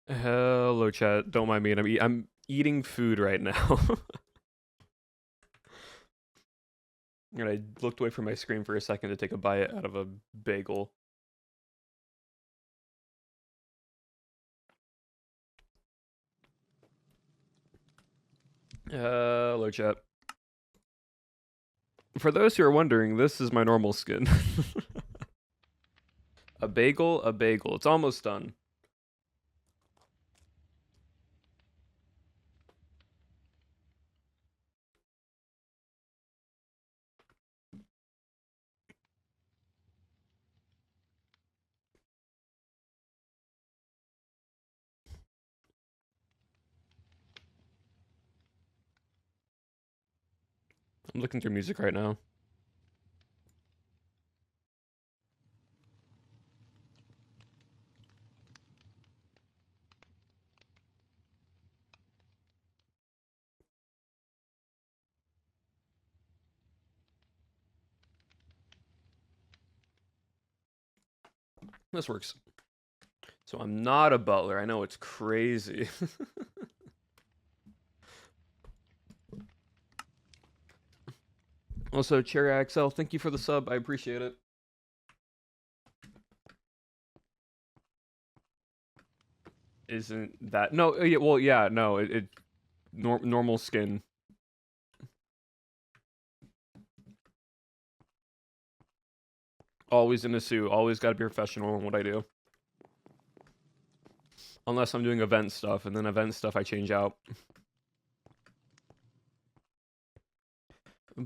Hello, chat. Don't mind me. I'm eating food right now. And I looked away from my screen for a second to take a bite out of a bagel. Hello, chat. For those who are wondering, this is my normal skin. A bagel, a bagel. It's almost done. I'm looking through music right now. This works. So I'm not a butler. I know it's crazy. Also, Cherry XL, thank you for the sub. I appreciate it. Isn't that no? Yeah, well, yeah, no. Normal skin. Always in a suit. Always got to be professional in what I do. Unless I'm doing event stuff, and then event stuff I change out.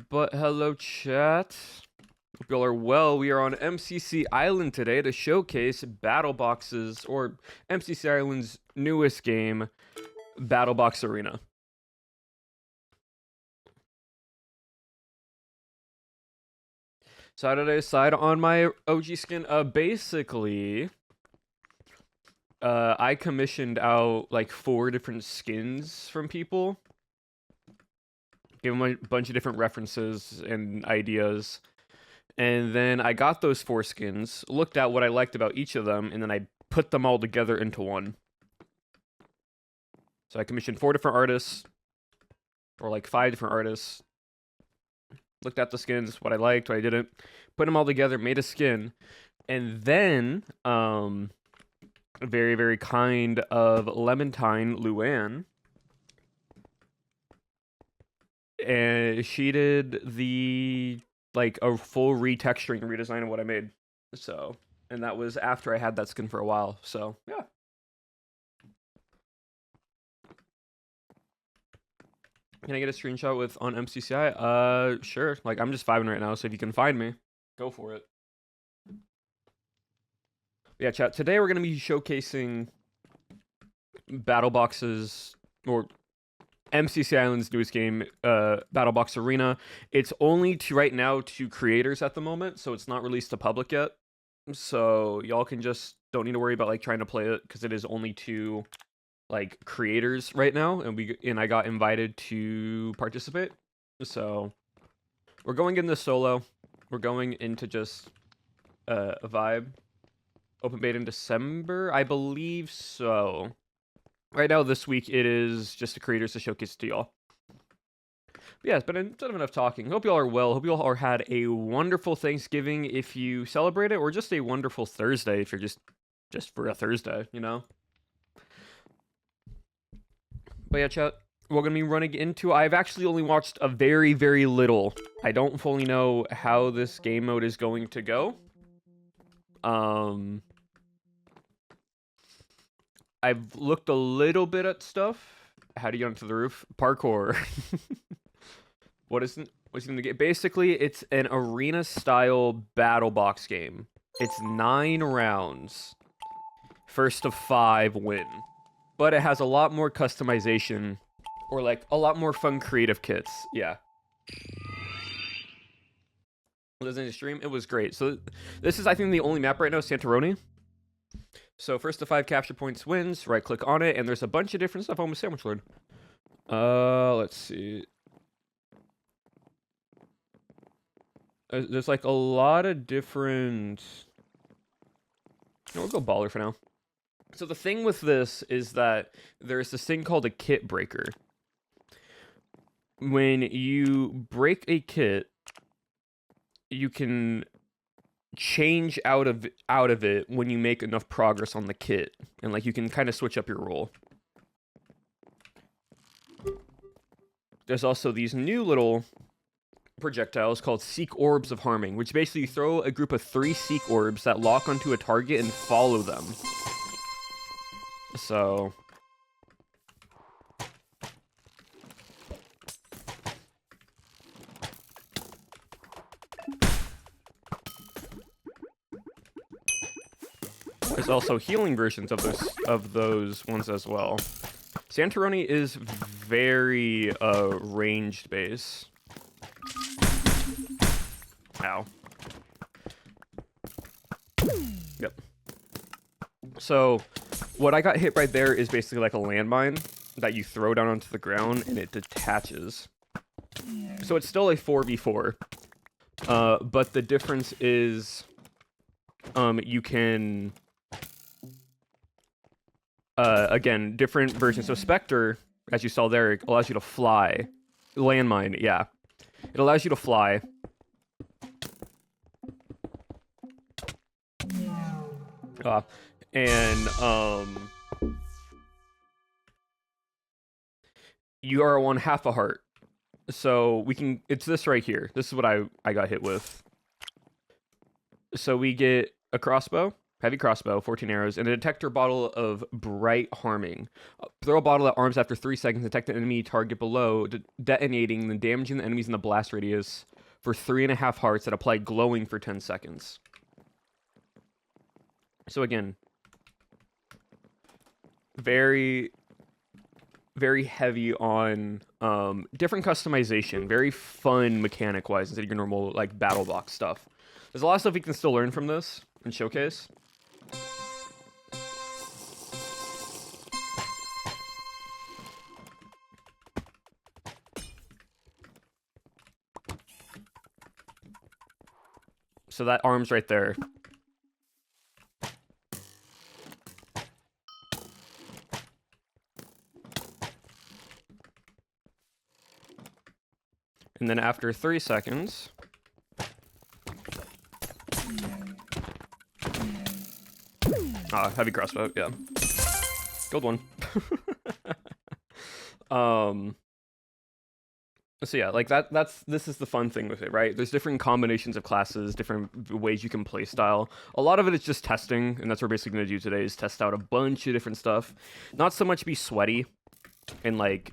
But hello, chat. Hope y'all are well. We are on MCC Island today to showcase Battle Boxes, or MCC Island's newest game, Battle Box Arena. So how did I decide on my OG skin? Basically, I commissioned out like 4 different skins from people. Gave them a bunch of different references and ideas. And then I got those 4 skins, looked at what I liked about each of them, and then I put them all together into one. So I commissioned 4 different artists, or like 5 different artists. Looked at the skins, what I liked, what I didn't, put them all together, made a skin, and then very, very kind of Lemontine Luann, and she did the like a full retexturing redesign of what I made. So, and that was after I had that skin for a while. So yeah. Can I get a screenshot with on MCCI? Sure. Like I'm just vibing right now, so if you can find me, go for it. Yeah, chat. Today we're gonna be showcasing Battle Boxes, or MCC Island's newest game, Battle Box Arena. It's only to right now to creators at the moment, so it's not released to public yet. So y'all can just don't need to worry about like trying to play it because it is only to like creators right now, and I got invited to participate. So we're going into solo. We're going into just a vibe. Open beta in December, I believe so. Right now, this week, it is just the creators to showcase to y'all. But yeah, it's been instead of enough talking. Hope y'all are well. Hope y'all are had a wonderful Thanksgiving if you celebrate it, or just a wonderful Thursday if you're just for a Thursday, you know? But yeah, chat, we're going to be running into... I've actually only watched a very, very little. I don't fully know how this game mode is going to go. I've looked a little bit at stuff. How do you get onto the roof? Parkour. What's he gonna get? Basically, it's an arena style battle box game. It's 9 rounds. First of 5 win. But it has a lot more customization, or like a lot more fun creative kits. Yeah. Listening to stream, it was great. So this is, I think, the only map right now, Santoroni. So first to 5 capture points wins. Right click on it, and there's a bunch of different stuff on with Sandwich Lord. Let's see. There's like a lot of different. No, we'll go baller for now. So the thing with this is that there's this thing called a kit breaker. When you break a kit, you can change out of it when you make enough progress on the kit, and like you can kind of switch up your roll. There's also these new little projectiles called Seek Orbs of Harming, which basically throw a group of 3 Seek Orbs that lock onto a target and follow them. So there's also healing versions of those ones as well. Santoroni is very ranged base. Ow. Yep. So what I got hit right there is basically like a landmine that you throw down onto the ground and it detaches. So it's still a 4v4. But the difference is you can again, different versions. So Spectre, as you saw there, it allows you to fly. Landmine, yeah. It allows you to fly. And you are on half a heart. So we can, it's this right here. This is what I got hit with. So we get a crossbow, heavy crossbow, 14 arrows, and a detector bottle of bright harming. Throw a bottle that arms after 3 seconds, detect an enemy target below, detonating, then damaging the enemies in the blast radius for 3.5 hearts that apply glowing for 10 seconds. So again, very, very heavy on different customization, very fun mechanic-wise instead of your normal like battle box stuff. There's a lot of stuff you can still learn from this and showcase. So that arm's right there. And then after 3 seconds, heavy crossbow, yeah. Gold one. So yeah, like this is the fun thing with it, right? There's different combinations of classes, different ways you can play style. A lot of it is just testing, and that's what we're basically going to do today, is test out a bunch of different stuff. Not so much be sweaty and like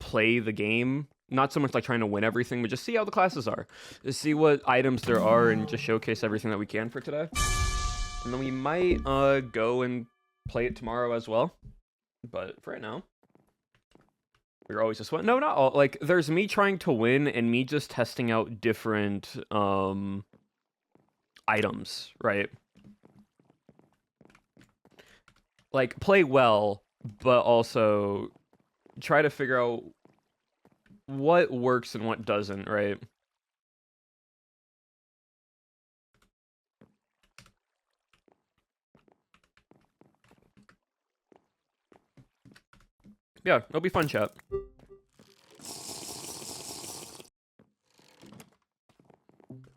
play the game. Not so much like trying to win everything, but just see how the classes are. Just see what items there are and just showcase everything that we can for today. And then we might go and play it tomorrow as well. But for right now, we're always just no, not all. Like there's me trying to win and me just testing out different items, right? Like play well, but also try to figure out what works and what doesn't, right? Yeah, it'll be fun, chat.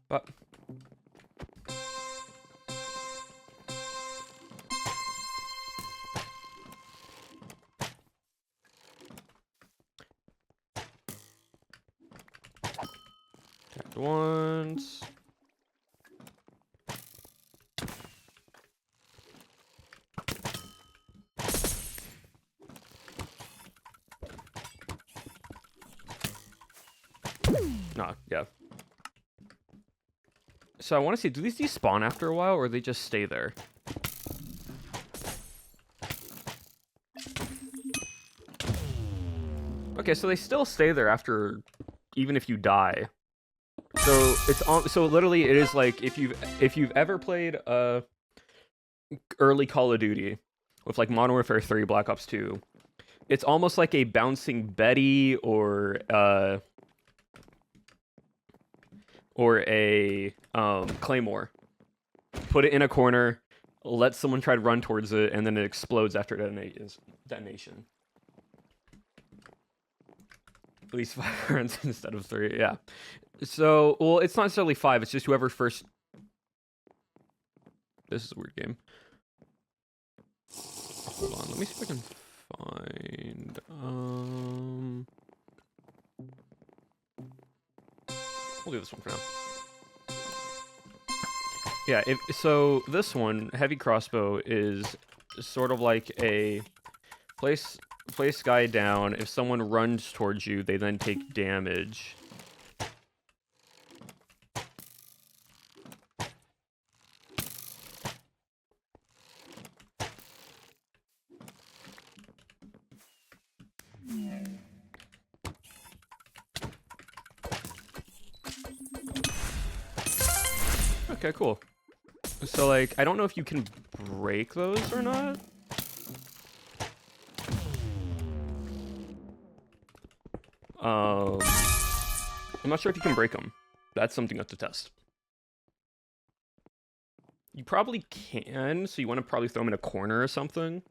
But attack once. Nah, yeah. So I want to see, do these despawn after a while, or they just stay there? Okay, so they still stay there after, even if you die. So it's on. So literally, it is like if you've ever played early Call of Duty with like Modern Warfare 3, Black Ops 2, it's almost like a bouncing Betty or a Claymore. Put it in a corner, let someone try to run towards it, and then it explodes after detonation. At least 5 rounds instead of 3, yeah. So, well, it's not necessarily 5, it's just whoever first... This is a weird game. Hold on, let me see if I can find... We'll do this one for now. Yeah, so this one, heavy crossbow, is sort of like a place guy down. If someone runs towards you, they then take damage. Okay, cool. So, like, I don't know if you can break those or not. I'm not sure if you can break them. That's something you have to test. You probably can, so you want to probably throw them in a corner or something.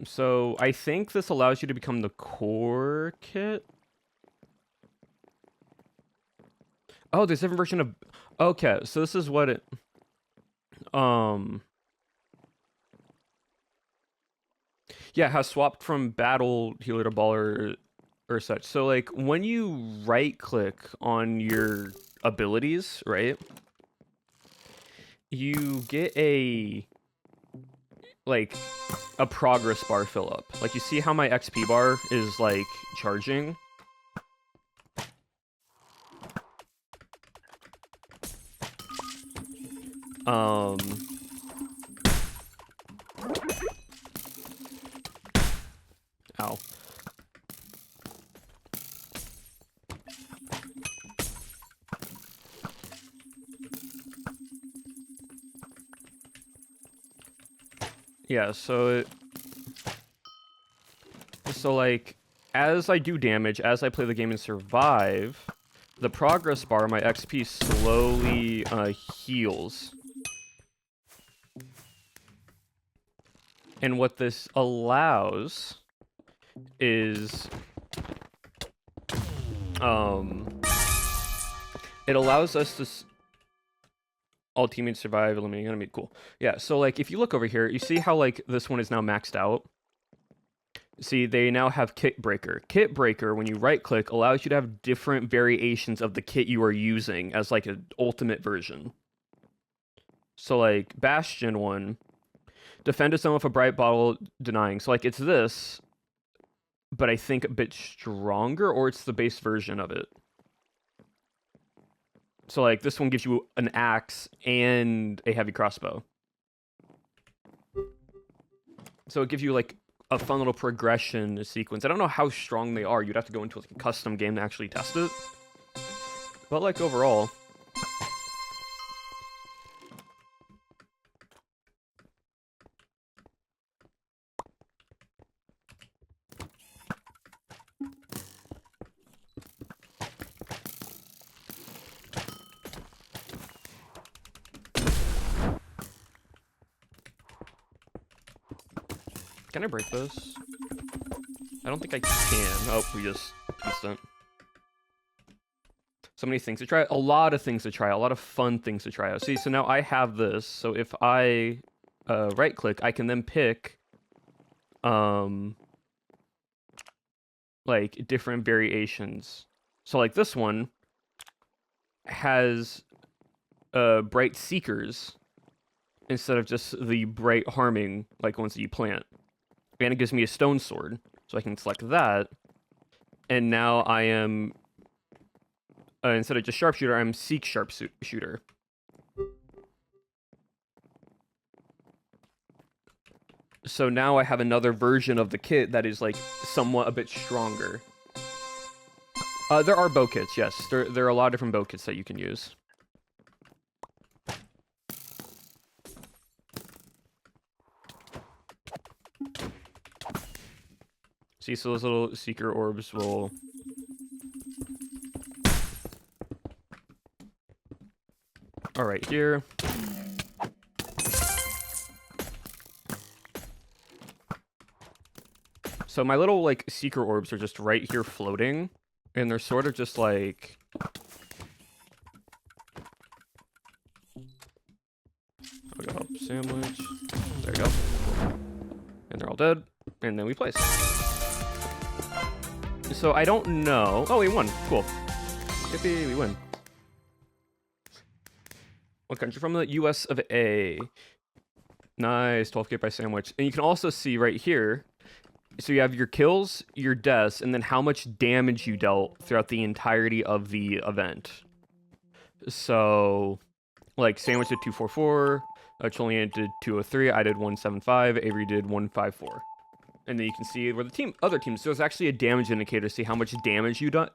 So, I think this allows you to become the core kit. Oh, there's a different version of... Okay, so this is what it... Yeah, it has swapped from battle healer to baller or such. So, like, when you right-click on your abilities, right? You get a progress bar fill up. Like, you see how my XP bar is, like, charging? Ow. Yeah, so like, as I do damage, as I play the game and survive, the progress bar, my XP slowly heals. And what this allows is, it allows us to all teammates survive, eliminating enemy. Cool. Yeah, so, like, if you look over here, you see how, like, this one is now maxed out? See, they now have Kit Breaker. Kit Breaker, when you right-click, allows you to have different variations of the kit you are using as, like, an ultimate version. So, like, Bastion one, defend a zone with a bright bottle denying. So, like, it's this, but I think a bit stronger, or it's the base version of it. So, like, this one gives you an axe and a heavy crossbow. So it gives you, like, a fun little progression sequence. I don't know how strong they are. You'd have to go into, like, a custom game to actually test it. But, like, overall... Can I break this? I don't think I can. Oh, we just instant. So many things to try. A lot of things to try. A lot of fun things to try out. See, so now I have this. So if I right-click, I can then pick like different variations. So like this one has bright seekers instead of just the bright harming like ones that you plant. And it gives me a stone sword. So I can select that. And now I am, instead of just sharpshooter, I'm seek sharpshooter. So now I have another version of the kit that is like somewhat a bit stronger. There are bow kits, yes. There are a lot of different bow kits that you can use. See, so those little seeker orbs will... are right here. So my little, like, secret orbs are just right here floating, and they're sort of just, like... I'll go help sandwich. There you go. And they're all dead, and then we place. So I don't know... Oh, we won. Cool. Yippee, we win. What country? From the US of A. Nice, 12k by sandwich. And you can also see right here... So you have your kills, your deaths, and then how much damage you dealt throughout the entirety of the event. So, like, Sandwich did 244, Cholian did 203, I did 175, Avery did 154. And then you can see where the other teams. So it's actually a damage indicator to see how much damage you dealt.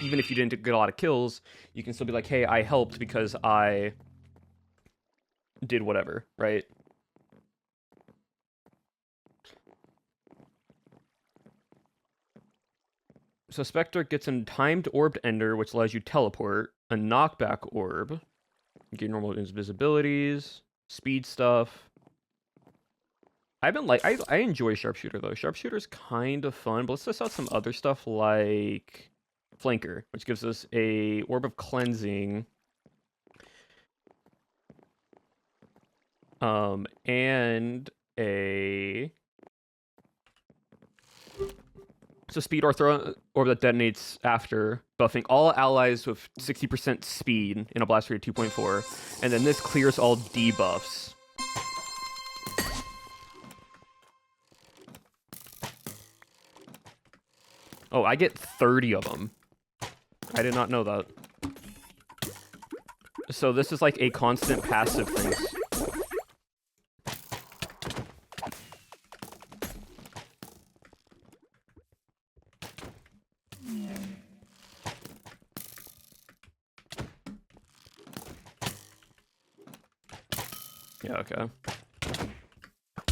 Even if you didn't get a lot of kills, you can still be like, hey, I helped because I did whatever, right? So Spectre gets a timed orbed ender, which allows you teleport, a knockback orb, you get normal invisibilities, speed stuff. I've been like, I enjoy Sharpshooter though. Sharpshooter's kind of fun, but let's test out some other stuff like Flanker, which gives us a orb of cleansing. And a... So speed or throw orb that detonates after, buffing all allies with 60% speed in a blast rate of 2.4. And then this clears all debuffs. Oh, I get 30 of them. I did not know that. So this is like a constant passive thing. Yeah, okay.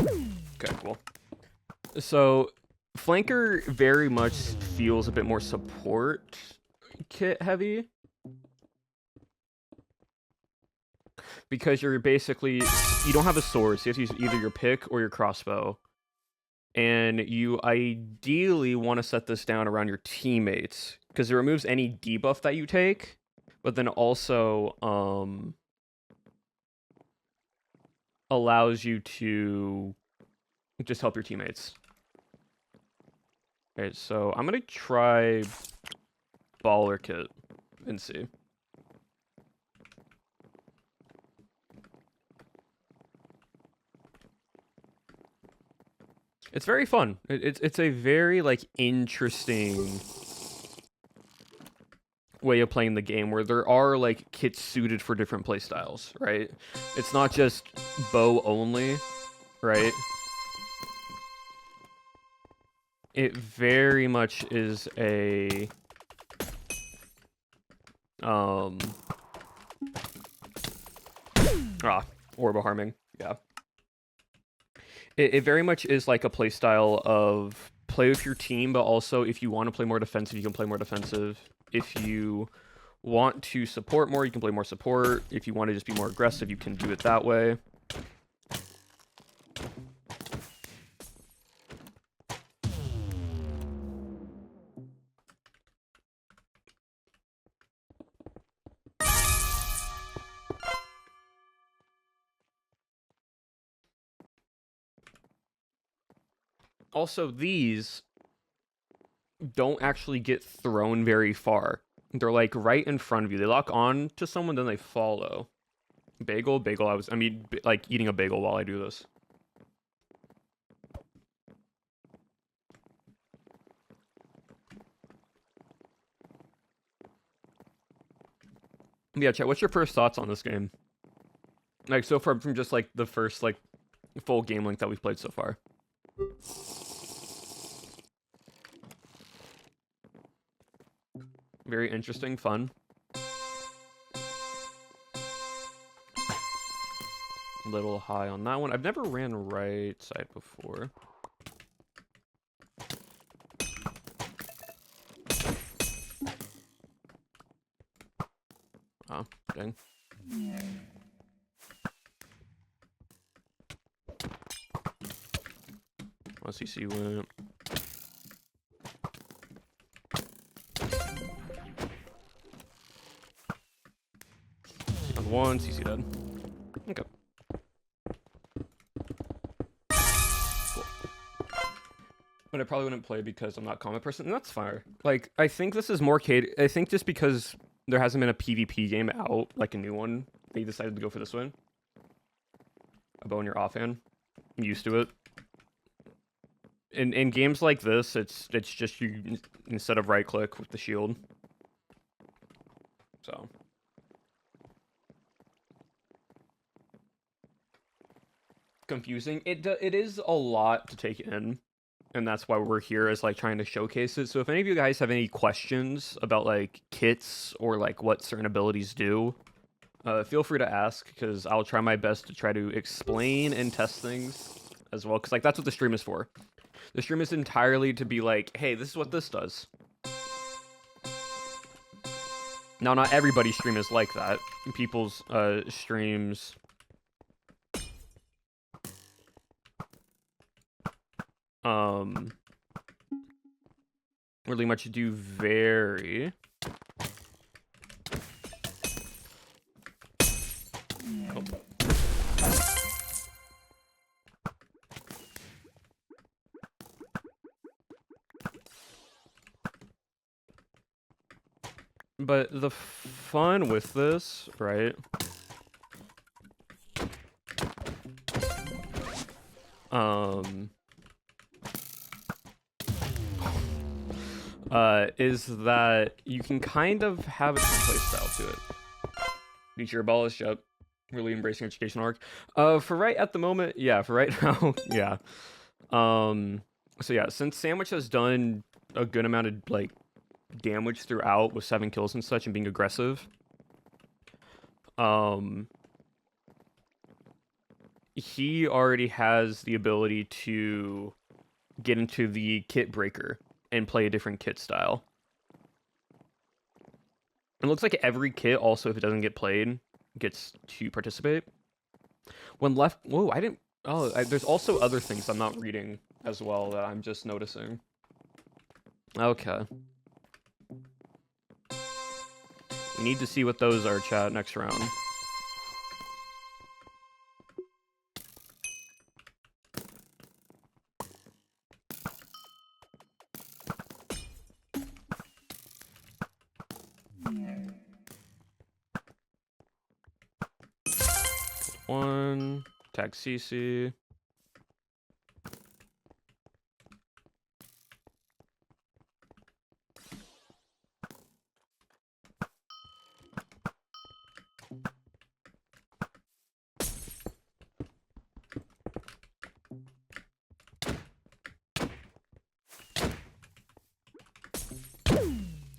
Okay, cool. So, Flanker very much feels a bit more support kit heavy. Because you're basically, you don't have a sword, so you have to use either your pick or your crossbow. And you ideally want to set this down around your teammates, because it removes any debuff that you take, but then also, allows you to just help your teammates. Okay, so I'm gonna try Baller Kit and see. It's very fun. It's a very, like, interesting way of playing the game where there are, like, kits suited for different playstyles, right? It's not just bow only, right? It very much is a orb of harming, yeah. It very much is like a playstyle of play with your team, but also if you want to play more defensive, you can play more defensive. If you want to support more, you can play more support. If you want to just be more aggressive, you can do it that way. Also, these don't actually get thrown very far. They're like right in front of you. They lock on to someone, then they follow. Bagel. I mean, like eating a bagel while I do this. Yeah, chat, what's your first thoughts on this game? Like, so far from just, like, the first, like, full game length that we've played so far. Very interesting, fun. A little high on that one. I've never ran right side before. Oh, dang. CC went. On one, CC dead. Okay. Cool. But I probably wouldn't play because I'm not a combat person, and that's fine. Like, I think this is more I think just because there hasn't been a PvP game out, like a new one, they decided to go for this one. A bow in your offhand. I'm used to it. In games like this, it's just you instead of right click with the shield. So confusing. It is a lot to take in, and that's why we're here, is like trying to showcase it. So if any of you guys have any questions about like kits or like what certain abilities do, feel free to ask, because I'll try my best to try to explain and test things as well, because like that's what the stream is for. The stream is entirely to be like, hey, this is what this does. Now, not everybody's stream is like that. People's streams really much do vary. Oh. But the fun with this, right? Is that you can kind of have a different play style to it. Feature abolish, yep. Really embracing education arc. For right at the moment, yeah, for right now, yeah. So yeah, since Sandwich has done a good amount of like damage throughout with 7 kills and such and being aggressive, he already has the ability to get into the kit breaker and play a different kit style. It looks like every kit also, if it doesn't get played, gets to participate. When left, whoa, I didn't, oh, there's also other things I'm not reading as well that I'm just noticing. Okay. We need to see what those are, chat, next round. One, tag CC.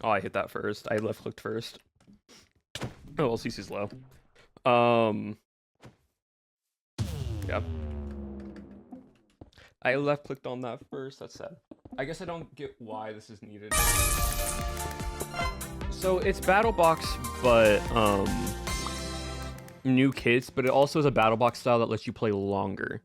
Oh, I hit that first. I left clicked first. Oh, well, CC's low. Yep. I left clicked on that first. That's sad. I guess I don't get why this is needed. So it's battle box, but new kits, but it also is a battle box style that lets you play longer.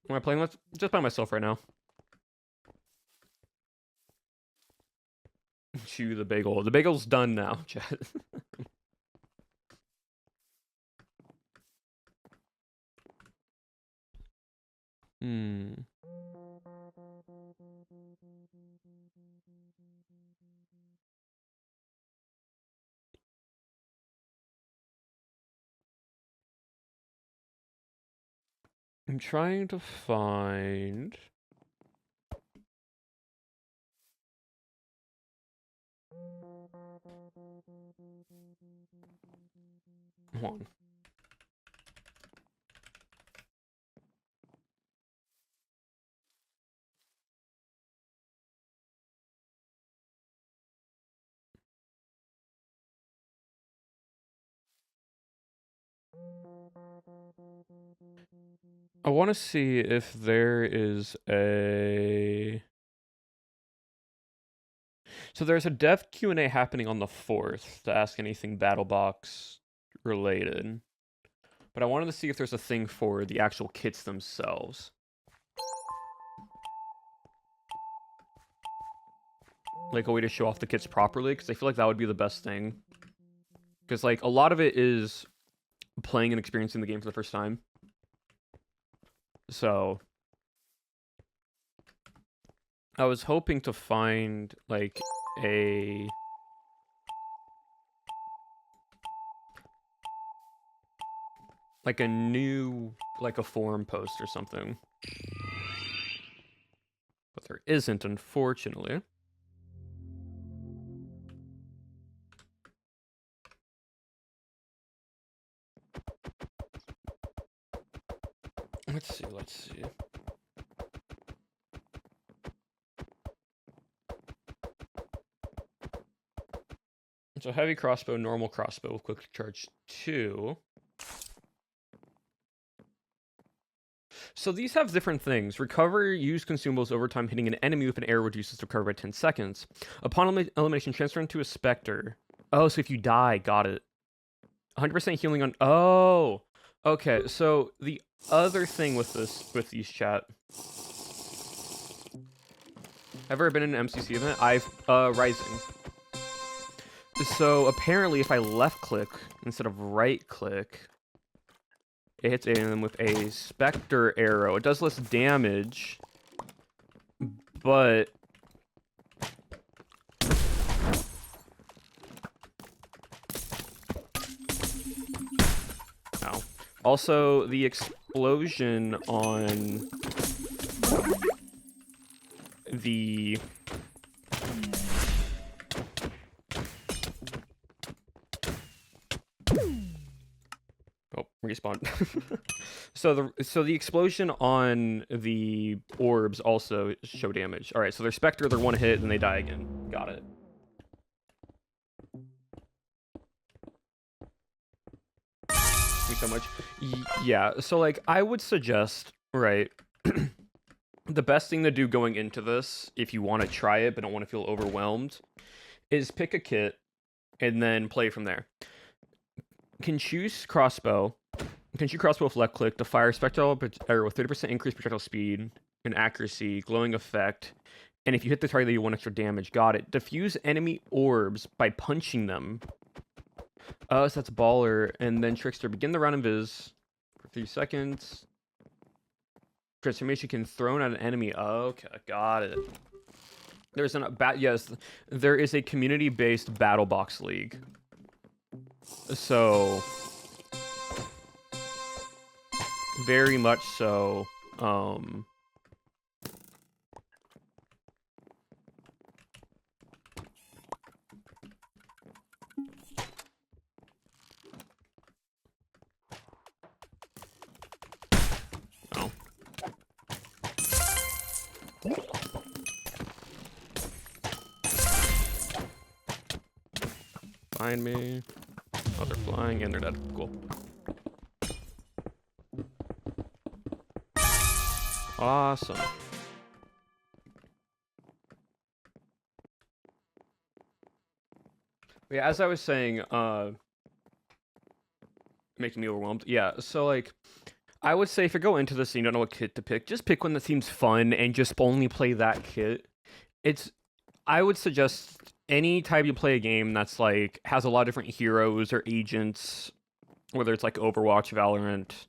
Am I playing with just by myself right now? Chew the bagel. The bagel's done now, chat. I'm trying to find... Hold on. I want to see if there is a... So there's a dev Q&A happening on the 4th to ask anything BattleBox related. But I wanted to see if there's a thing for the actual kits themselves. Like a way to show off the kits properly, because I feel like that would be the best thing. Because like a lot of it is playing and experiencing the game for the first time. So I was hoping to find like a new a forum post or something. But there isn't, unfortunately. Let's see. So heavy crossbow, normal crossbow with quick charge 2. So these have different things. Recover, use consumables over time hitting an enemy with an arrow reduces recover by 10 seconds. Upon elimination, transfer into a specter. Oh, so if you die, got it. 100% healing on... Oh! Okay, so the other thing with these chat... Ever been in an MCC event? Rising. So apparently if I left click instead of right click, it hits them with a specter arrow. It does less damage, but ow. Also the explosion on the respawn. so the explosion on the orbs also show damage. All right, so they're specter, they're one hit, and they die again. Got it. Thank you so much. Yeah, so like I would suggest, right, the best thing to do going into this, if you want to try it but don't want to feel overwhelmed, is pick a kit and then play from there. Can choose crossbow. Can shoot crossbow with left click to fire spectral arrow with 30% increased projectile speed and accuracy, glowing effect, and if you hit the target, you 1 extra damage. Got it. Diffuse enemy orbs by punching them. So that's baller. And then trickster. Begin the round invis for 3 seconds. Transformation can thrown at an enemy. Okay, got it. There's yes, there is a community-based BattleBox league. So very much so. Oh. Find me. Oh, they're flying and they're dead. Cool. Awesome. Yeah, as I was saying, making me overwhelmed. Yeah, so like, I would say if you go into this and you don't know what kit to pick, just pick one that seems fun and just only play that kit. I would suggest any time you play a game that's like, has a lot of different heroes or agents, whether it's like Overwatch, Valorant,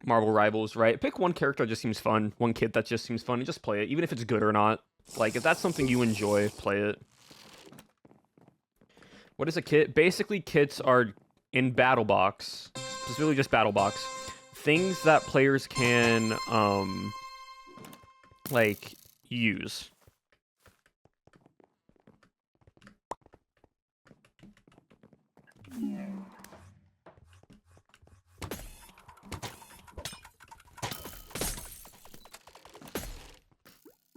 Marvel Rivals, right? Pick one character that just seems fun, one kit that just seems fun, and just play it, even if it's good or not. Like, if that's something you enjoy, play it. What is a kit? Basically, kits are in BattleBox, specifically just BattleBox, things that players can, like, use.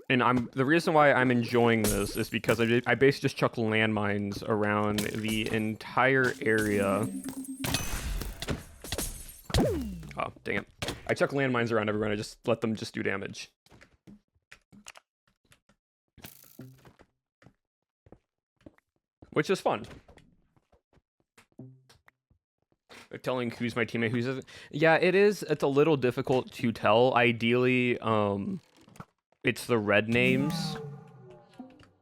And the reason why I'm enjoying this is because I basically just chuck landmines around the entire area Oh, dang it. I chuck landmines around everyone. I just let them just do damage. Which is fun. Telling who's my teammate, who's... Yeah, it is. It's a little difficult to tell. Ideally, it's the red names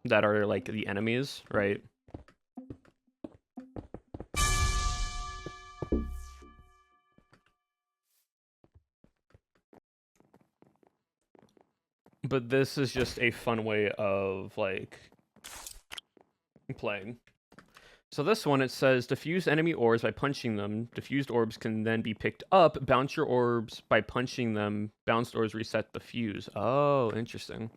that are, like, the enemies, right? But this is just a fun way of, like, playing. So this one, it says, diffuse enemy orbs by punching them. Diffused orbs can then be picked up. Bounce your orbs by punching them. Bounced orbs reset the fuse. Oh, interesting.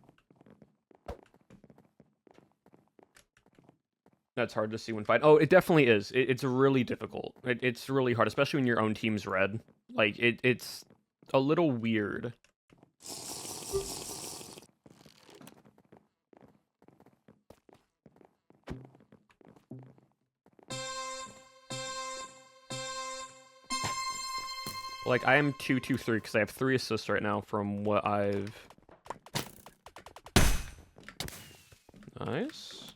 That's hard to see when fighting. Oh, it definitely is. It's really difficult. It's really hard, especially when your own team's red. Like, it's a little weird. Like, I am 2-2-3 because I have 3 assists right now from what I've... Nice.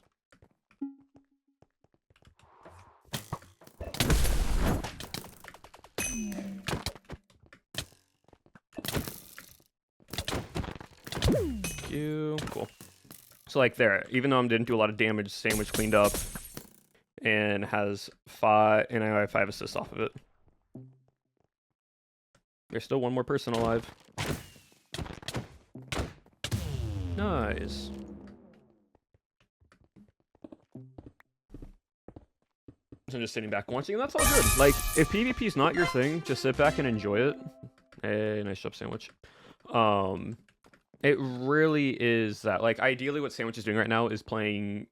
Thank you. Cool. So, like, there. Even though I didn't do a lot of damage, Sandwich cleaned up. And has 5... And I have 5 assists off of it. There's still one more person alive. Nice. So I'm just sitting back watching, and that's all good. Like, if PvP's not your thing, just sit back and enjoy it. Hey, nice job, Sandwich. It really is that. Like, ideally what Sandwich is doing right now is playing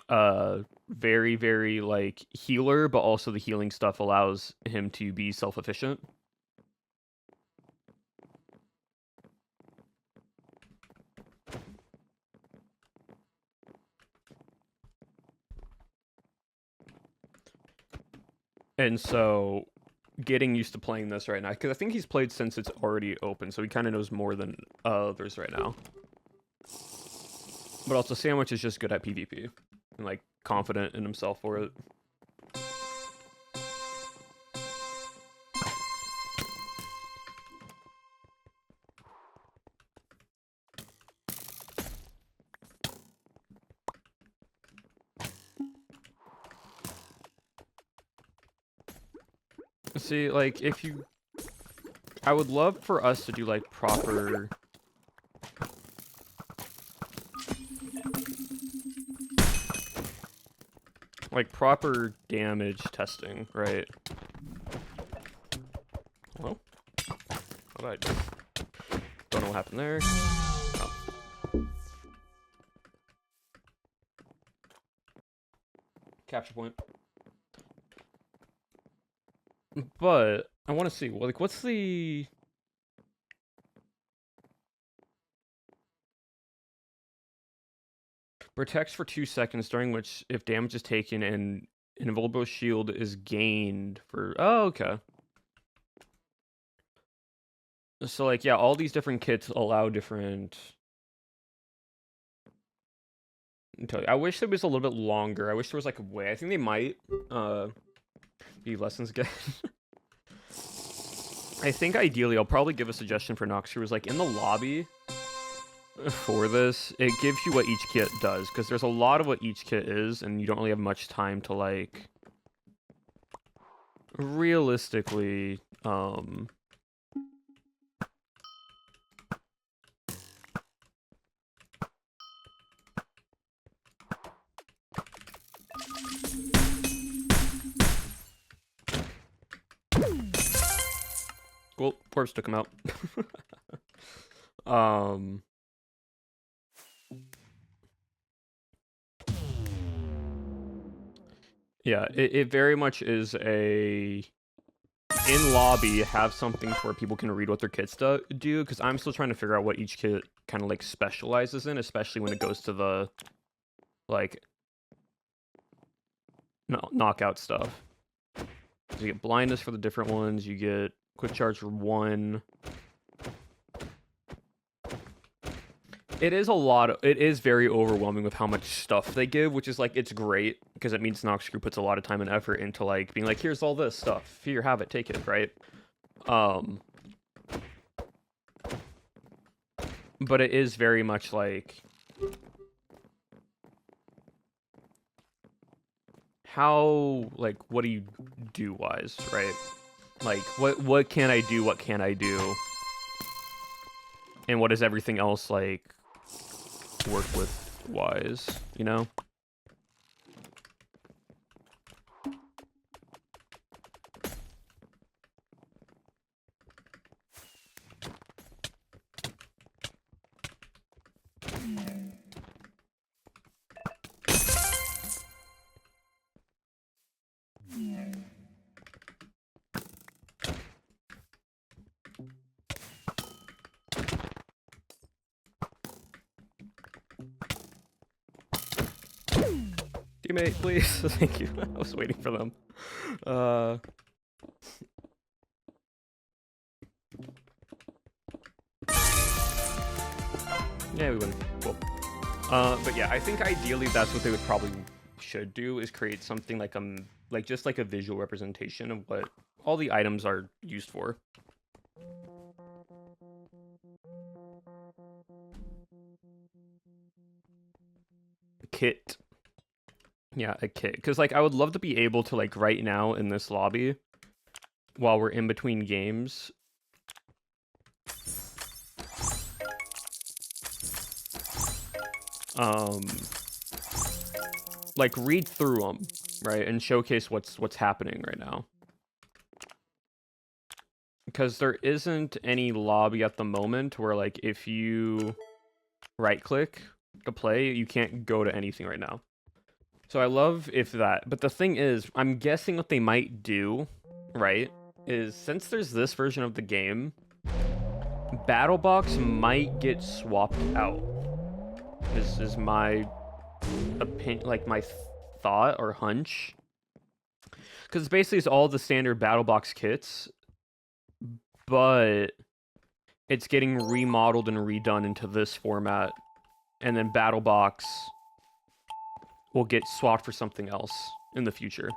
very, very, like, healer, but also the healing stuff allows him to be self-efficient. And so, getting used to playing this right now, because I think he's played since it's already open, so he kind of knows more than others right now. But also, Sandwich is just good at PvP, and, like, confident in himself for it. See, like, if you... I would love for us to do, like, proper... Like, proper damage testing, right? Hello? What did I do? Don't know what happened there. Oh. Capture point. But I want to see, like, what's the... Protects for 2 seconds, during which, if damage is taken, and an invulnerable shield is gained for... Oh, okay. So, like, yeah, all these different kits allow different... I wish it was a little bit longer. I wish there was, like, a way. I think they might, be lessons again. I think ideally, I'll probably give a suggestion for Nox, who was, like, in the lobby for this, it gives you what each kit does, because there's a lot of what each kit is, and you don't really have much time to, like, realistically, Well, Forbes took him out. Yeah, it very much is a... In lobby, have something where people can read what their kits do, because I'm still trying to figure out what each kit kind of, like, specializes in, especially when it goes to the, like, knockout stuff. So you get blindness for the different ones, you get Quick charge 1. It is a lot. It is very overwhelming with how much stuff they give, which is like, it's great because it means Nox Crew puts a lot of time and effort into like being like, here's all this stuff. Here, have it, take it, right? But it is very much like, how, like, what do you do wise, right? Like, what can I do? What can I do? And what does everything else like work with wise, you know? Teammate, please. Thank you. I was waiting for them. Yeah, we win. Cool. But yeah, I think ideally that's what they would probably should do, is create something like just like a visual representation of what all the items are used for. Kit. Yeah, a kit. Because, like, I would love to be able to, like, right now in this lobby, while we're in between games, like, read through them, right, and showcase what's happening right now. Because there isn't any lobby at the moment where, like, if you right-click to play, you can't go to anything right now. So I love if that, but the thing is, I'm guessing what they might do, right, is since there's this version of the game, BattleBox might get swapped out. This is my opinion, like my thought or hunch. Because basically it's all the standard BattleBox kits, but it's getting remodeled and redone into this format, and then BattleBox will get swapped for something else in the future.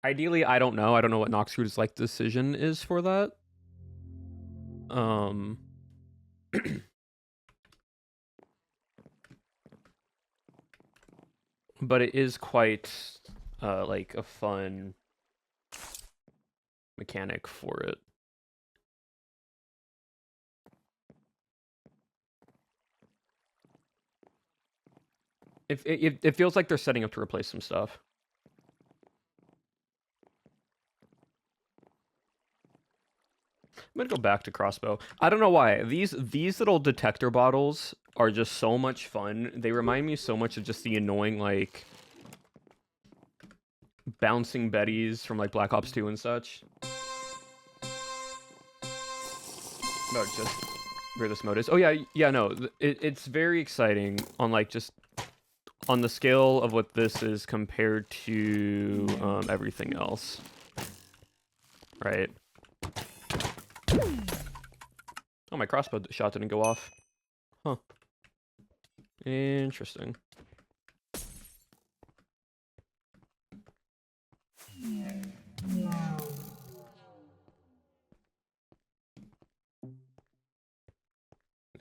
Ideally, I don't know. I don't know what Nox Crew's like decision is for that. But it is quite like a fun mechanic for it. It feels like they're setting up to replace some stuff. I'm gonna go back to crossbow. I don't know why. These little detector bottles are just so much fun. They remind me so much of just the annoying, like, bouncing Bettys from, like, Black Ops 2 and such. No, just where this mode is. Oh, yeah, no. It's very exciting on, like, just on the scale of what this is compared to everything else. Right. Oh, my crossbow shot didn't go off. Huh. Interesting.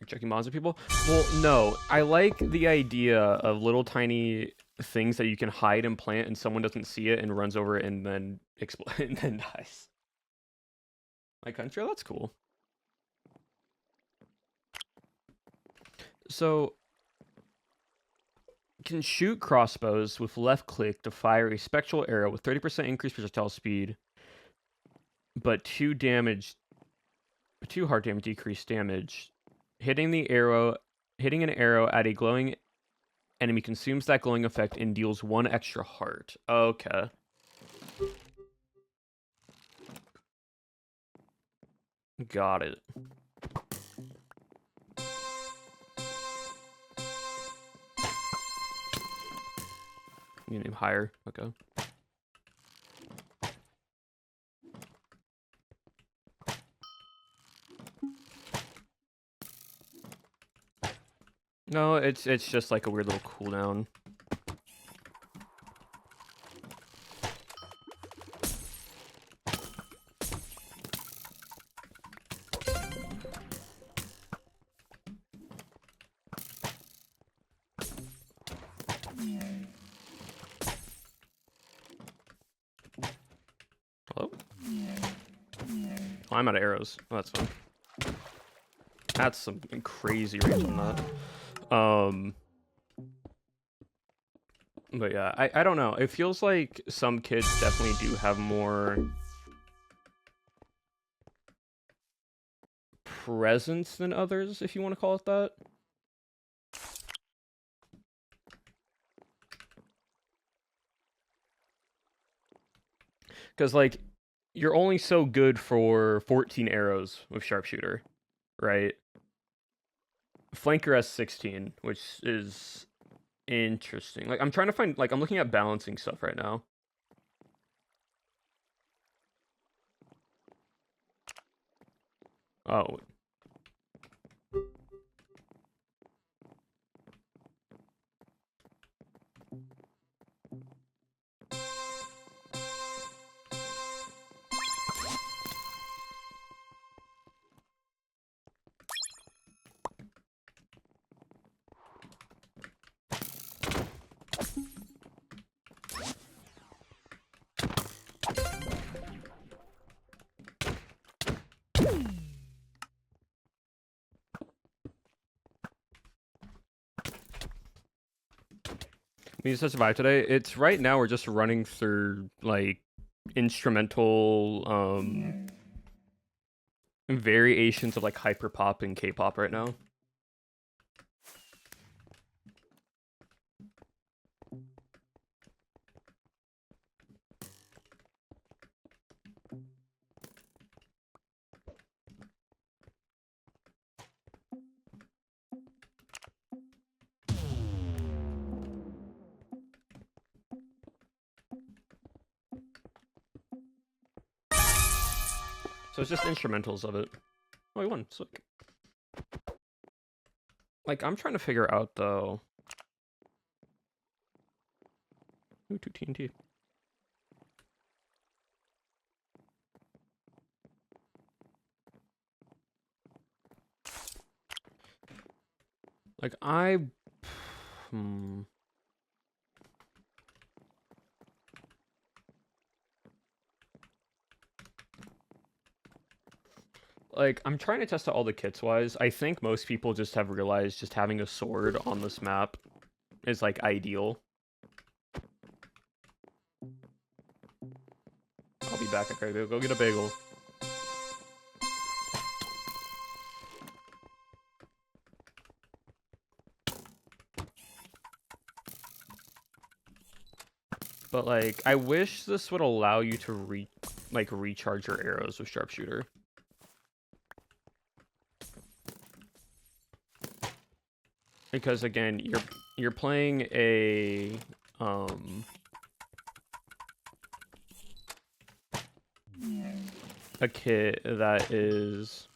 Checking mods of people? Well, no. I like the idea of little tiny things that you can hide and plant and someone doesn't see it and runs over it and then and then dies. My country? That's cool. So, can shoot crossbows with left click to fire a spectral arrow with 30% increased projectile speed, but 2 heart damage decreased damage. Hitting an arrow at a glowing enemy consumes that glowing effect and deals 1 extra heart. Okay. Got it. You name higher. Okay. No, it's just like a weird little cooldown. Hello? Oh, I'm out of arrows. Oh, that's fun. That's some crazy range on that. But yeah, I don't know. It feels like some kids definitely do have more presence than others, if you want to call it that. Because, like, you're only so good for 14 arrows with sharpshooter, right? Flanker has 16, which is interesting. Like, I'm trying to find, like, I'm looking at balancing stuff right now. Oh. We used to survive today. It's right now we're just running through like instrumental variations of like hyperpop and K-pop right now. So it's just instrumentals of it. Oh, we won. Sick. Like, I'm trying to figure out, though... Ooh, 2 TNT. Like, Like, I'm trying to test out all the kits wise. I think most people just have realized just having a sword on this map is, like, ideal. I'll be back. Okay, go get a bagel. But, like, I wish this would allow you to recharge your arrows with sharpshooter. Because again, you're playing a kit that is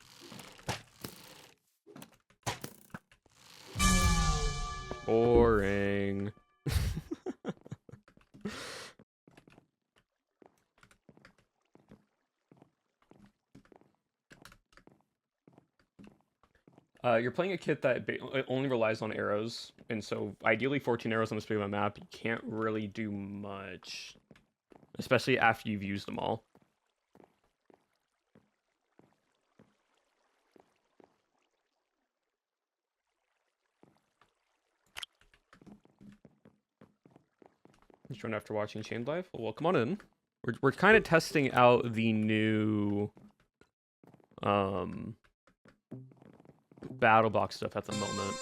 boring. You're playing a kit that only relies on arrows, and so ideally 14 arrows on this big of a map, you can't really do much, especially after you've used them all. You joined after watching Chained Life? Well, come on in. We're kind of testing out the new battle box stuff at the moment.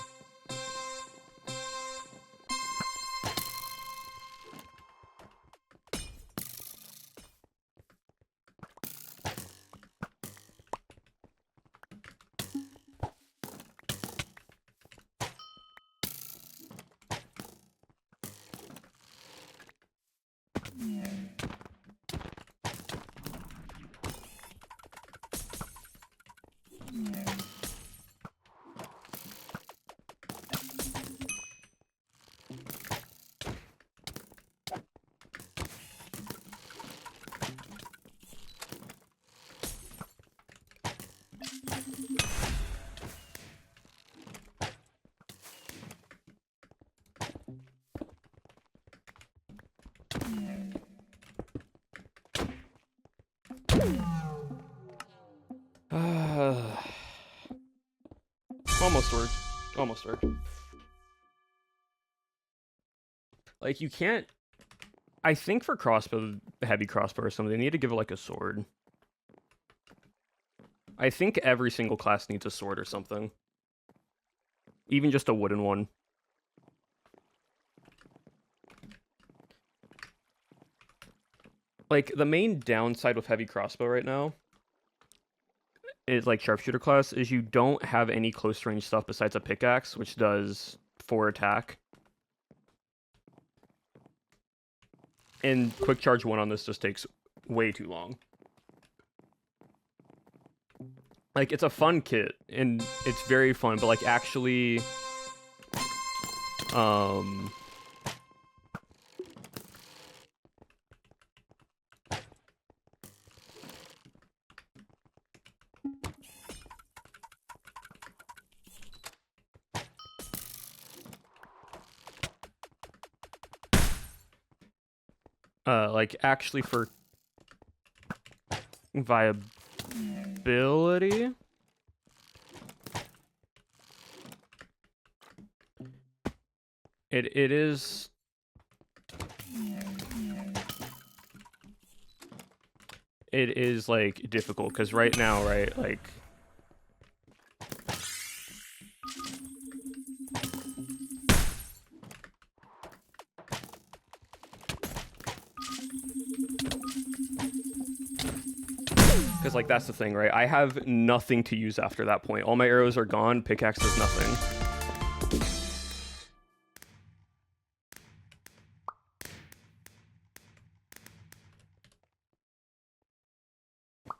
Almost worked. Almost worked. Like, you can't... I think for crossbow, heavy crossbow or something, they need to give it, like, a sword. I think every single class needs a sword or something. Even just a wooden one. Like, the main downside with heavy crossbow right now is, like, sharpshooter class, is you don't have any close range stuff besides a pickaxe, which does 4 attack. And quick charge 1 on this just takes way too long. Like, it's a fun kit, and it's very fun, but, like, actually... like, actually for viability, it is like difficult because right now, right, like because, like, that's the thing, right? I have nothing to use after that point. All my arrows are gone. Pickaxe does nothing.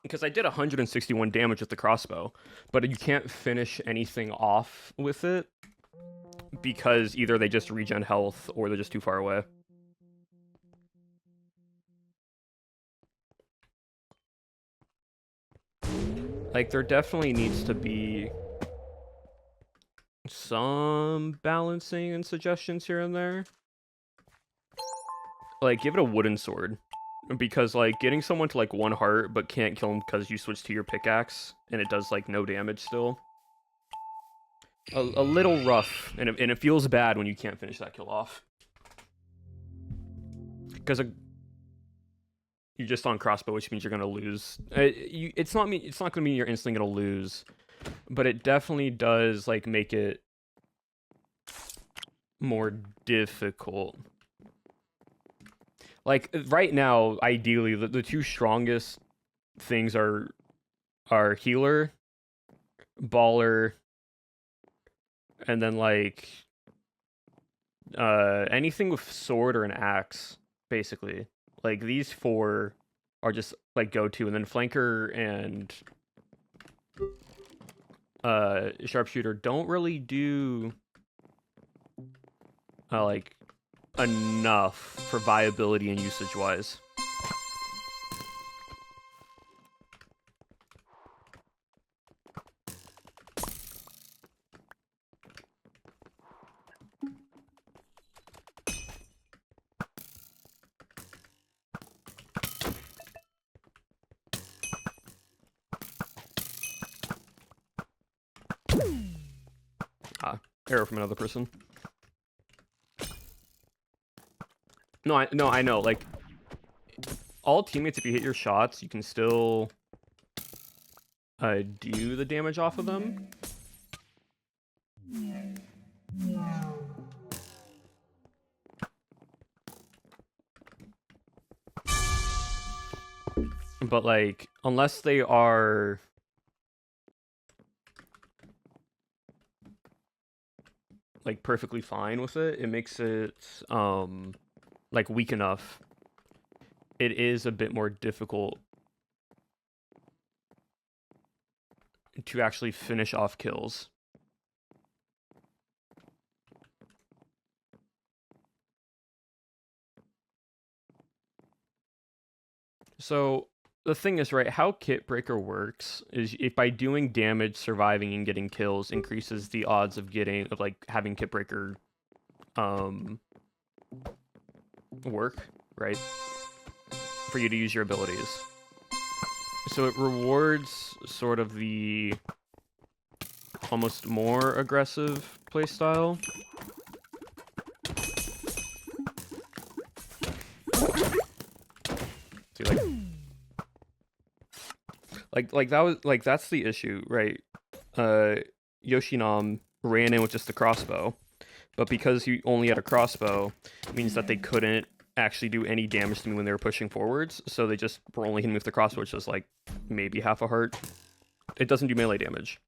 Because I did 161 damage with the crossbow, but you can't finish anything off with it because either they just regen health or they're just too far away. Like, there definitely needs to be some balancing and suggestions here and there. Like, give it a wooden sword. Because, like, getting someone to, like, 1 heart, but can't kill them because you switch to your pickaxe, and it does, like, no damage still. A little rough, and it feels bad when you can't finish that kill off. Because you're just on crossbow, which means you're gonna lose. It's not gonna mean you're instantly gonna lose, but it definitely does, like, make it more difficult. Like, right now, ideally, the 2 strongest things are healer, baller, and then, like, anything with sword or an axe, basically. Like, these 4 are just, like, go-to, and then flanker and sharpshooter don't really do, like, enough for viability and usage-wise. Arrow from another person. No, I know. Like, all teammates, if you hit your shots, you can still do the damage off of them. But, like, unless they are like perfectly fine with it, it makes it like weak enough. It is a bit more difficult to actually finish off kills. So the thing is, right, how Kit Breaker works is if by doing damage, surviving, and getting kills increases the odds of having Kit Breaker work, right? For you to use your abilities. So it rewards sort of the almost more aggressive playstyle. See, like that was like that's the issue, right? Yoshinam ran in with just the crossbow, but because he only had a crossbow, it means that they couldn't actually do any damage to me when they were pushing forwards, so they just were only hitting me with the crossbow, which is like maybe half a heart. It doesn't do melee damage.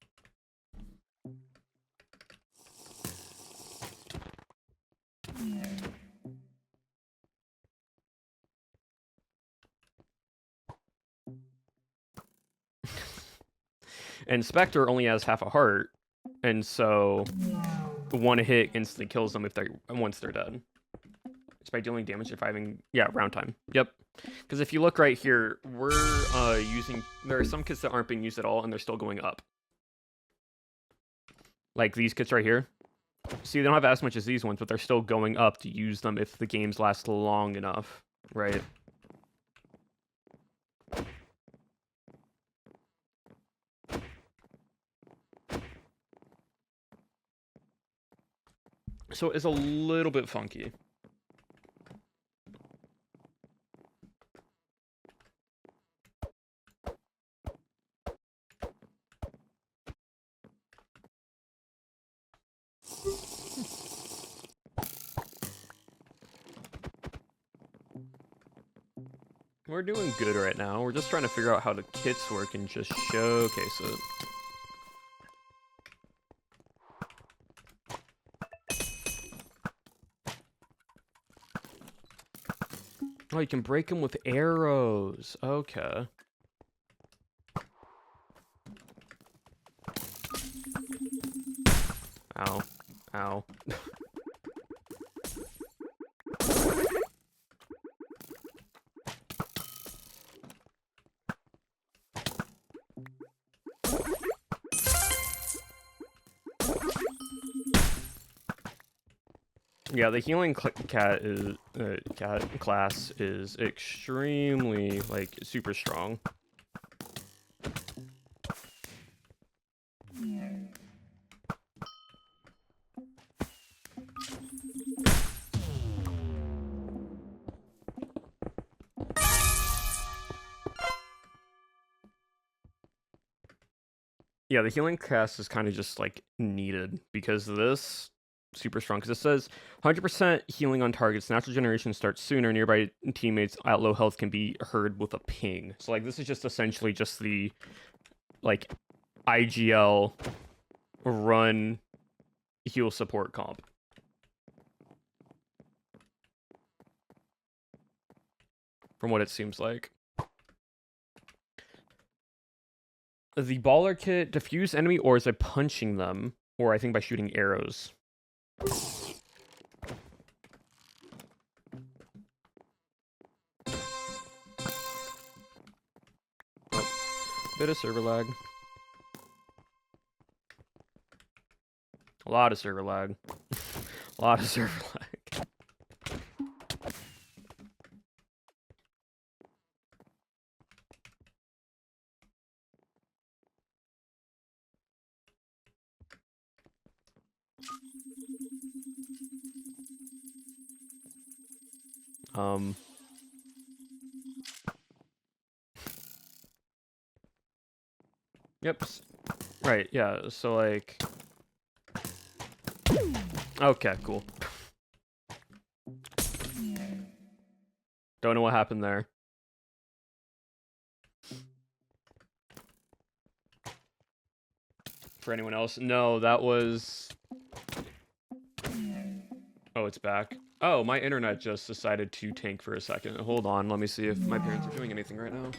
And Spectre only has half a heart, and so one hit instantly kills them once they're dead. It's by dealing damage if having round time. Yep. Because if you look right here, we're there are some kits that aren't being used at all, and they're still going up. Like these kits right here. See, they don't have as much as these ones, but they're still going up to use them if the games last long enough, right? So it's a little bit funky. We're doing good right now. We're just trying to figure out how the kits work and just showcase it. Oh, you can break them with arrows. Okay. Ow. Ow. Yeah, the healing cat class is extremely, like, super strong. Yeah, the healing cast is kind of just, like, needed, because this super strong, because it says 100% healing on targets. Natural generation starts sooner. Nearby teammates at low health can be heard with a ping. So, like, this is just essentially just the, like, IGL run heal support comp. From what it seems like. The baller kit, diffuse enemy ores by punching them, or I think by shooting arrows. Oh, bit of server lag. A lot of server lag. A lot of server lag. Yep. Right, yeah, so like... Okay, cool. Don't know what happened there. For anyone else? No, that was... Oh, it's back. Oh, my internet just decided to tank for a second. Hold on, let me see if my parents are doing anything right now.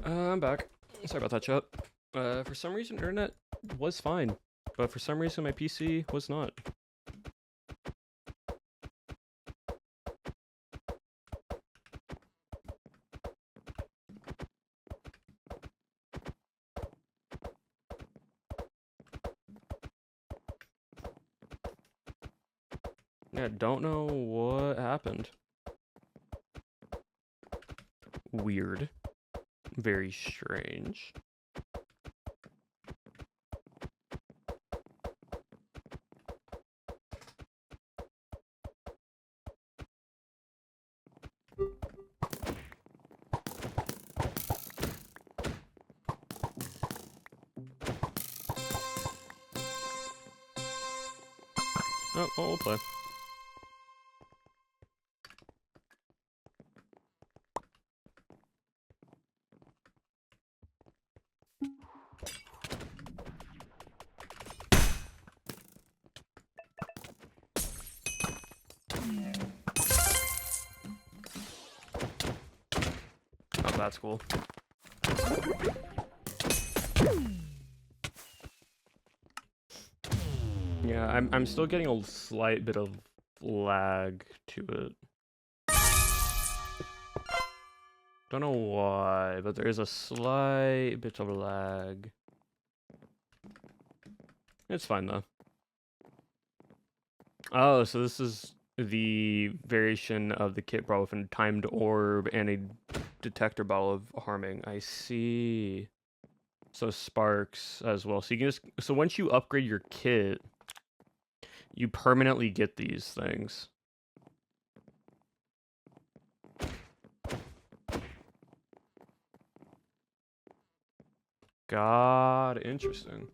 I'm back. Sorry about that, chat. For some reason, internet was fine, but for some reason, my PC was not. Yeah, don't know what happened. Weird. Very strange. Oh, well, we'll play. Oh, that's cool. Yeah, I'm still getting a slight bit of lag to it. Don't know why, but there is a slight bit of lag. It's fine though. Oh, so this is the variation of the kit brought with a timed orb and a detector bottle of harming. I see. So sparks as well. So you can so once you upgrade your kit, you permanently get these things. God, interesting.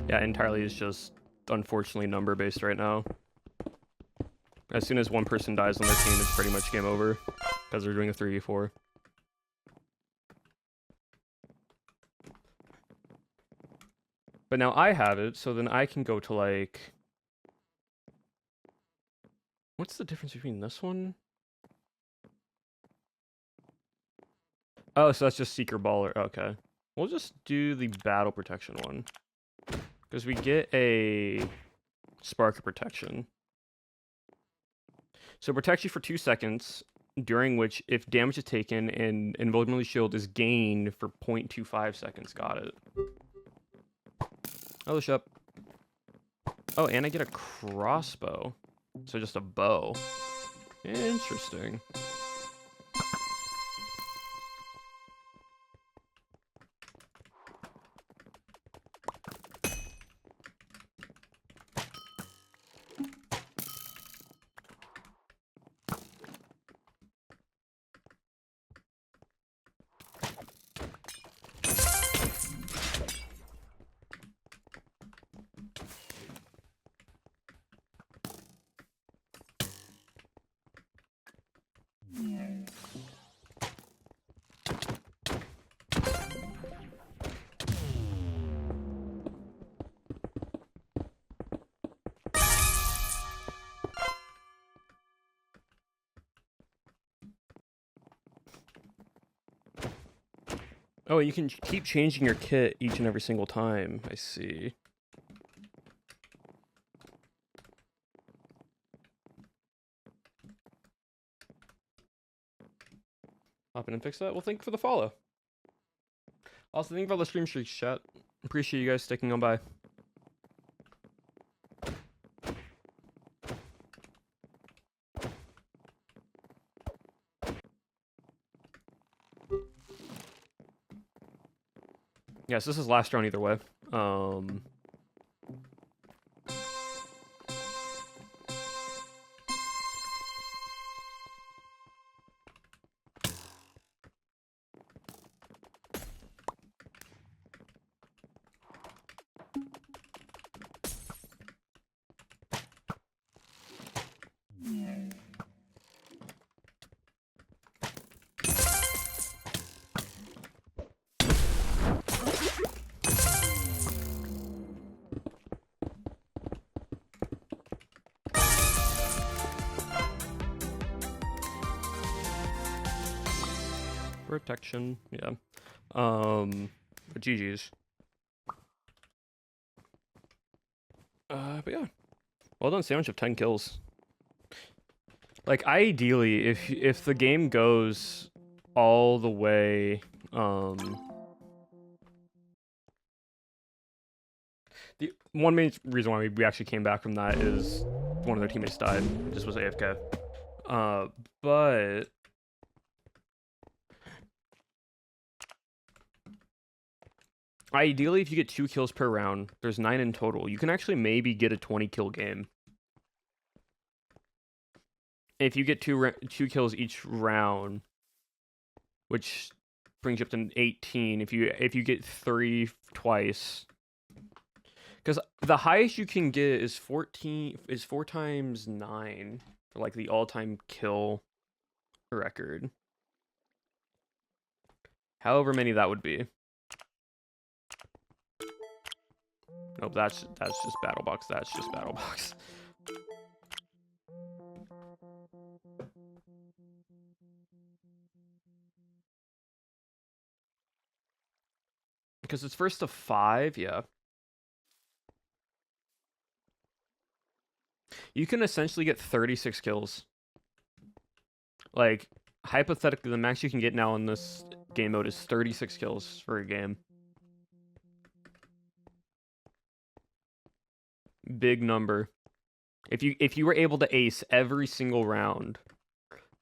Yeah, entirely is just unfortunately number based right now. As soon as one person dies on their team, it's pretty much game over because they're doing a 3v4. But now I have it, so then I can go to like... What's the difference between this one? Oh, so that's just Seeker Baller. Okay. We'll just do the Battle Protection one. Because we get a Spark of Protection. So it protects you for 2 seconds, during which if damage is taken, an Invulnerability Shield is gained for 0.25 seconds. Got it. Oh, shut up. Oh, and I get a crossbow. So just a bow. Interesting. Oh, you can keep changing your kit each and every single time. I see. Hop in and fix that. Well, thank you for the follow. Also, thank you for all the stream streaks, chat. Appreciate you guys sticking on by. Yes, this is last round either way. Protection, yeah. But GG's. But yeah. Well done, Sandwich, of 10 kills. Like, ideally, if the game goes all the way, the one main reason why we actually came back from that is one of their teammates died. It just was AFK. But ideally, if you get 2 kills per round, there's 9 in total. You can actually maybe get a 20-kill game. If you get two kills each round, which brings you up to 18. If you get 3 twice, because the highest you can get is 14 is 4 times 9 for like the all-time kill record. However many that would be. Nope, that's just BattleBox. That's just BattleBox. Because it's first to 5, yeah. You can essentially get 36 kills. Like, hypothetically, the max you can get now in this game mode is 36 kills for a game. Big number. If you were able to ace every single round,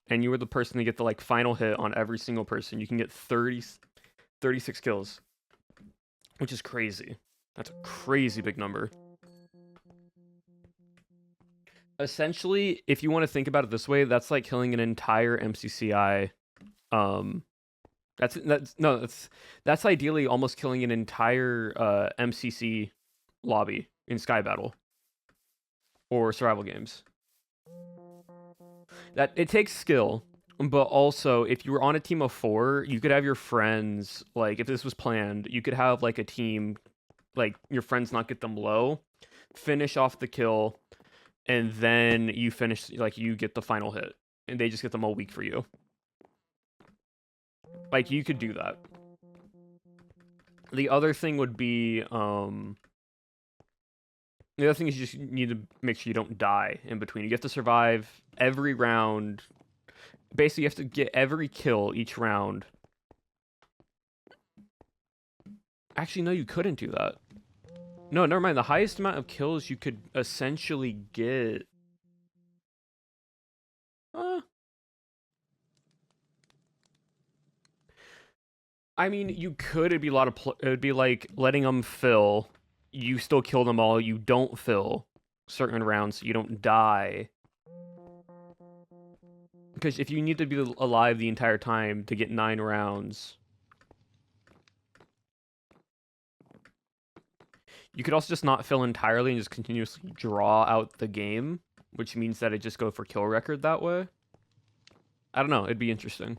and you were the person to get the like final hit on every single person, you can get 36 kills, which is crazy. That's a crazy big number. Essentially, if you want to think about it this way, that's like killing an entire MCCI. That's ideally almost killing an entire MCC lobby in Sky Battle or survival games. That it takes skill, but also if you were on a team of 4, you could have your friends, like if this was planned, you could have like a team, like your friends not get them low, finish off the kill, and then you finish, like you get the final hit, and they just get them all weak for you. Like you could do that. The other thing would be, the other thing is you just need to make sure you don't die in between. You have to survive every round. Basically, you have to get every kill each round. Actually, no, you couldn't do that. No, never mind. The highest amount of kills you could essentially get... I mean, you could. It'd be a lot of... It'd be like letting them fill. You still kill them all. You don't fill certain rounds, so you don't die. Because if you need to be alive the entire time to get 9 rounds... You could also just not fill entirely and just continuously draw out the game, which means that it just go for kill record that way. I don't know, it'd be interesting.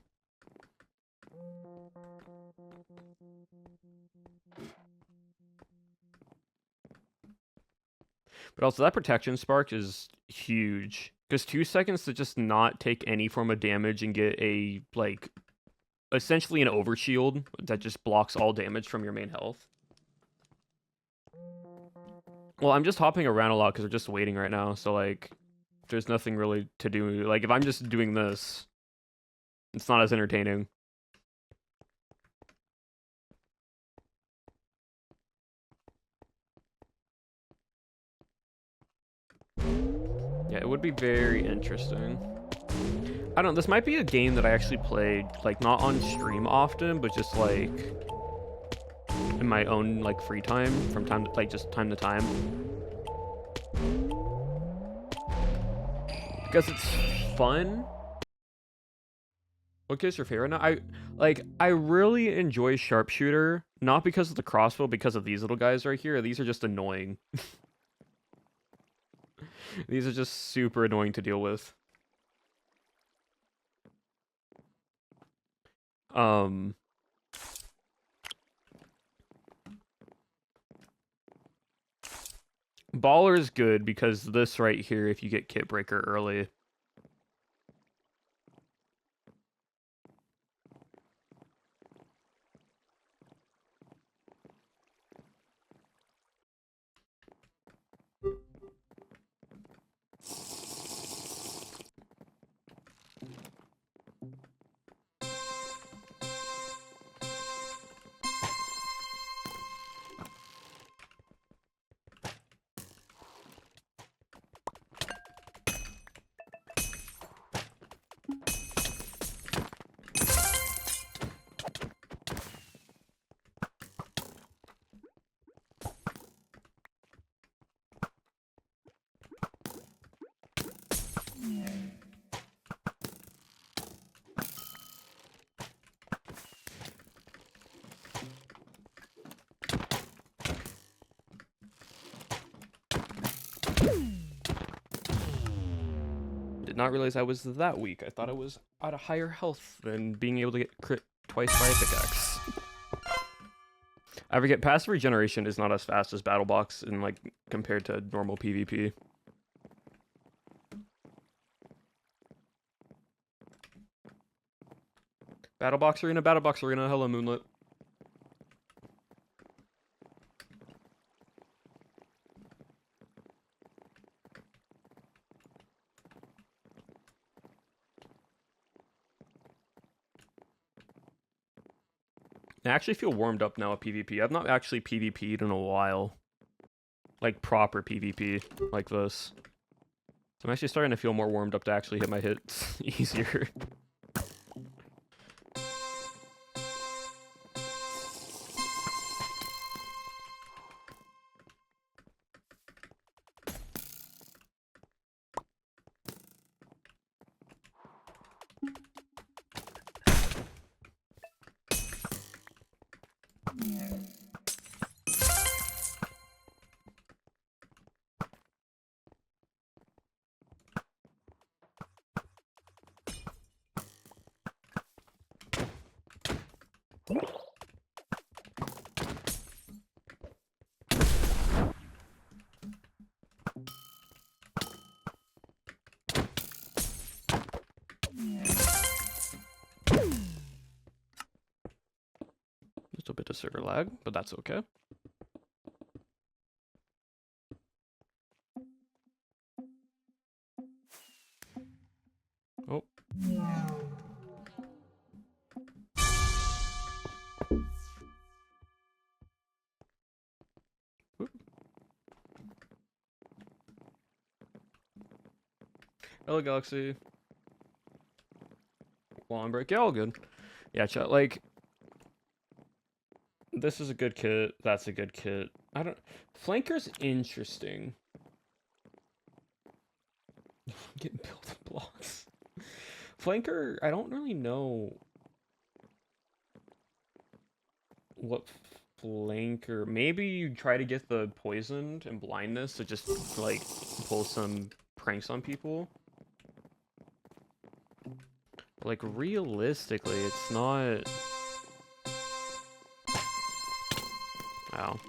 But also that protection spark is huge. Because 2 seconds to just not take any form of damage and get a, like, essentially an overshield that just blocks all damage from your main health. Well, I'm just hopping around a lot because we're just waiting right now, so, like, there's nothing really to do. Like, if I'm just doing this, it's not as entertaining. Yeah, it would be very interesting. I don't know, this might be a game that I actually played, like, not on stream often, but just, like, in my own, like, free time, from time to, like, just time to time. Because it's fun. What is your favorite now? I really enjoy Sharpshooter, not because of the crossbow, because of these little guys right here. These are just annoying. These are just super annoying to deal with. Baller is good because this right here, if you get Kit Breaker early. Did not realize I was that weak. I thought I was at a higher health than being able to get crit twice by a pickaxe. I forget, passive regeneration is not as fast as BattleBox in, like, compared to normal PvP. BattleBox Arena, hello Moonlit. I actually feel warmed up now at PvP. I've not actually PvP'd in a while. Like, proper PvP, like this. So I'm actually starting to feel more warmed up to actually hit my hits easier. Just a bit of server lag, but that's okay. Oh. Oop. Hello, Galaxy. Long break. Yeah, all good. Yeah, chat, like, this is a good kit. That's a good kit. I don't... Flanker's interesting. Getting building blocks. Flanker, I don't really know what flanker... Maybe you try to get the poisoned and blindness to just, like, pull some pranks on people. But, like, realistically, it's not... Wow.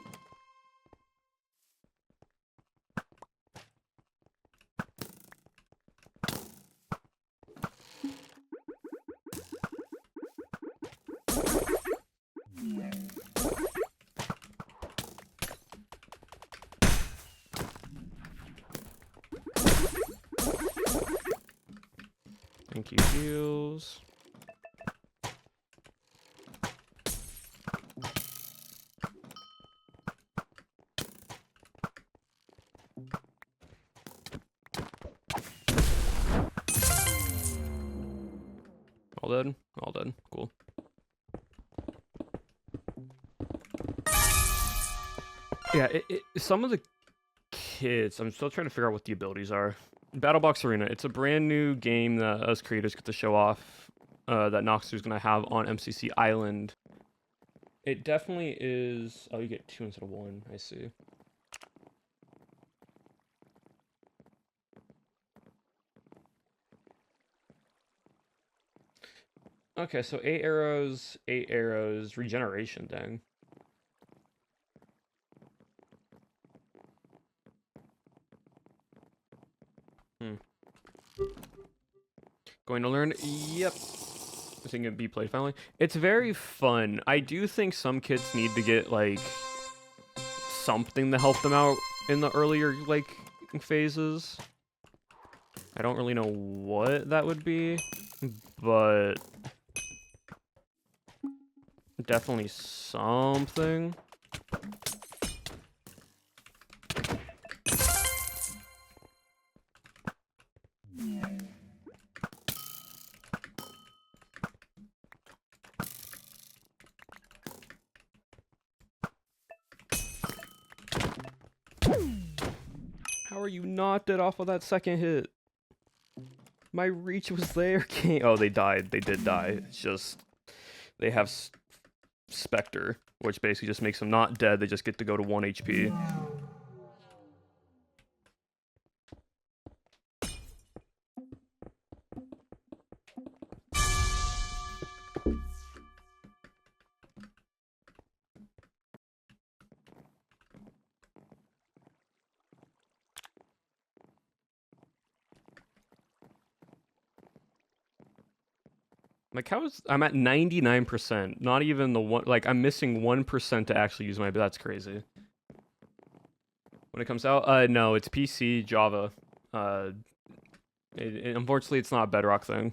Thank you, heals. All dead? All dead. Cool. Yeah, some of the kits, I'm still trying to figure out what the abilities are. BattleBox Arena, it's a brand new game that us creators get to show off that Noxu's going to have on MCC Island. It definitely is... Oh, you get 2 instead of 1. I see. Okay, so 8 arrows, regeneration, dang. Going to learn, yep. I think it'd be played finally. It's very fun. I do think some kids need to get, like, something to help them out in the earlier, like, phases. I don't really know what that would be, but definitely something. How are you not dead off of that second hit? My reach was there, King. Oh, they died. They did die. It's just... They have Spectre, which basically just makes them not dead. They just get to go to 1 HP. Like, I'm at 99%. Not even the one. Like, I'm missing 1% to actually use my. That's crazy. When it comes out, no, it's PC Java. Unfortunately, it's not a Bedrock thing.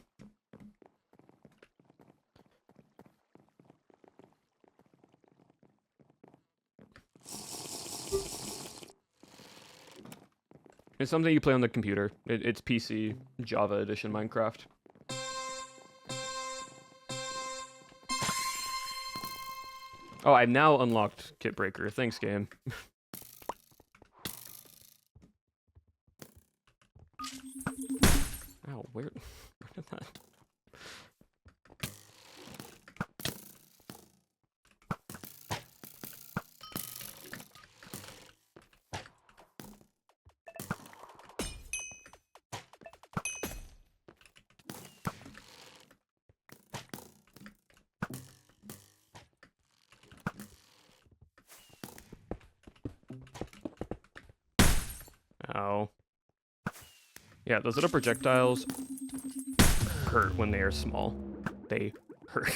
It's something you play on the computer. It's PC Java edition Minecraft. Oh, I've now unlocked Kit Breaker. Thanks, game. Ow, where did that? Ow. Yeah, those little projectiles hurt when they are small. They hurt.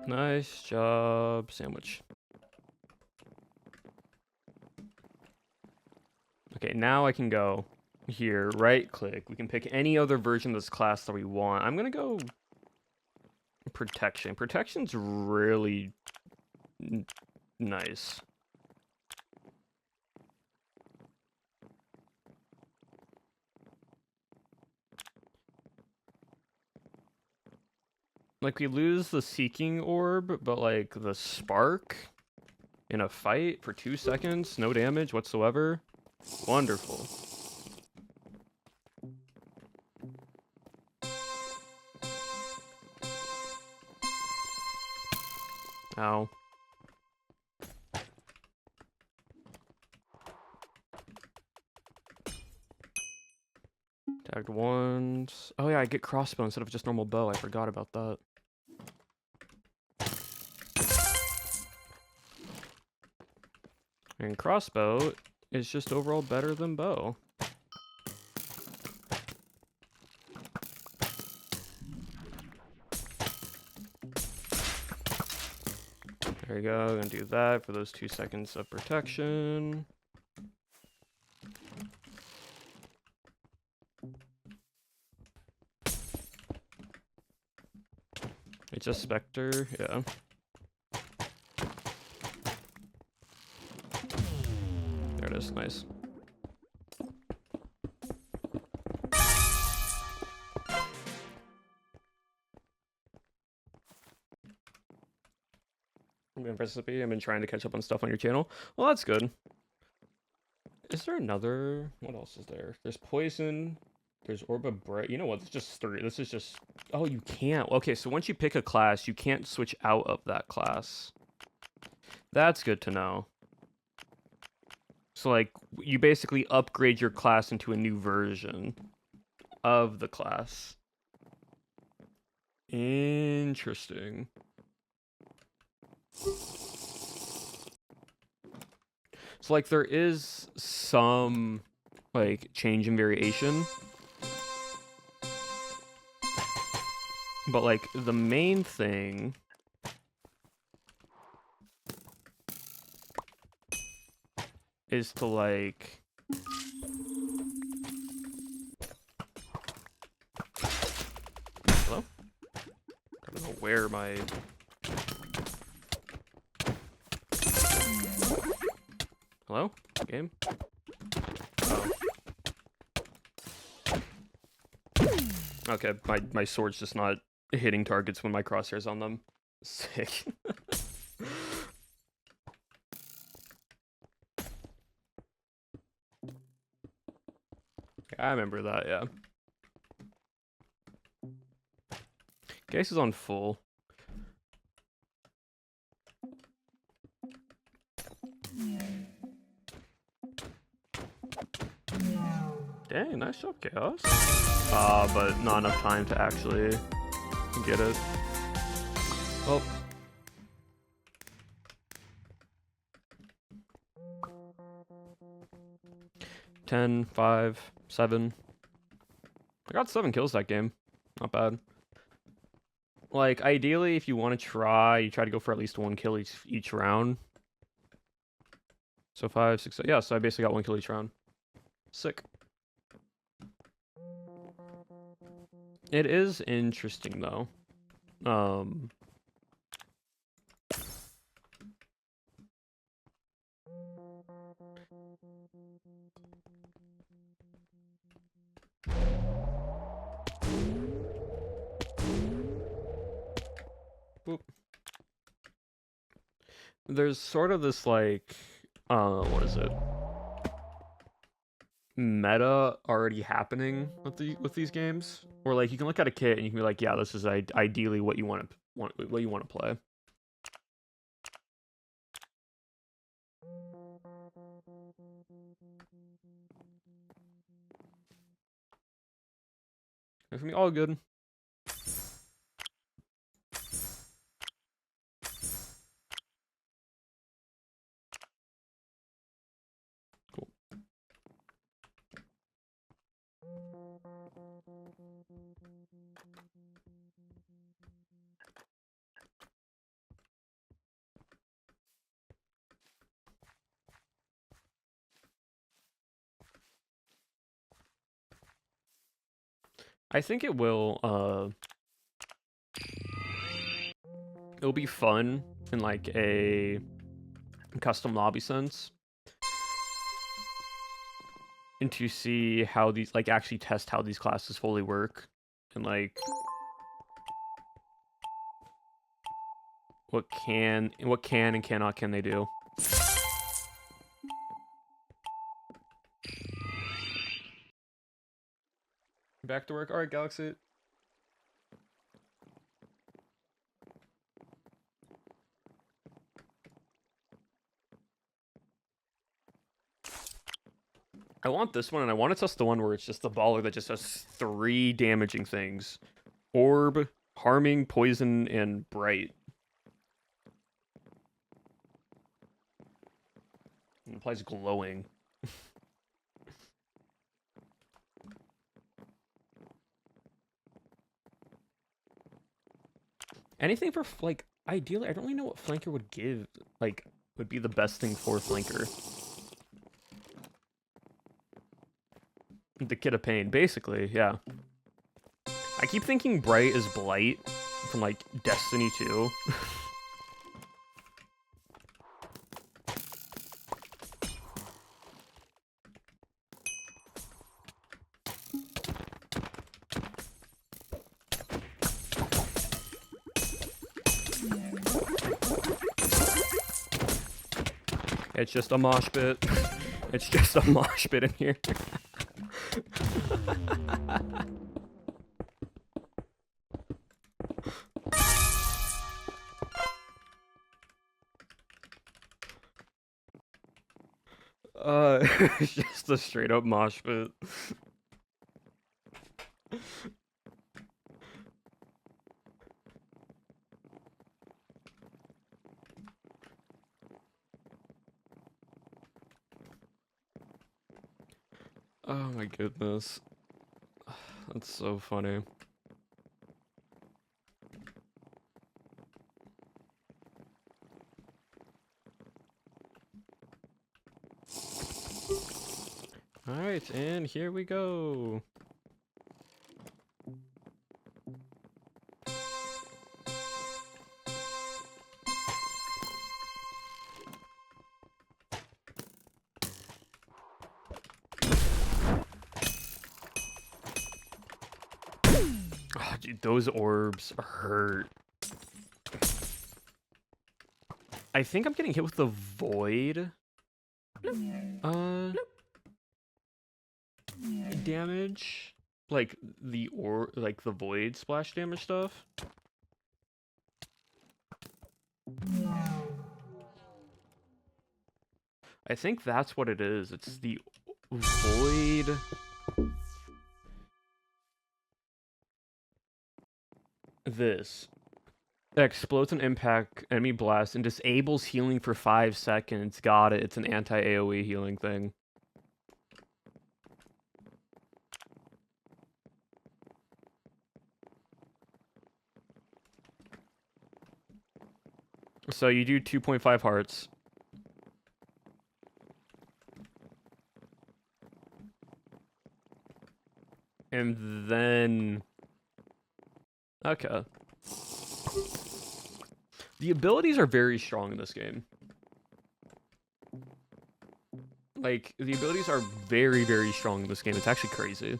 Nice job, sandwich. Okay, now I can go here, right click. We can pick any other version of this class that we want. I'm gonna go protection. Protection's really nice. Like, we lose the seeking orb, but like the spark in a fight for 2 seconds, no damage whatsoever. Wonderful. Ow. Tagged once. Oh yeah, I get crossbow instead of just normal bow. I forgot about that. And crossbow is just overall better than bow. There you go, gonna do that for those 2 seconds of protection. It's a Spectre, yeah. There it is, nice. Recipe. I've been trying to catch up on stuff on your channel. Well, that's good. Is there another? What else is there? There's poison. There's orb of bright. You know what? It's just 3. This is just. Oh, you can't. Okay, so once you pick a class, you can't switch out of that class. That's good to know. So, like, you basically upgrade your class into a new version of the class. Interesting. So, like, there is some, like, change and variation. But, like, the main thing is to, like... Hello? I don't know where my... Hello? Game? Oh. Okay, my sword's just not hitting targets when my crosshair's on them. Sick. I remember that, yeah. Case is on full. Dang, nice job, Chaos. But not enough time to actually get it. Well. 10, 5, 7. I got 7 kills that game. Not bad. Like, ideally, if you want to try, you try to go for at least 1 kill each round. So 5, 6, yeah, so I basically got 1 kill each round. Sick. It is interesting, though. Oop. There's sort of this, like, what is it? Meta already happening with these games, or like you can look at a kit and you can be like, yeah, this is ideally what you want to play. It's gonna be all good. Cool. I think it will, it'll be fun in like a custom lobby sense. And to see how these, like, actually test how these classes fully work. And like what can and cannot they do. Back to work. Alright, Galaxy. I want this one, and I want to test the one where it's just the baller that just has 3 damaging things. Orb, harming, poison, and bright. It implies glowing. Anything for, like, ideally, I don't really know what flanker would give, like, would be the best thing for flanker. The Kid of Pain, basically, yeah. I keep thinking Bright is Blight from, like, Destiny 2. It's just a mosh pit. It's just a mosh pit in here. It's just a straight up mosh pit. Oh my goodness. That's so funny. Alright, and here we go. Oh, dude, those orbs hurt. I think I'm getting hit with the void. Damage, like the void splash damage stuff. I think that's what it is. It's the void. This explodes an impact enemy blast and disables healing for 5 seconds. Got it. It's an anti-AoE healing thing. So you do 2.5 hearts. And then... Okay. The abilities are very strong in this game. Like, the abilities are very, very strong in this game. It's actually crazy.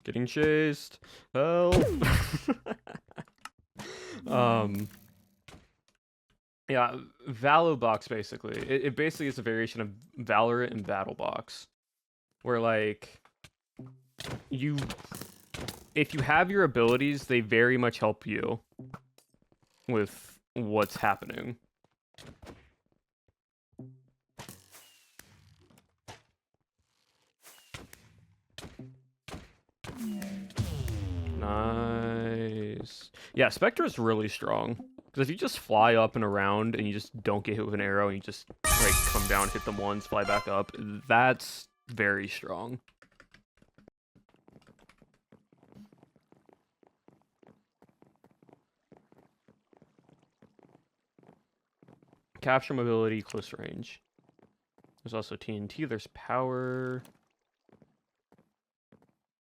Getting chased. Help. Yeah, Valobox basically. It basically is a variation of Valorant and BattleBox, where like if you have your abilities, they very much help you with what's happening. Nice. Yeah, Spectre is really strong. Because if you just fly up and around and you just don't get hit with an arrow and you just like come down, hit them once, fly back up, that's very strong. Capture mobility, close range. There's also TNT, there's power.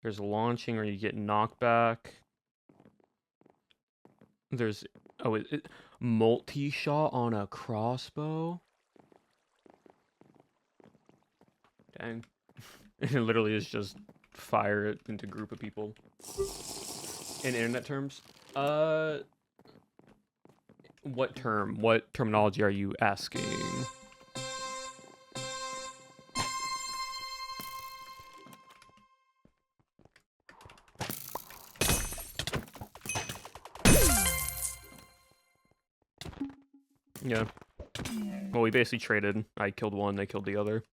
There's launching where you get knockback. There's multi-shot on a crossbow. Dang. It literally is just fire it into a group of people. In internet terms? What term? What terminology are you asking? Yeah. Well, we basically traded. I killed one, they killed the other.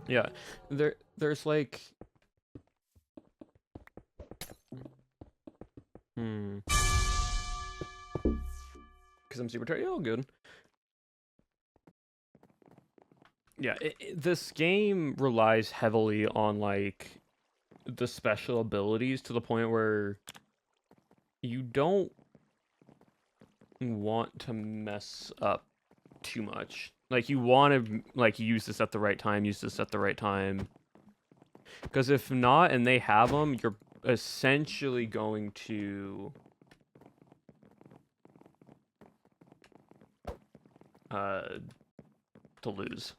Yeah. There's like... Because I'm super tired. Oh, good. Yeah, this game relies heavily on, like, the special abilities to the point where you don't want to mess up too much. Like, you want to, like, use this at the right time, Because if not, and they have them, you're essentially going to... to lose.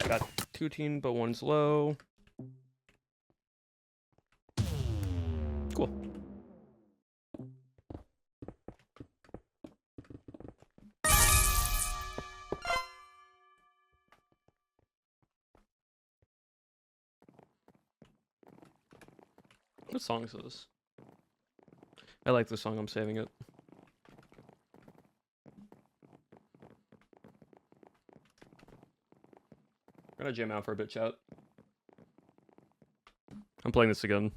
I got 2 team, but one's low. Cool. What song is this? I like this song, I'm saving it. I'm gonna jam out for a bit, chat. I'm playing this again.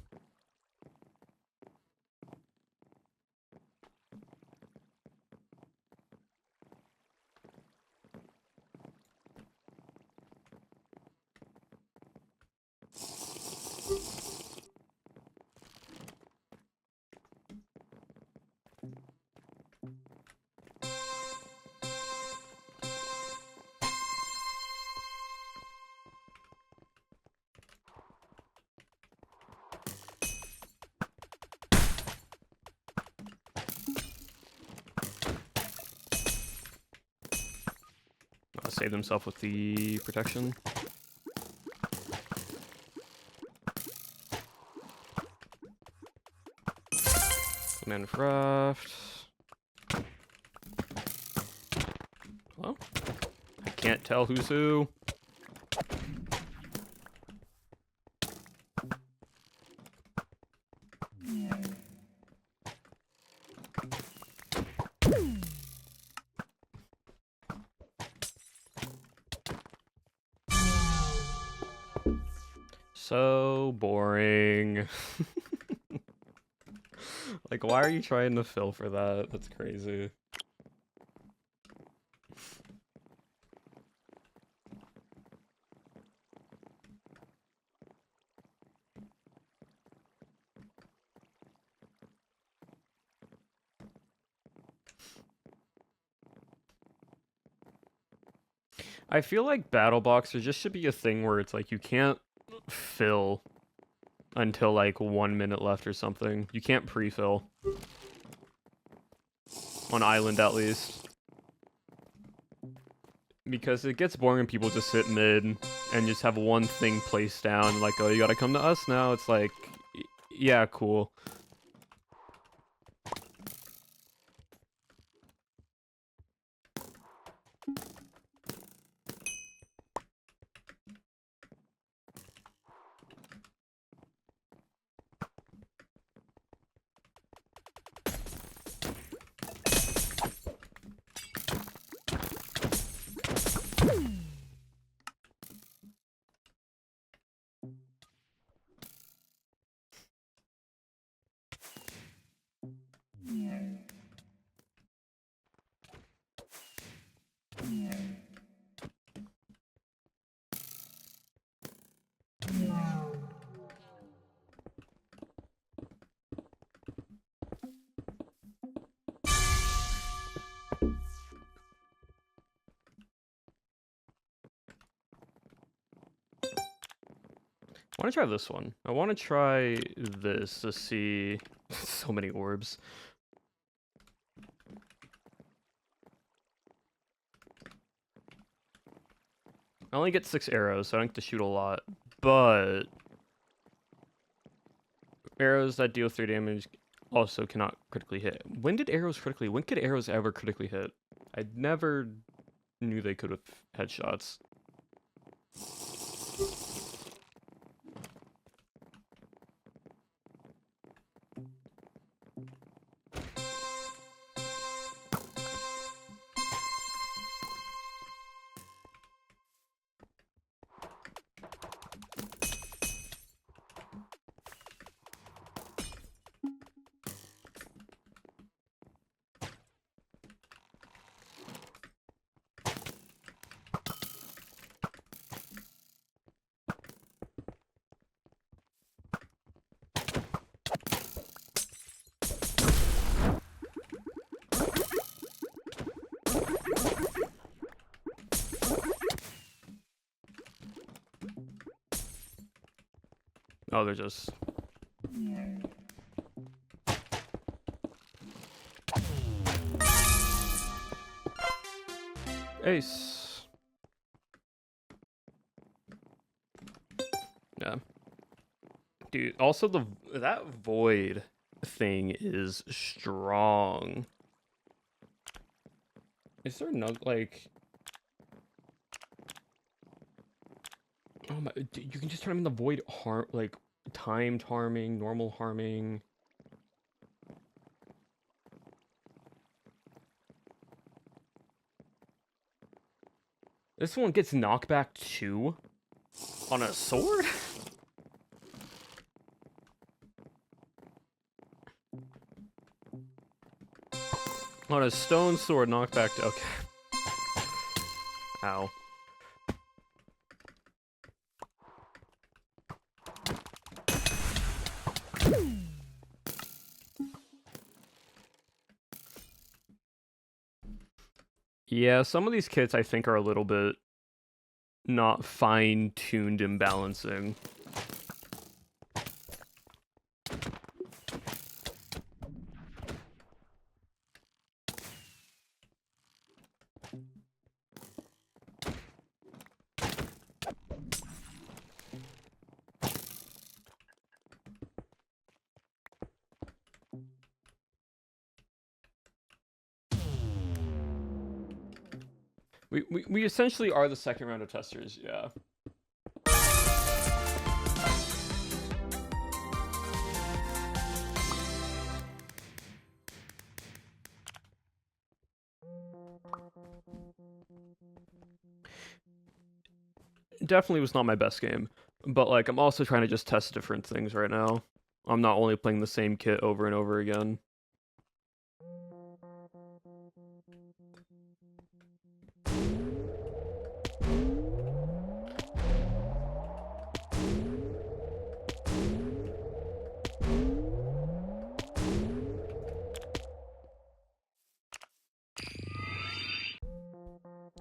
save themselves with the protection. Minecraft. Hello? I can't tell who's who. So boring. Like, why are you trying to fill for that? That's crazy. I feel like battle boxers just should be a thing where it's like you can't fill until like 1 minute left or something. You can't pre-fill. On island at least. Because it gets boring when people just sit mid and just have one thing placed down, like, oh, you gotta come to us now. It's like, yeah, cool. I want to try this one. I want to try this to see so many orbs. I only get 6 arrows, so I don't get to shoot a lot. But arrows that deal 3 damage also cannot critically hit. When could arrows ever critically hit? I never knew they could with headshots. Oh, they're just... Ace. Yeah. Dude, also that void thing is strong. Is there no, like... Oh my, you can just turn them in the void like, timed harming, normal harming. This one gets knockback too? On a sword? On a stone sword, knockback to... Okay. Ow. Yeah, some of these kits I think are a little bit not fine-tuned in balancing. We essentially are the second round of testers, yeah. Definitely was not my best game, but like I'm also trying to just test different things right now. I'm not only playing the same kit over and over again.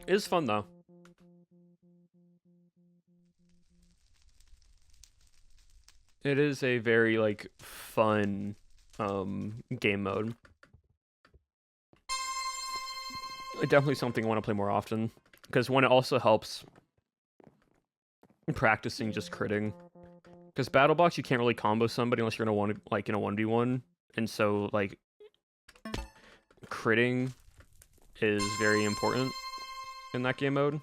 It is fun though. It is a very like fun game mode. Definitely something I want to play more often, because one, it also helps practicing just critting. Because BattleBox, you can't really combo somebody unless you're in a 1v1, and so like critting is very important in that game mode.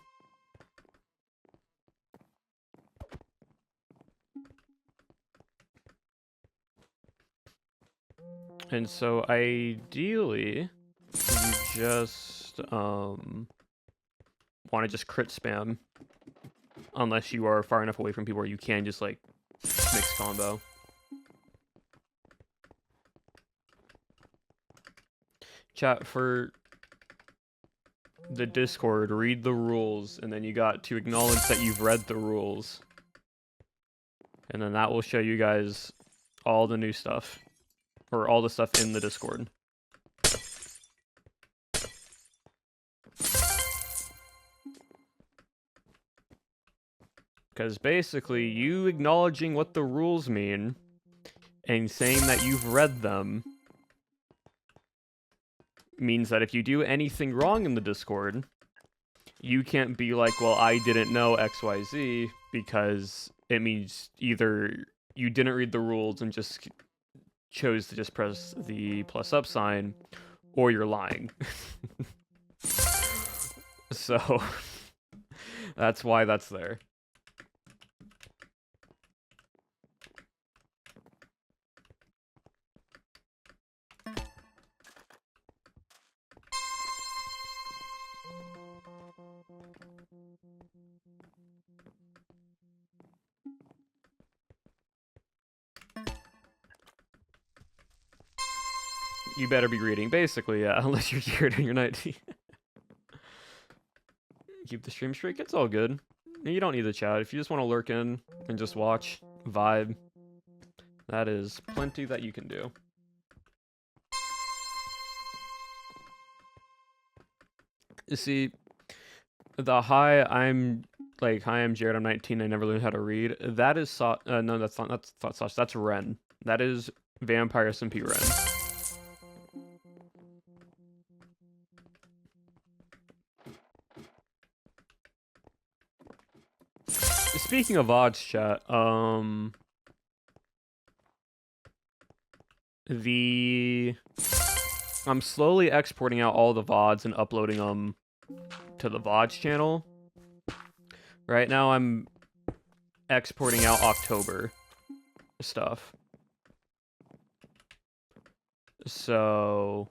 And so ideally, you just want to just crit spam, unless you are far enough away from people where you can just like mix combo. Chat, for the Discord, read the rules, and then you got to acknowledge that you've read the rules. And then that will show you guys all the new stuff, or all the stuff in the Discord. Because basically, you acknowledging what the rules mean and saying that you've read them means that if you do anything wrong in the Discord, you can't be like, well, I didn't know XYZ, because it means either you didn't read the rules and just chose to just press the +up sign, or you're lying. So, that's why that's there. You better be reading, basically, yeah, unless you're here in your night. Keep the stream straight, it's all good. You don't need the chat. If you just want to lurk in and just watch, vibe, that is plenty that you can do. You see, the hi, I'm Jared, I'm 19, I never learned how to read. That is no, that's not, that's Ren. That is Vampire SMP Ren. Speaking of odds, chat, I'm slowly exporting out all the VODs and uploading them to the VODs channel. Right now, I'm exporting out October stuff. So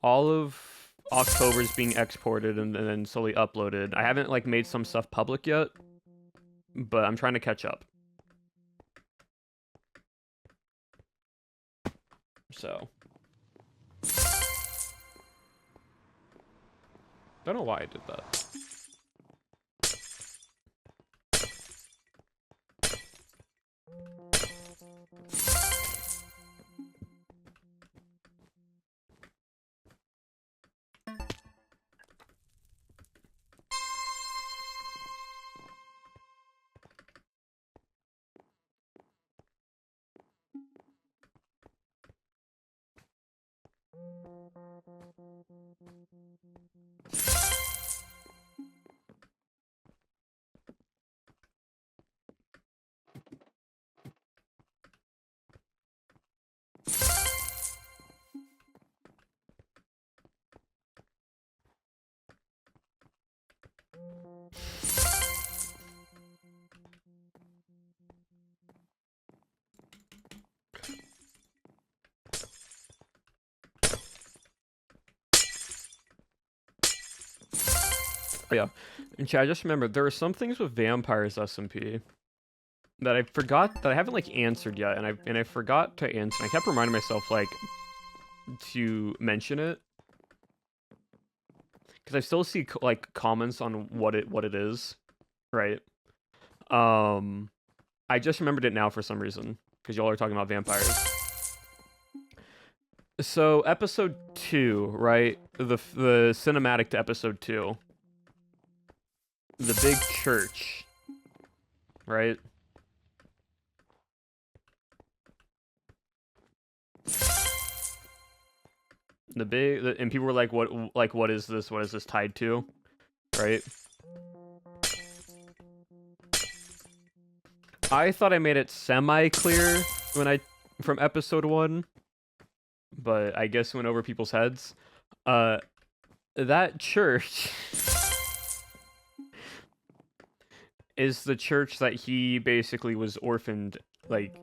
all of October's being exported and then slowly uploaded. I haven't like made some stuff public yet, but I'm trying to catch up. So don't know why I did that. Yeah. And chat, I just remembered there are some things with vampires SMP that I forgot that I haven't like answered yet, and I forgot to answer. I kept reminding myself like to mention it because I still see like comments on what it is, right? I just remembered it now for some reason because y'all are talking about vampires. So episode 2, right? The cinematic to episode 2, the big church, right? And people were like, what is this? What is this tied to? Right? I thought I made it semi-clear from episode 1, but I guess went over people's heads. That church is the church that he basically was orphaned, like,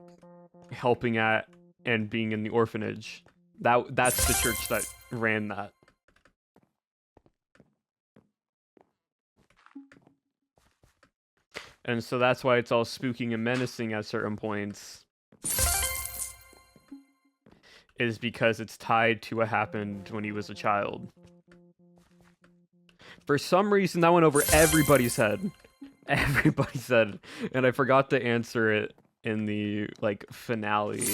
helping at and being in the orphanage. That's the church that ran that. And so that's why it's all spooking and menacing at certain points. Is because it's tied to what happened when he was a child. For some reason, that went over everybody's head. Everybody's head. And I forgot to answer it in the, like, finale.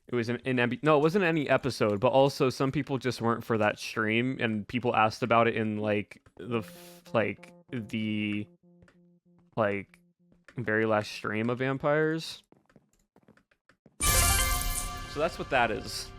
It was no, it wasn't any episode, but also some people just weren't for that stream, and people asked about it in, like, the very last stream of Vampires. So that's what that is.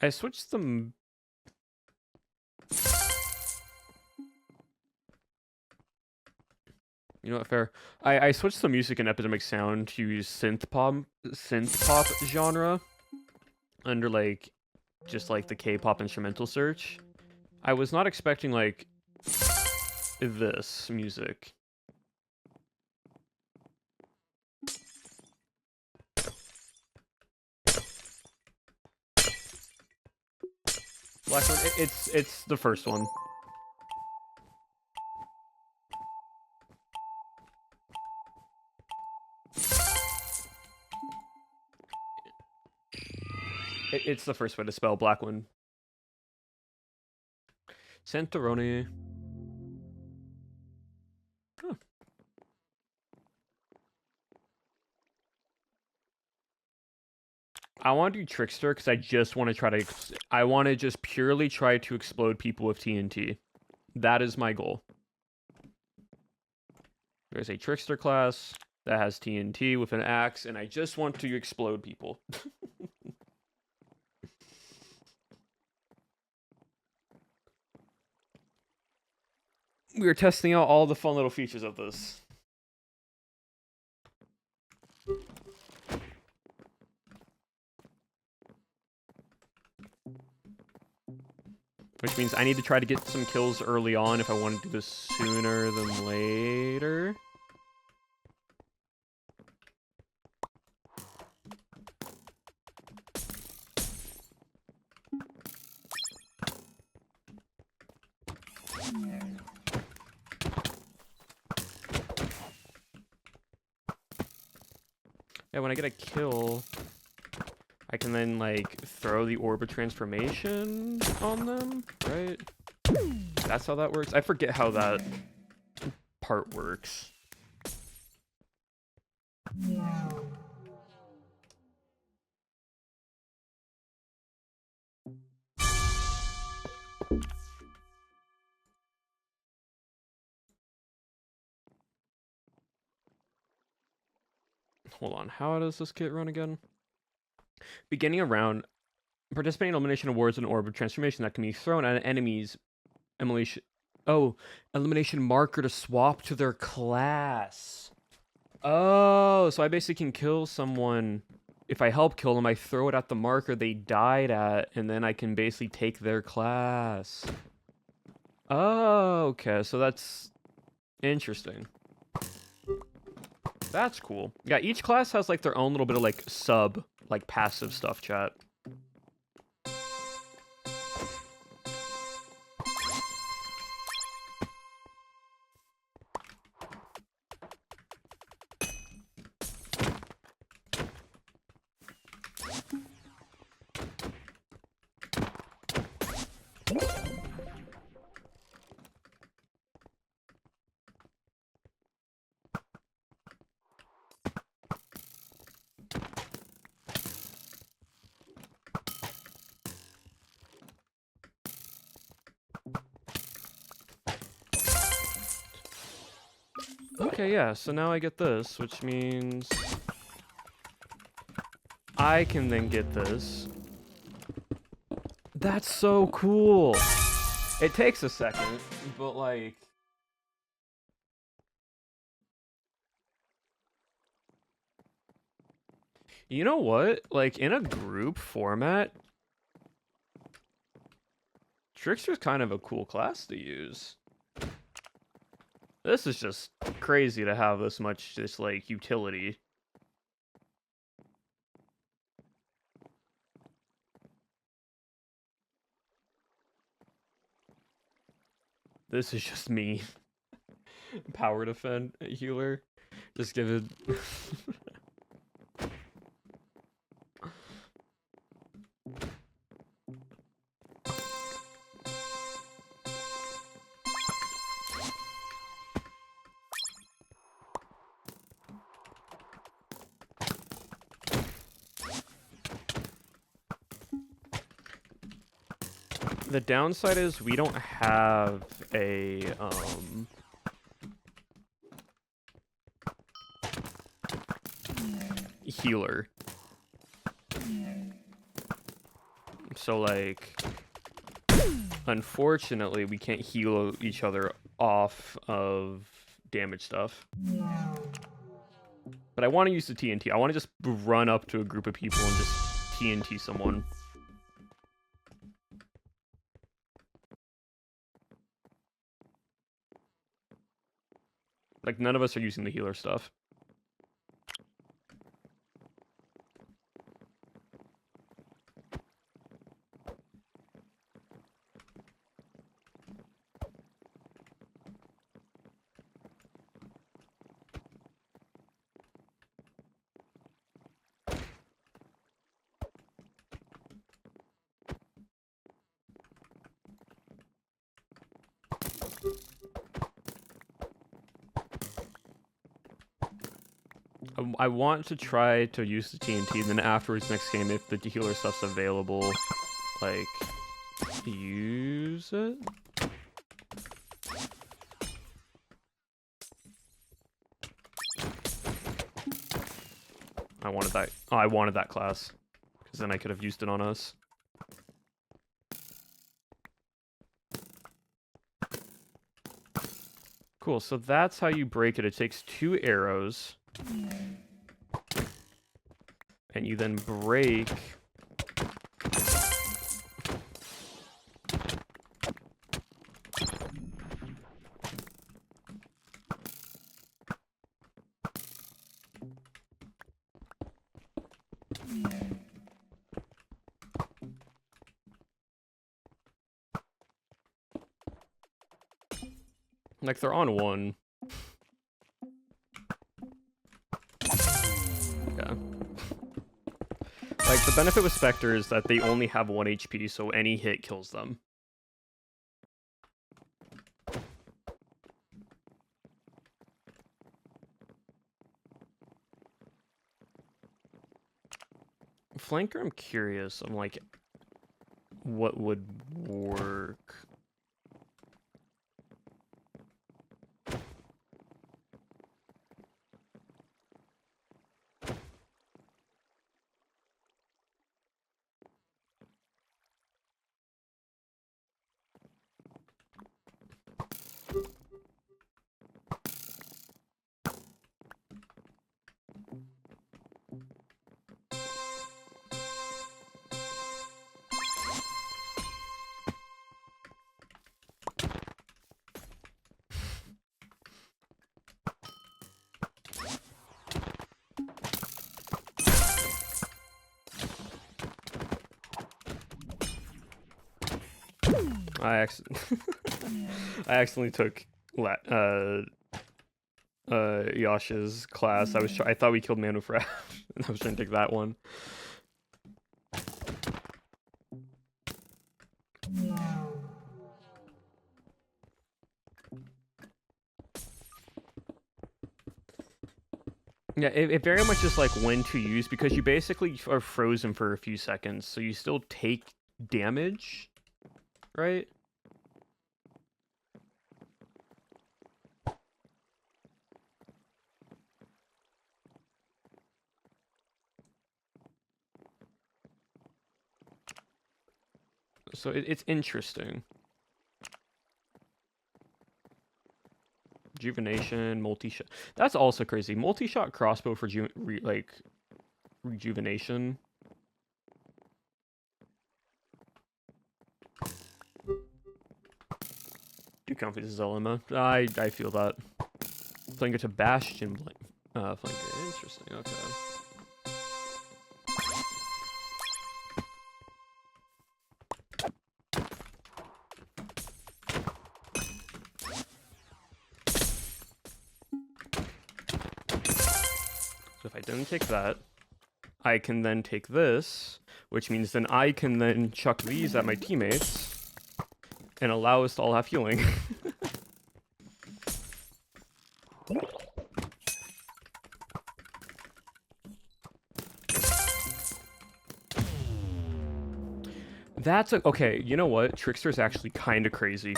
I switched them. You know what, fair. I switched the music in Epidemic Sound to use synth pop genre under like just like the K-pop instrumental search. I was not expecting like this music. Black one, it's the first one. It's the first way to spell black one. Santoroni. Huh. I want to do Trickster because I just want to try to. I want to just purely try to explode people with TNT. That is my goal. There's a Trickster class that has TNT with an axe, and I just want to explode people. We are testing out all the fun little features of this. Which means I need to try to get some kills early on if I want to do this sooner than later. Yeah, when I get a kill, I can then, like, throw the Orb of Transformation on them, right? That's how that works? I forget how that part works. Hold on, how does this kit run again? Beginning a round, Participate in elimination awards an orb of transformation that can be thrown at enemies. Elimination marker to swap to their class. Oh, so I basically can kill someone. If I help kill them, I throw it at the marker they died at, and then I can basically take their class. Oh, okay, so that's interesting. That's cool. Yeah, each class has like their own little bit of like passive stuff, chat. Okay, yeah, so now I get this, which means I can then get this. That's so cool. It takes a second, but like... You know what? Like, in a group format, Trickster's kind of a cool class to use. This is just crazy to have this much, just, like, utility. This is just me. Power defend healer. Just give it... The downside is we don't have a, healer. So, like, unfortunately, we can't heal each other off of damage stuff. But I want to use the TNT. I want to just run up to a group of people and just TNT someone. Like, none of us are using the healer stuff. I want to try to use the TNT, and then afterwards, next game, if the healer stuff's available, like, use it? I wanted that. Oh, I wanted that class, because then I could have used it on us. Cool, so that's how you break it. It takes 2 arrows. And you then break... Like, they're on 1. Yeah. Like, the benefit with Spectre is that they only have 1 HP, so any hit kills them. Flanker, I'm curious. I'm like, what would work? I I accidentally took Yasha's class. I thought we killed Manufrash, and I was trying to take that one. Yeah, it very much is like when to use, because you basically are frozen for a few seconds, so you still take damage, right? So it's interesting. Rejuvenation, multi-shot. That's also crazy. Multi-shot crossbow for rejuvenation. Do confidence is Zelima. I feel that. Flanker to Bastion flanker. Interesting. Okay. So if I didn't take that, I can then take this, which means then I can then chuck these at my teammates and allow us to all have healing. That's okay. You know what? Trickster's actually kind of crazy.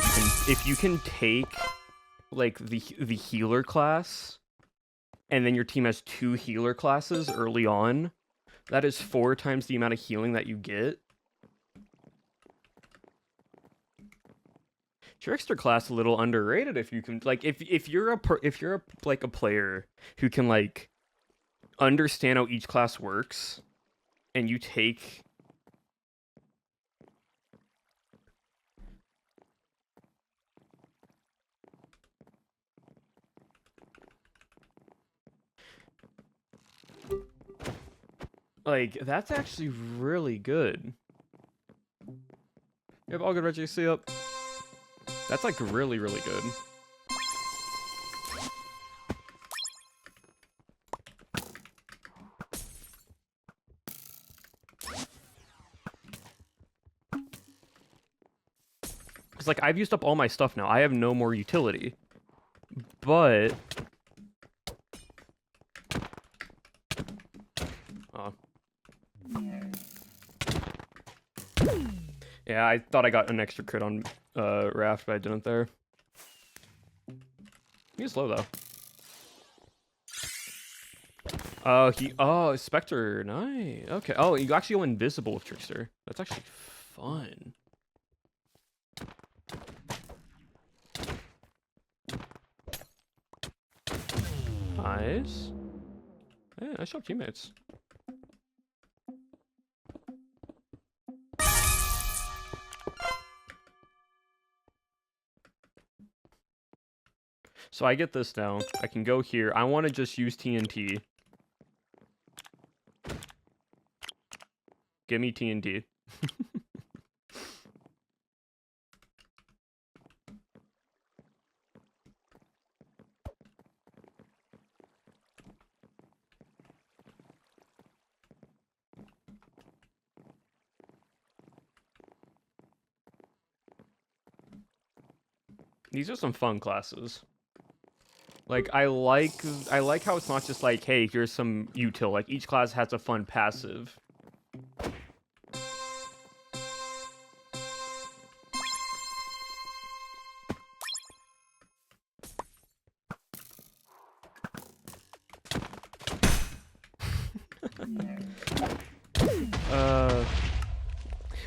If you can take like the healer class, and then your team has 2 healer classes early on, that is 4 times the amount of healing that you get. Trickster class a little underrated if you can like if you're a player who can like understand how each class works, and you take like, that's actually really good. Yep, all good, Reggie. See you up. That's like really, really good. Because like I've used up all my stuff now. I have no more utility. But yeah, I thought I got an extra crit on Raft, but I didn't there. He's low though. Oh, Spectre, nice. Okay. Oh, you actually go invisible with Trickster. That's actually fun. Nice. Yeah, nice job, teammates. So I get this now. I can go here. I want to just use TNT. Give me TNT. These are some fun classes. Like I like how it's not just like, hey, here's some util. Like each class has a fun passive.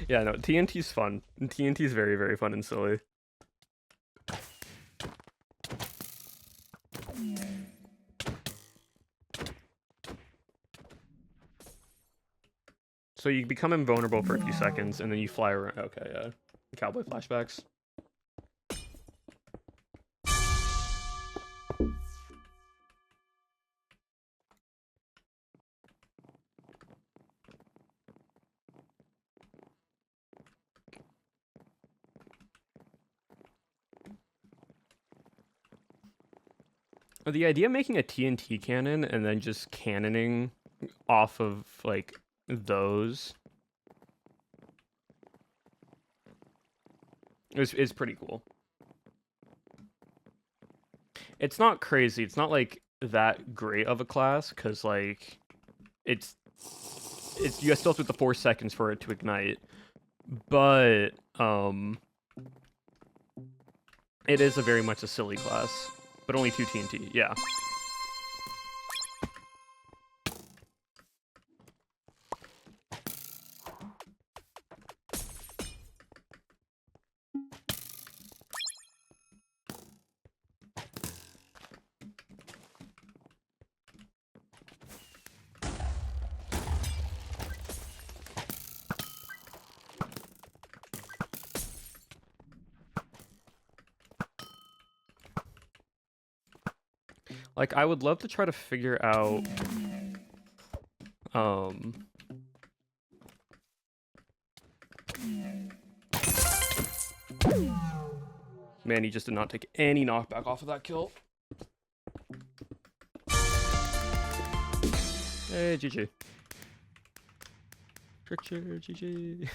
Yeah, no, TNT's fun. TNT's very, very fun and silly. So you become invulnerable for a few seconds, and then you fly around. Okay, yeah. Cowboy flashbacks. The idea of making a TNT cannon and then just cannoning off of, like, those is pretty cool. It's not crazy. It's not, like, that great of a class, because, like, it's you still have to wait the 4 seconds for it to ignite. But, it is very much a silly class. But only 2 TNT, yeah. Like, I would love to try to figure out, man, he just did not take any knockback off of that kill. Hey, GG. Trickster, GG.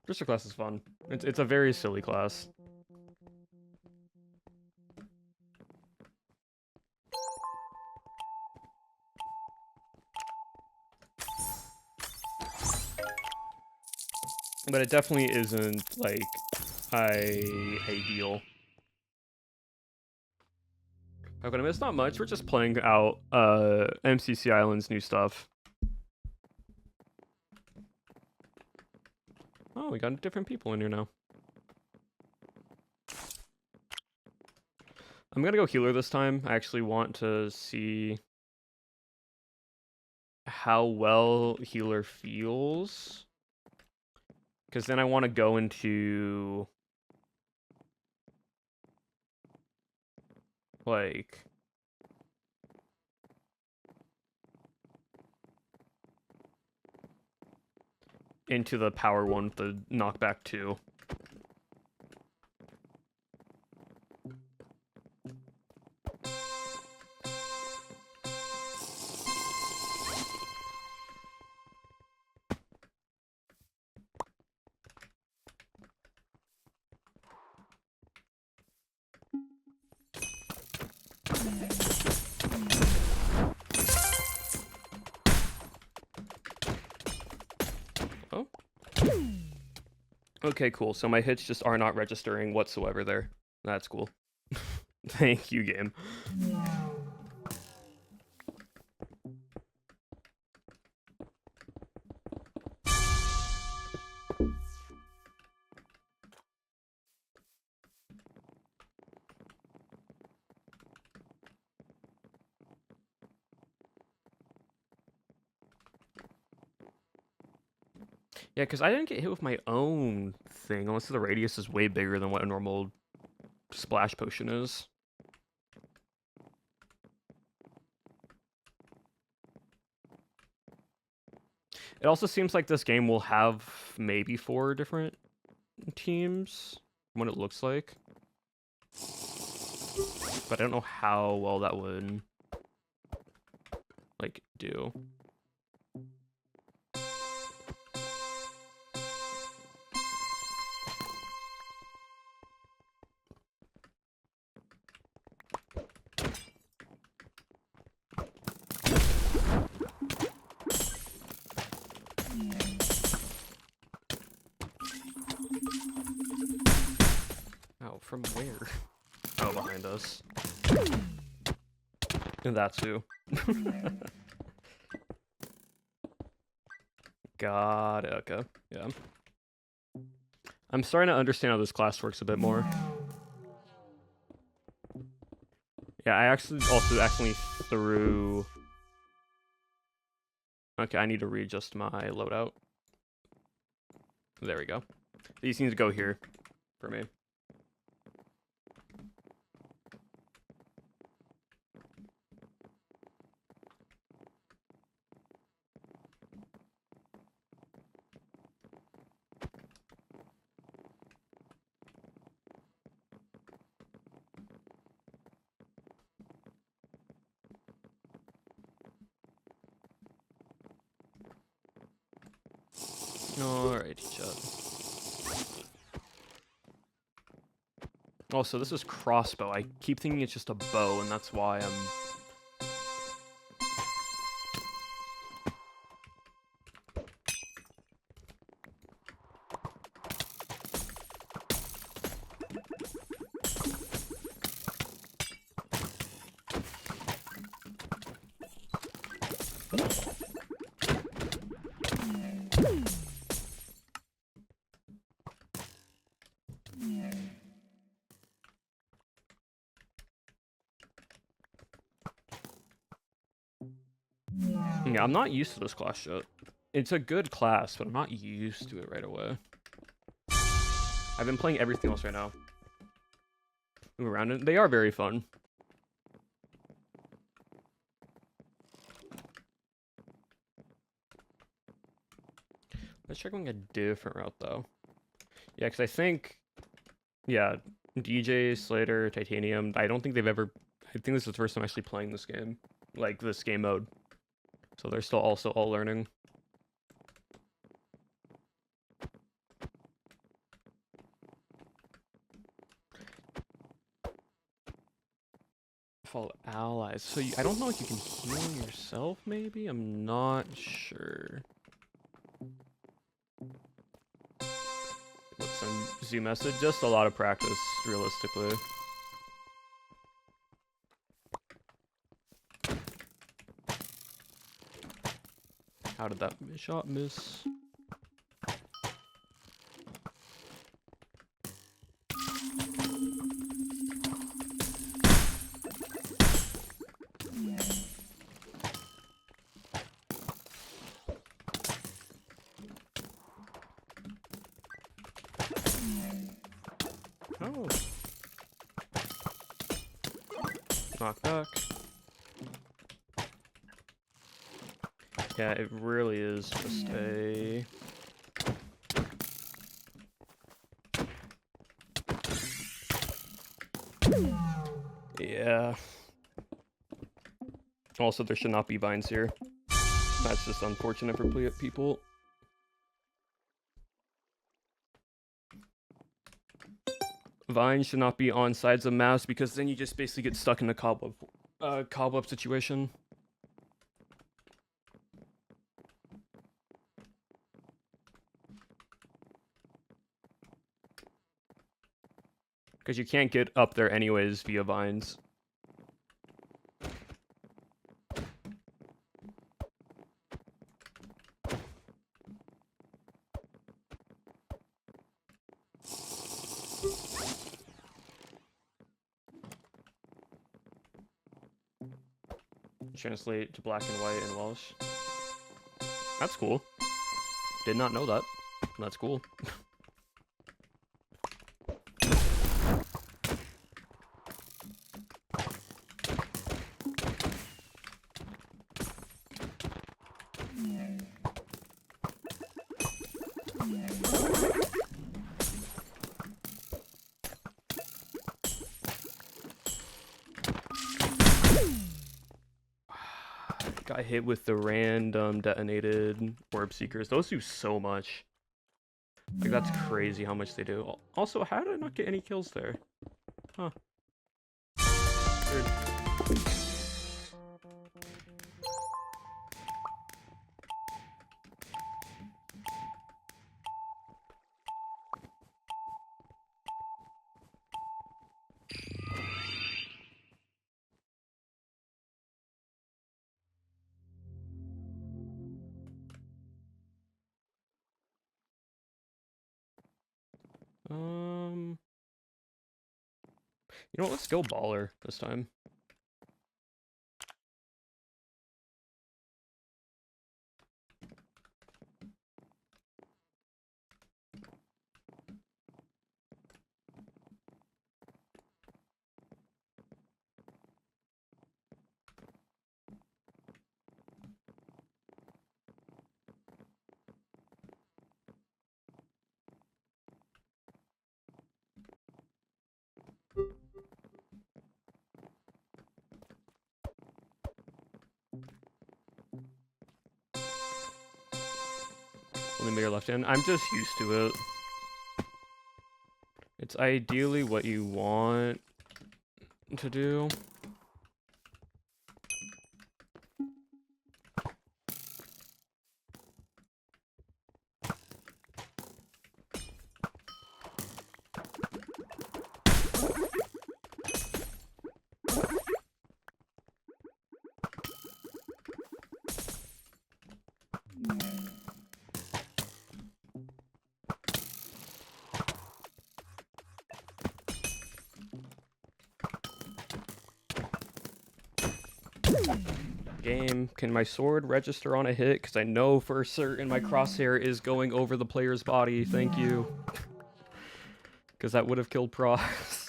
Trickster class is fun. It's a very silly class. But it definitely isn't, like, ideal. Okay, I mean, it's not much. We're just playing out MCC Island's new stuff. Oh, we got different people in here now. I'm gonna go healer this time. I actually want to see how well healer feels. Because then I want to go into, like, into the power one with the knockback 2. Oh. Okay, cool. So my hits just are not registering whatsoever there. That's cool. Thank you, game. Yeah, because I didn't get hit with my own thing, unless the radius is way bigger than what a normal splash potion is. It also seems like this game will have maybe 4 different teams, from what it looks like. But I don't know how well that would, like, do. Oh, from where? Oh, behind us. And that too. Got it, okay. Yeah. I'm starting to understand how this class works a bit more. Yeah, I actually also accidentally threw... Okay, I need to readjust my loadout. There we go. These need to go here for me. Alrighty, chat. Also, this is crossbow. I keep thinking it's just a bow, and that's why I'm... Yeah, I'm not used to this class yet. It's a good class, but I'm not used to it right away. I've been playing everything else right now. Move around it. They are very fun. Let's try going a different route, though. Yeah, because I think... Yeah, DJ, Slater, Titanium, I don't think they've ever... I think this is the first time actually playing this game. Like, this game mode. So they're still also all learning. Follow allies. So I don't know if you can heal yourself, maybe? I'm not sure. What's some zoo message? Just a lot of practice, realistically. How did that shot miss? Oh. Knock back. Yeah, it really is just a... Yeah. Also, there should not be vines here. That's just unfortunate for people. Vines should not be on sides of maps because then you just basically get stuck in a cobweb situation. Because you can't get up there anyways via vines. Translate to black and white in Welsh. That's cool. Did not know that. That's cool. Got hit with the random detonated orb seekers. Those do so much. Like, that's crazy how much they do. Also, how did I not get any kills there? Huh. Weird. You know what? Let's go baller this time. Only your left hand. I'm just used to it. It's ideally what you want to do. Game, can my sword register on a hit? Because I know for certain my crosshair is going over the player's body. Thank you. Because that would have killed Pross.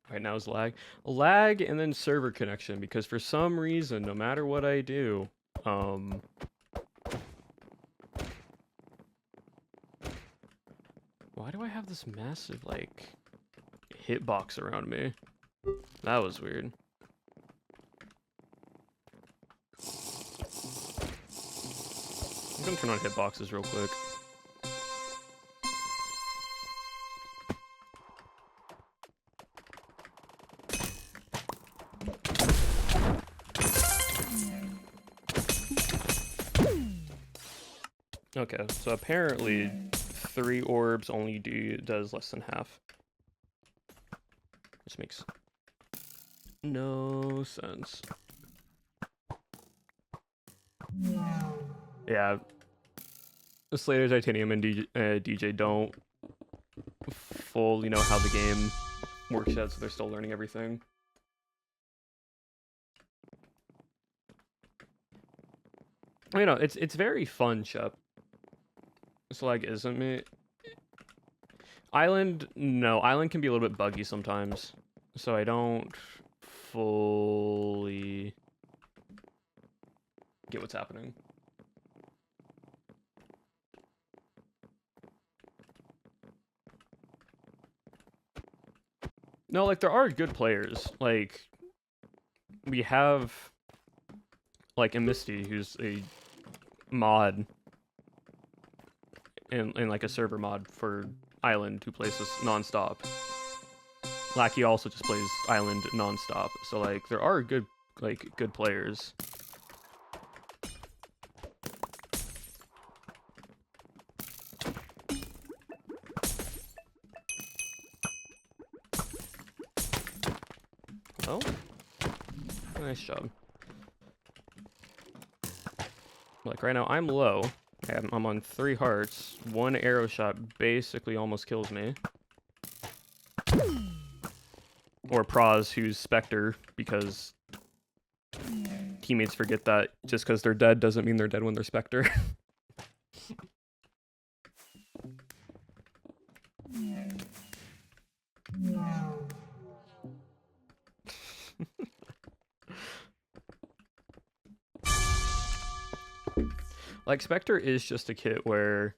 Right now is lag. Lag and then server connection, because for some reason, no matter what I do, why do I have this massive, like, hitbox around me? That was weird. I'm gonna turn on hitboxes real quick. Okay, so apparently 3 orbs only does less than half. Which makes no sense. Yeah. Slater, Titanium, and DJ don't fully know how the game works yet, so they're still learning everything. You know, it's very fun, Shep. This lag isn't me. Island, no. Island can be a little bit buggy sometimes, so I don't fully get what's happening. No, like, there are good players. Like, we have, like, a Misty, who's a mod, and like a server mod for Island, who plays this non-stop. Lackey also just plays Island non-stop. So, like, there are good players. Oh, nice job. Like, right now, I'm low. I'm on 3 hearts. 1 arrow shot basically almost kills me. Or Praz, who's Spectre, because teammates forget that just because they're dead doesn't mean they're dead when they're Spectre. Like, Spectre is just a kit where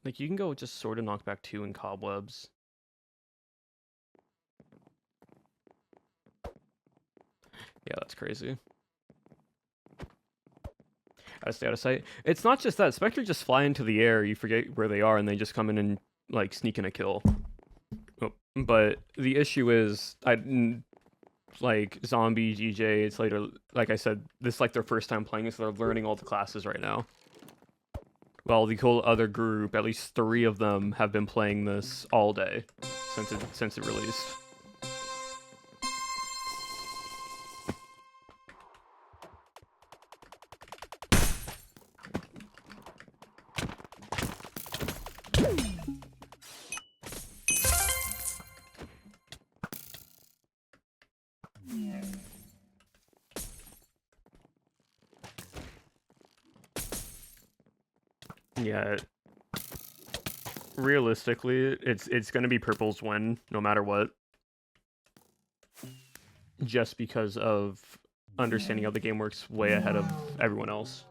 like, you can go just sort of knockback 2 in cobwebs. Yeah, that's crazy. Gotta stay out of sight. It's not just that. Spectre just fly into the air, you forget where they are, and they just come in and, like, sneak in a kill. Oh, but the issue is, like, Zombie, DJ, it's later, like I said, this is like their first time playing it, so they're learning all the classes right now. Well, the whole other group, at least 3 of them, have been playing this all day since it released. Yeah. Realistically, it's gonna be purple's win no matter what. Just because of understanding how the game works way ahead of everyone else.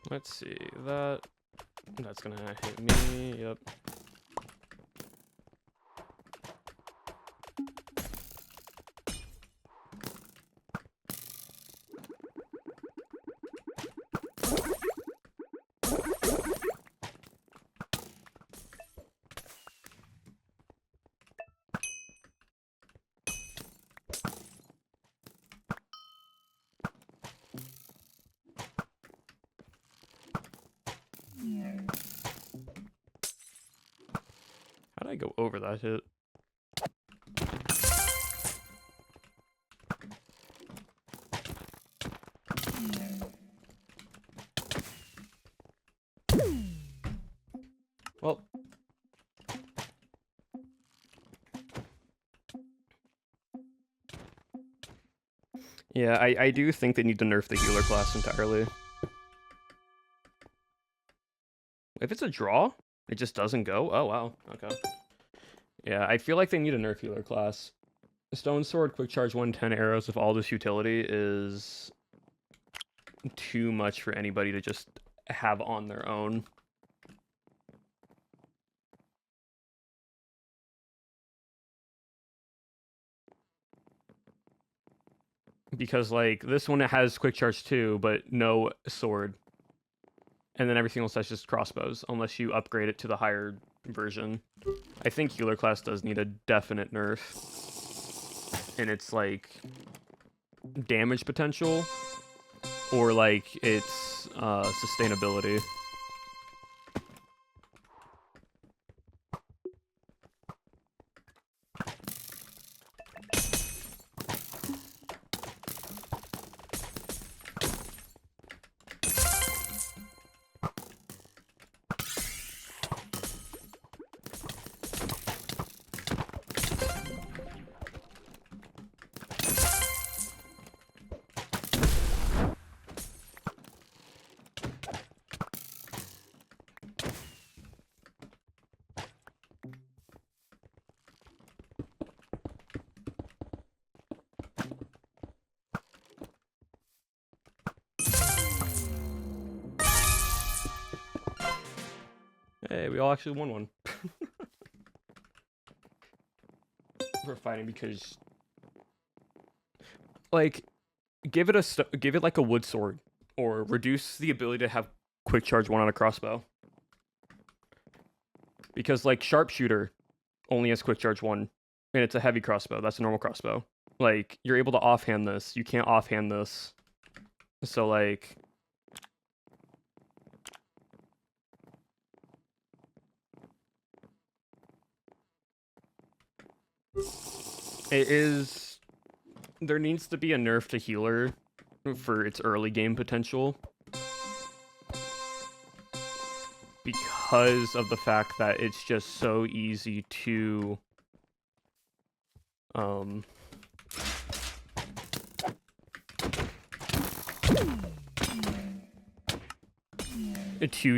Let's see, that's gonna hit me, yep. How did I go over that hit? Well, yeah, I do think they need to nerf the healer class entirely. If it's a draw, it just doesn't go? Oh, wow. Okay. Yeah, I feel like they need a nerf healer class. Stone Sword, Quick Charge 110 arrows with all this utility is too much for anybody to just have on their own. Because, like, this one has Quick Charge 2, but no sword. And then everything else has just crossbows, unless you upgrade it to the higher version. I think healer class does need a definite nerf. And it's, like, damage potential, or, like, its sustainability. Hey, we all actually won one. We're fighting because, like, give it like a wood sword, or reduce the ability to have quick charge 1 on a crossbow. Because, like, sharpshooter only has quick charge 1, and it's a heavy crossbow. That's a normal crossbow. Like, you're able to offhand this. You can't offhand this. So, like, there needs to be a nerf to healer for its early game potential, because of the fact that it's just so easy to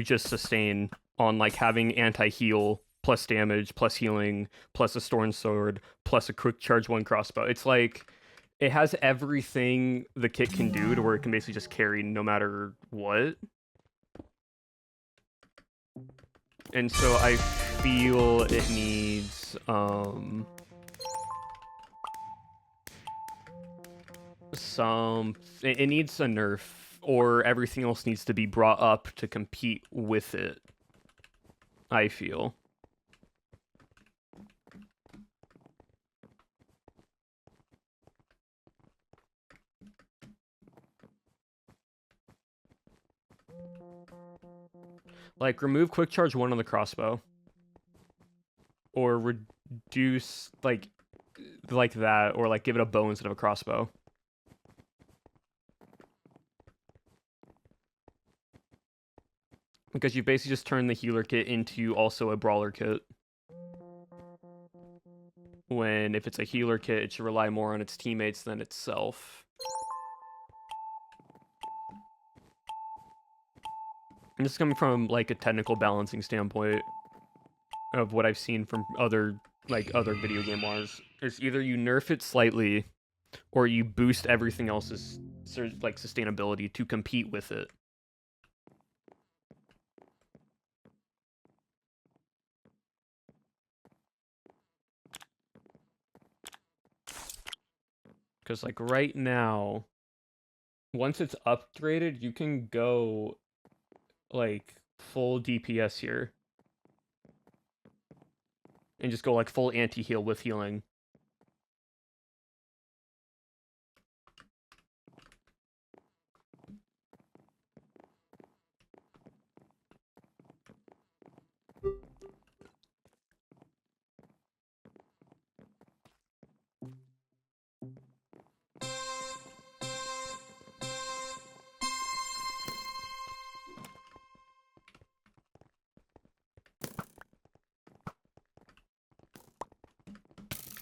just sustain on, like, having anti-heal plus damage plus healing plus a Storm Sword plus a quick charge 1 crossbow. It's like it has everything the kit can do to where it can basically just carry no matter what. And so I feel it needs it needs a nerf, or everything else needs to be brought up to compete with it, I feel. Like, remove quick charge 1 on the crossbow. Or reduce, like that, or like give it a bow instead of a crossbow. Because you basically just turn the healer kit into also a brawler kit. When if it's a healer kit, it should rely more on its teammates than itself. And this is coming from like a technical balancing standpoint of what I've seen from other video game wars. It's either you nerf it slightly, or you boost everything else's like sustainability to compete with it. Because like right now, once it's upgraded, you can go like full DPS here. And just go like full anti-heal with healing.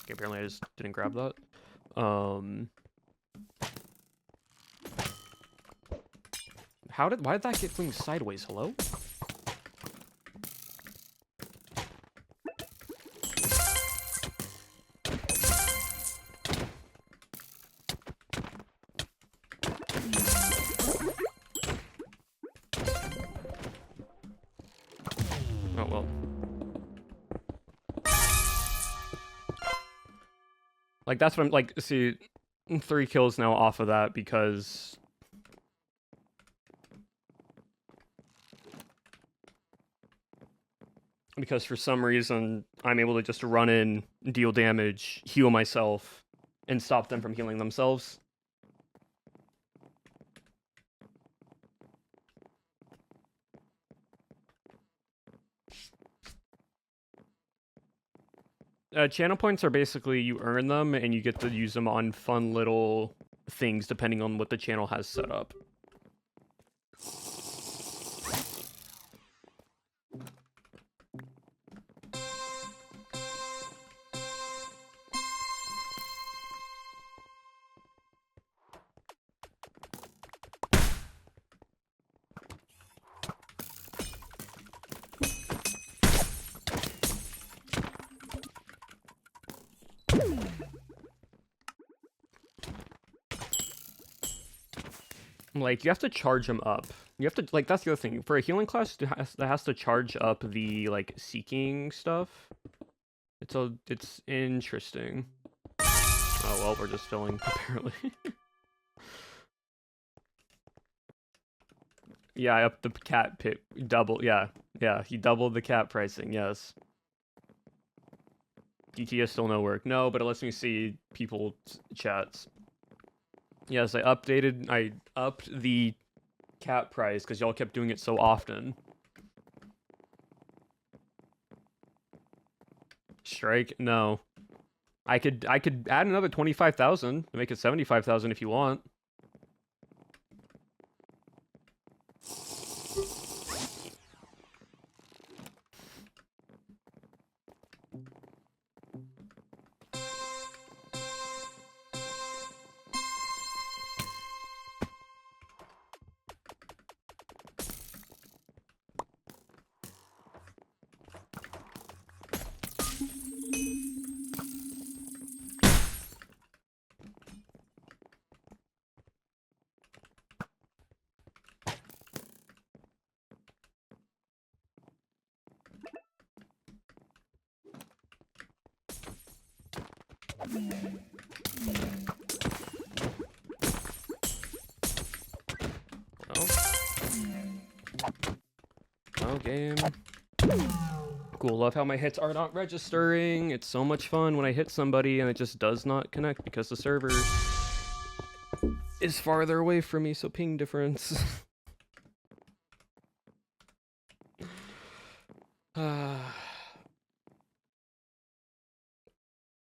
Okay, apparently I just didn't grab that. Why did that get flung sideways? Hello? Oh well. Like that's what I'm like. See, 3 kills now off of that because for some reason I'm able to just run in, deal damage, heal myself, and stop them from healing themselves. Channel points are basically you earn them and you get to use them on fun little things depending on what the channel has set up. Like, you have to charge them up. You have to, like, that's the other thing. For a healing class that has to charge up the, like, seeking stuff. It's interesting. Oh, well, we're just filling, apparently. Yeah, I upped the cat pit double. Yeah, he doubled the cat pricing, yes. DTS still no work. No, but it lets me see people's chats. Yes, I upped the cat price because y'all kept doing it so often. Strike? No. I could add another 25,000 to make it 75,000 if you want. Oh, game. Cool, love how my hits are not registering. It's so much fun when I hit somebody and it just does not connect because the server is farther away from me, so ping difference. Get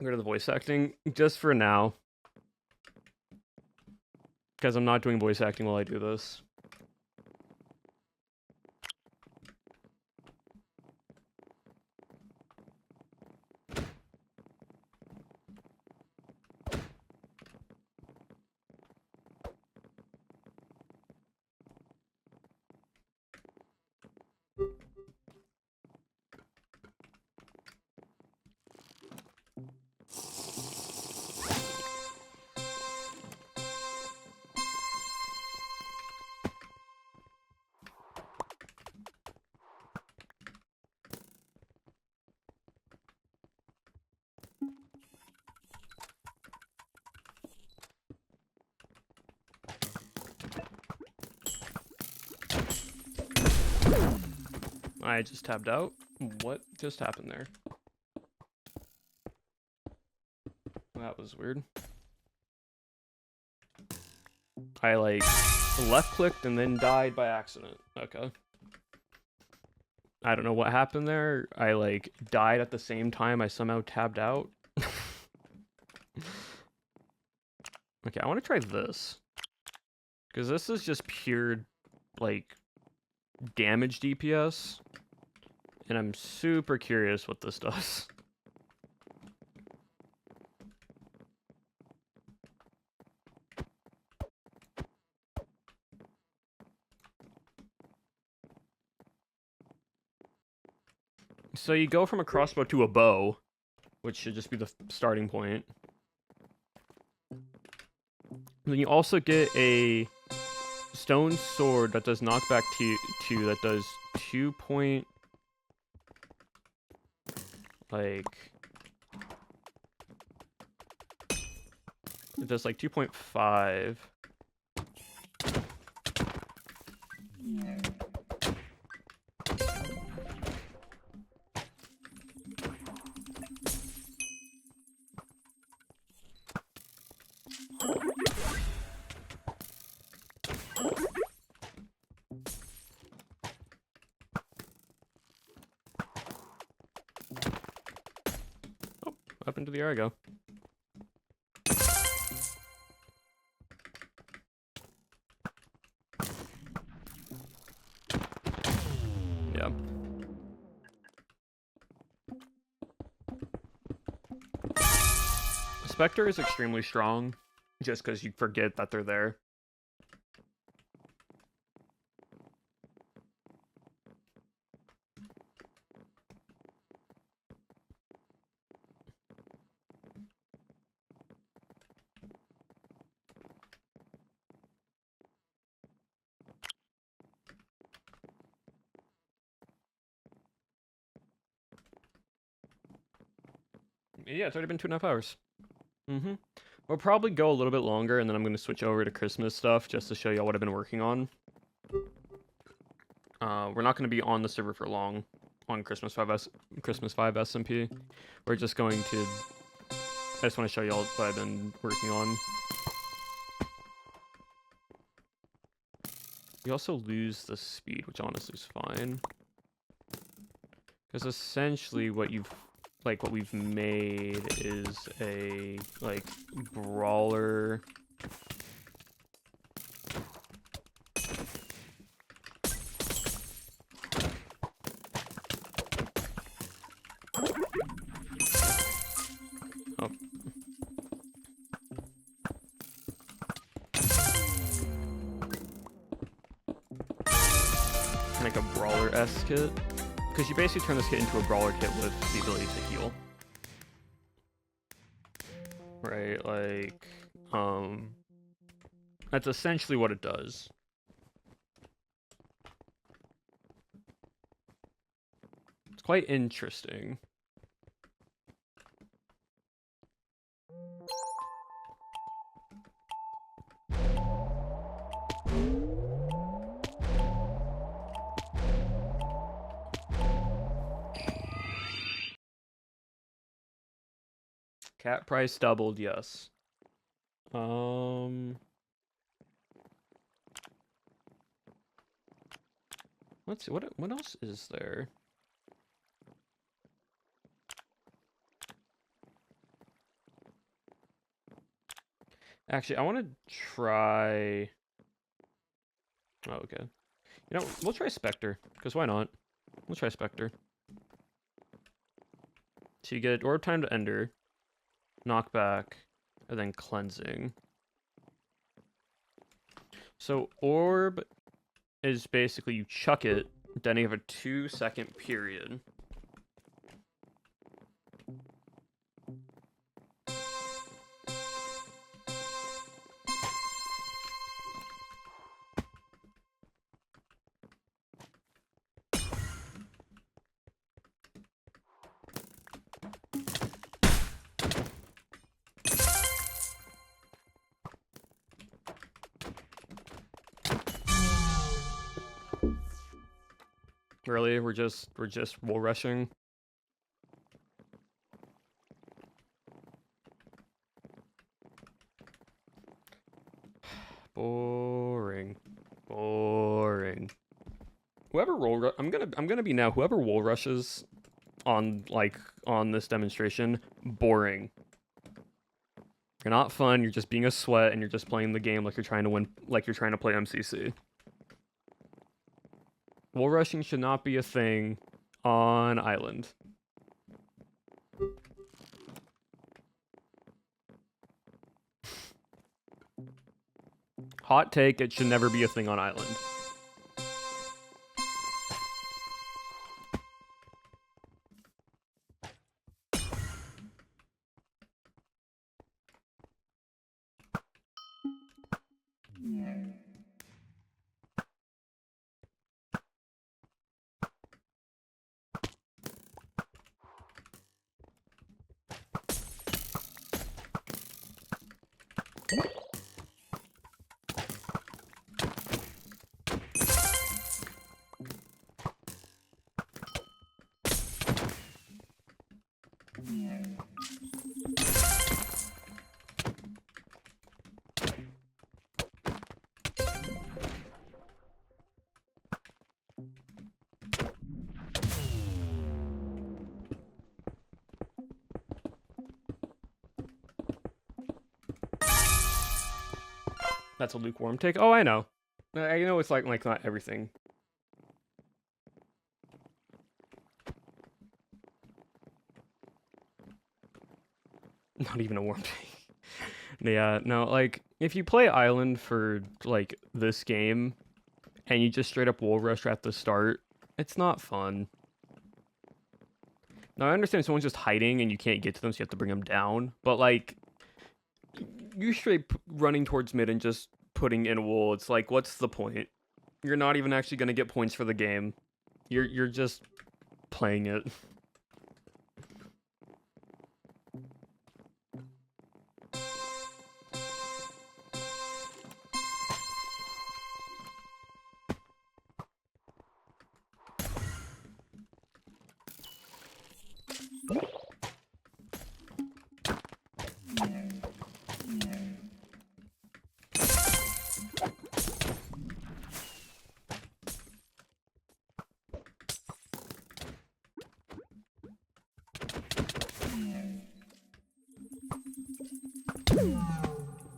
rid of the voice acting just for now, because I'm not doing voice acting while I do this. I just tabbed out. What just happened there? That was weird. I like left clicked and then died by accident. Okay. I don't know what happened there. I like died at the same time I somehow tabbed out. Okay, I want to try this. Because this is just pure, like, damage DPS. And I'm super curious what this does. So you go from a crossbow to a bow, which should just be the starting point. Then you also get a stone sword that does knockback 2 that does 2 point... like... it does like 2.5. Up into the air I go. Yeah. Spectre is extremely strong, just because you forget that they're there. Yeah, it's already been 2.5 hours. We'll probably go a little bit longer, and then I'm going to switch over to Christmas stuff just to show you all what I've been working on. We're not going to be on the server for long on Christmas 5 SMP. We're just going to... I just want to show you all what I've been working on. You also lose the speed, which honestly is fine. Because essentially what we've made is a, like, brawler. Oh. Like a brawler-esque kit. Because you basically turn this kit into a brawler kit with the ability to heal. Right, like, that's essentially what it does. It's quite interesting. Cat price doubled, yes. Let's see, what else is there? Actually, I want to try... Oh, okay. You know, we'll try Spectre, because why not? We'll try Spectre. So you get Orb Time to Ender, Knockback, and then Cleansing. So Orb is basically you chuck it, then you have a 2-second period. Really? We're just wall rushing? Boring. Boring. Whoever I'm gonna be now. Whoever wall rushes on this demonstration, boring. You're not fun. You're just being a sweat, and you're just playing the game like you're trying to win, like you're trying to play MCC. Wall rushing should not be a thing on Island. Hot take, it should never be a thing on Island. That's a lukewarm take. Oh, I know. I know it's like not everything. Not even a warm take. Yeah, no, like, if you play Island for, like, this game, and you just straight up wall rush at the start, it's not fun. Now, I understand someone's just hiding and you can't get to them, so you have to bring them down, but, like, you straight running towards mid and just putting in a wall, it's like, what's the point? You're not even actually going to get points for the game. You're just playing it.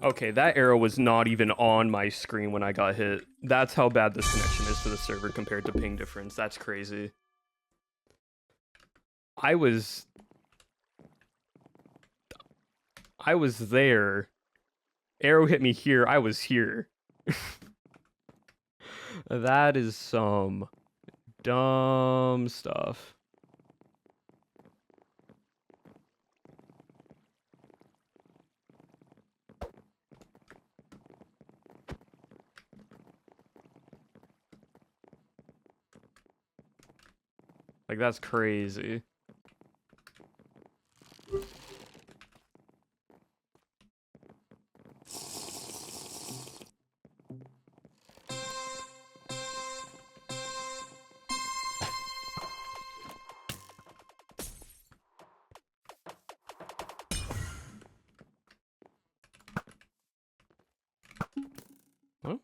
Okay, that arrow was not even on my screen when I got hit. That's how bad this connection is to the server compared to ping difference. That's crazy. I was there. Arrow hit me here. I was here. That is some dumb stuff. Like, that's crazy. Oh.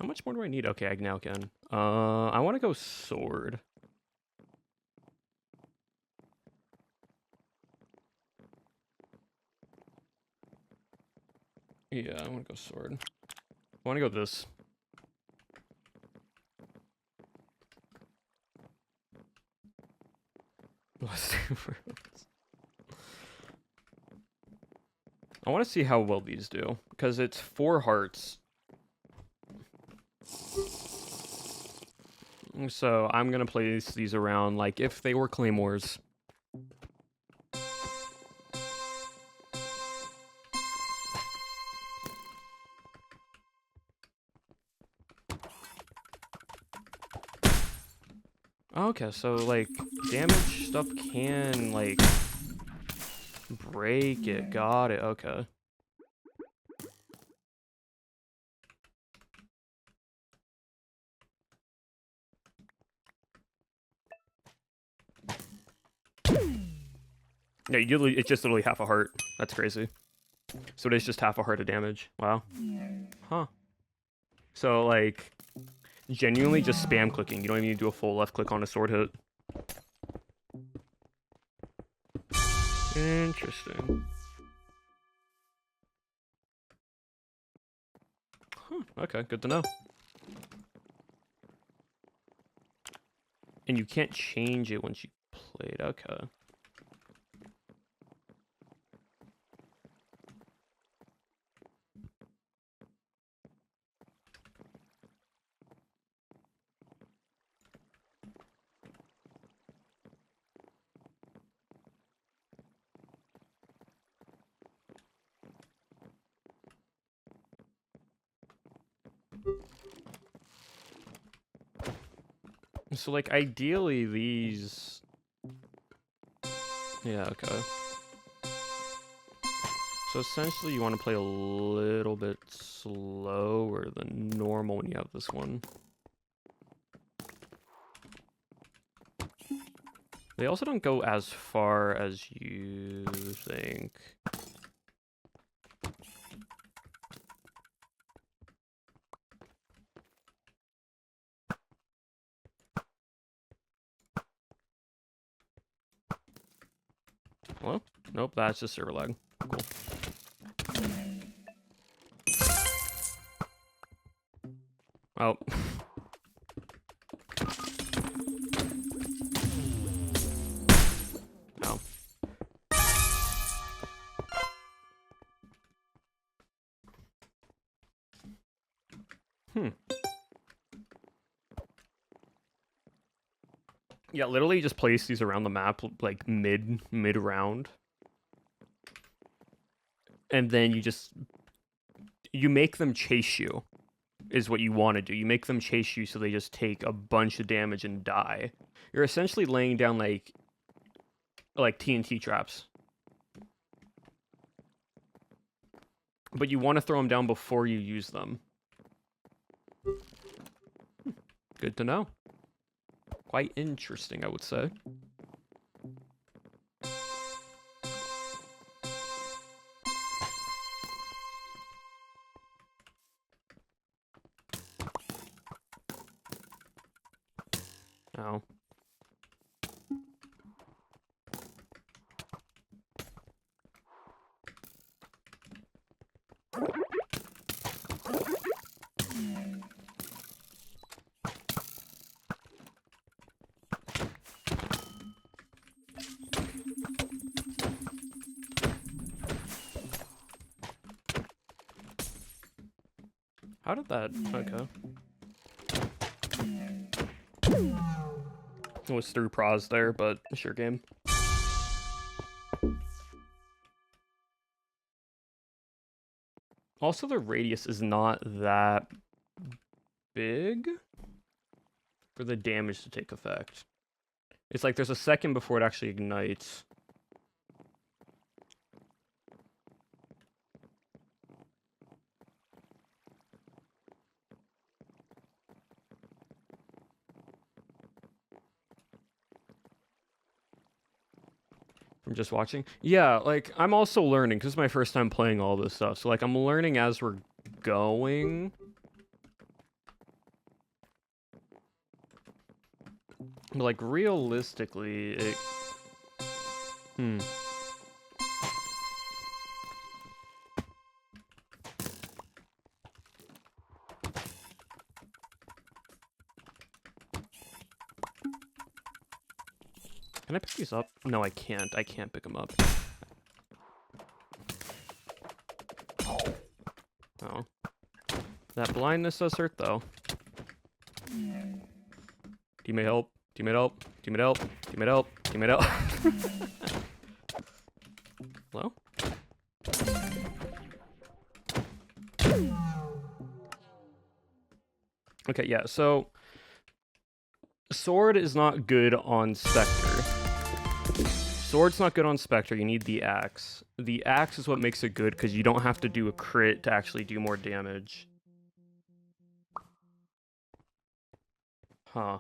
How much more do I need? Okay, I now can. I want to go sword. Yeah, I want to go sword. I want to go this. I want to see how well these do, because it's 4 hearts. So I'm gonna place these around like if they were claymores. Okay, so like damage stuff can like break it. Got it. Okay. Yeah, it's just literally half a heart. That's crazy. So it is just half a heart of damage. Wow. Huh. So like genuinely just spam clicking. You don't even need to do a full left click on a sword hit. Interesting. Huh, okay, good to know. And you can't change it once you played. Okay. So, like, ideally, these... Yeah, okay. So, essentially, you want to play a little bit slower than normal when you have this one. They also don't go as far as you think. Well, nope, that's just server lag. Cool. Oh. Oh. Yeah, literally just place these around the map, like, mid-round. And then you make them chase you, is what you want to do. You make them chase you so they just take a bunch of damage and die. You're essentially laying down, like TNT traps. But you want to throw them down before you use them. Good to know. Quite interesting, I would say. Oh. How did that... Okay. It was through pros there, but sure game. Also, the radius is not that big. for the damage to take effect. It's like there's a second before it actually ignites. From just watching? Yeah, like, I'm also learning, because it's my first time playing all this stuff. So, like, I'm learning as we're going. But, like, realistically, it... Can I pick these up? No, I can't. I can't pick them up. Oh. That blindness does hurt, though. Teammate help. Teammate help. Teammate help. Teammate help. Teammate help. Hello? Okay, yeah, so... Sword is not good on Spectre. Sword's not good on Spectre, you need the axe. The axe is what makes it good, because you don't have to do a crit to actually do more damage. Huh.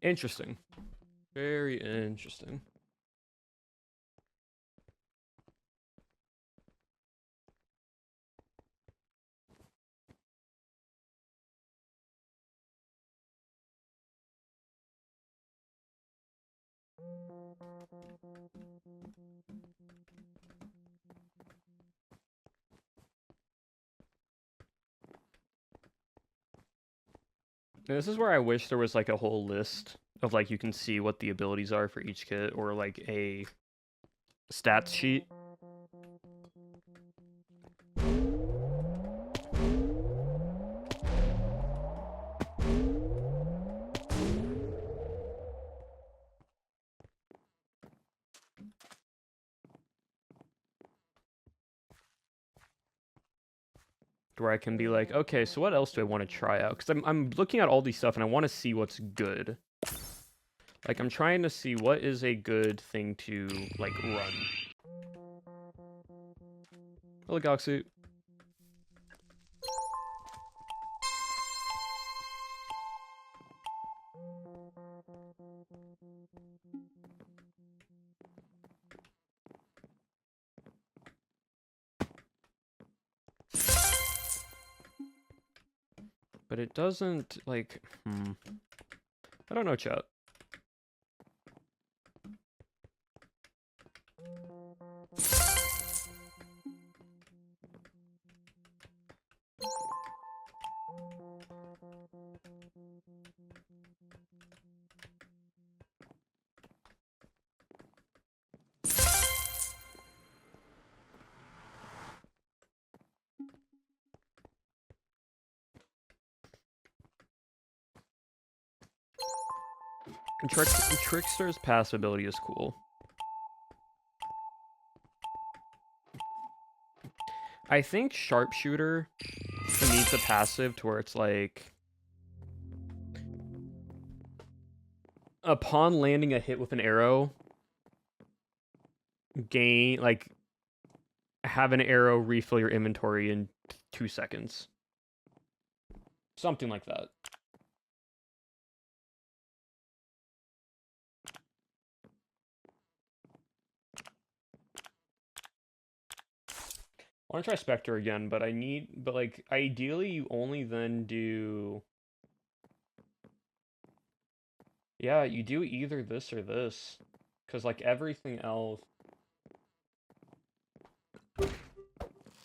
Interesting. Very interesting. And this is where I wish there was like a whole list of like you can see what the abilities are for each kit, or like a stats sheet. Where I can be like, okay, so what else do I want to try out? Because I'm looking at all these stuff and I want to see what's good. Like, I'm trying to see what is a good thing to, like, run. Hello, Galaxy. But it doesn't, like, I don't know, chat. Trickster's passive ability is cool. I think Sharpshooter needs a passive to where it's like... Upon landing a hit with an arrow, have an arrow refill your inventory in 2 seconds. Something like that. I want to try Spectre again, but like, ideally you only then do... Yeah, you do either this or this. Because, like, everything else...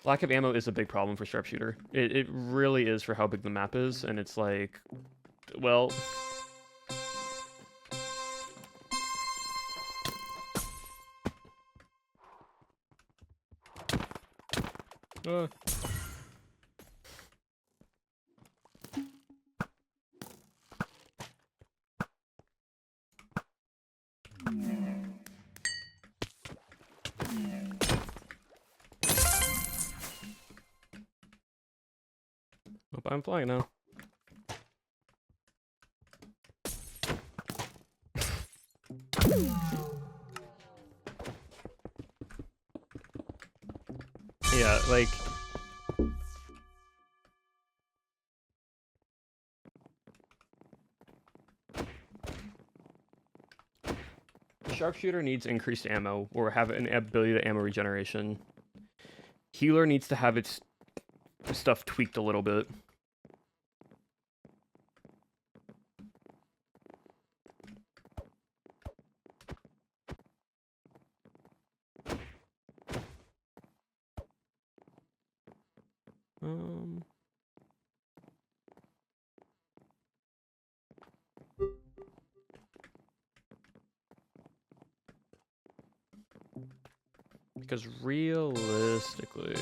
Lack of ammo is a big problem for Sharpshooter. It really is for how big the map is, and it's like... Well... why I'm flying now. Yeah, like... The sharpshooter needs increased ammo, or have an ability to ammo regeneration. Healer needs to have its stuff tweaked a little bit. Because realistically...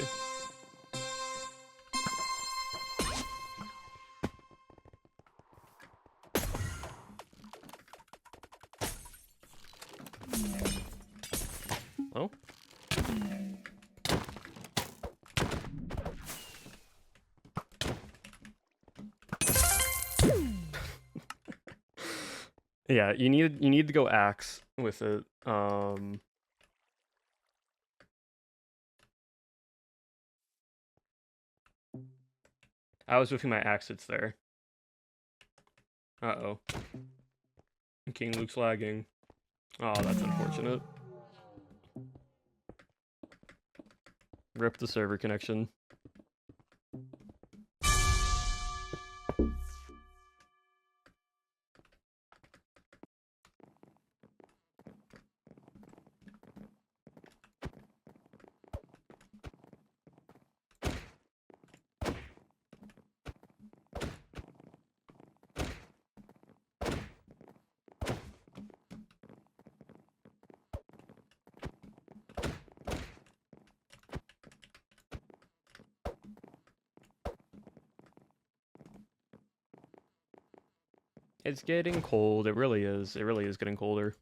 Oh? Yeah, you need to go axe with it. I was whipping my axe, it's there. Uh-oh. King Luke's lagging. Oh, that's unfortunate. Rip the server connection. It's getting cold. It really is. It really is getting colder.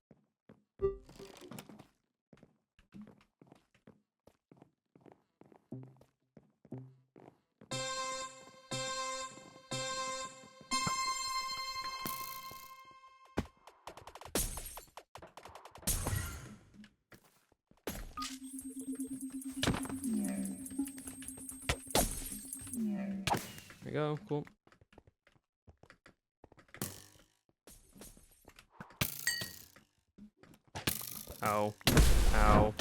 There we go. Cool. Ow. Ow.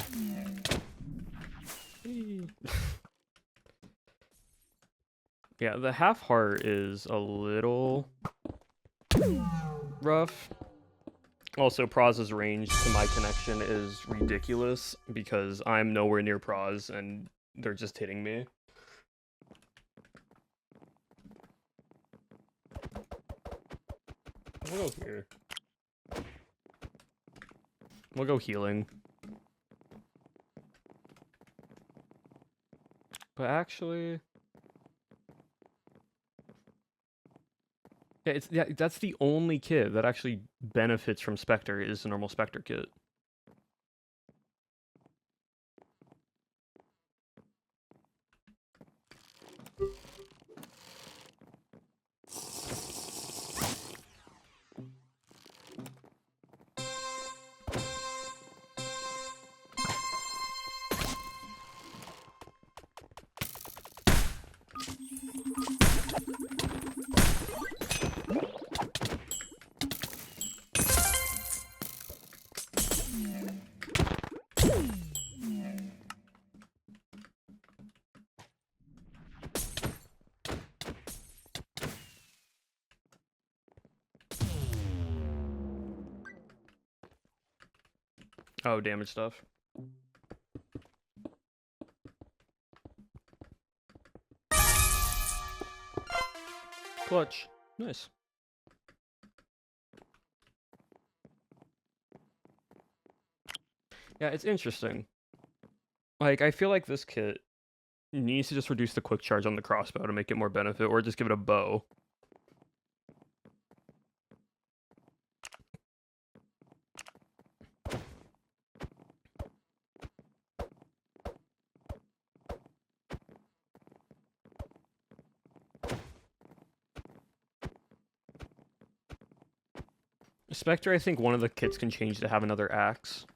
Yeah, the half heart is a little rough. Also, Proz's range to my connection is ridiculous because I'm nowhere near Proz and they're just hitting me. We'll go here. We'll go healing. But actually... Yeah, that's the only kit that actually benefits from Spectre is the normal Spectre kit. Oh, damage stuff. Clutch. Nice. Yeah, it's interesting. Like, I feel like this kit needs to just reduce the quick charge on the crossbow to make it more benefit, or just give it a bow. Spectre, I think one of the kits can change to have another axe.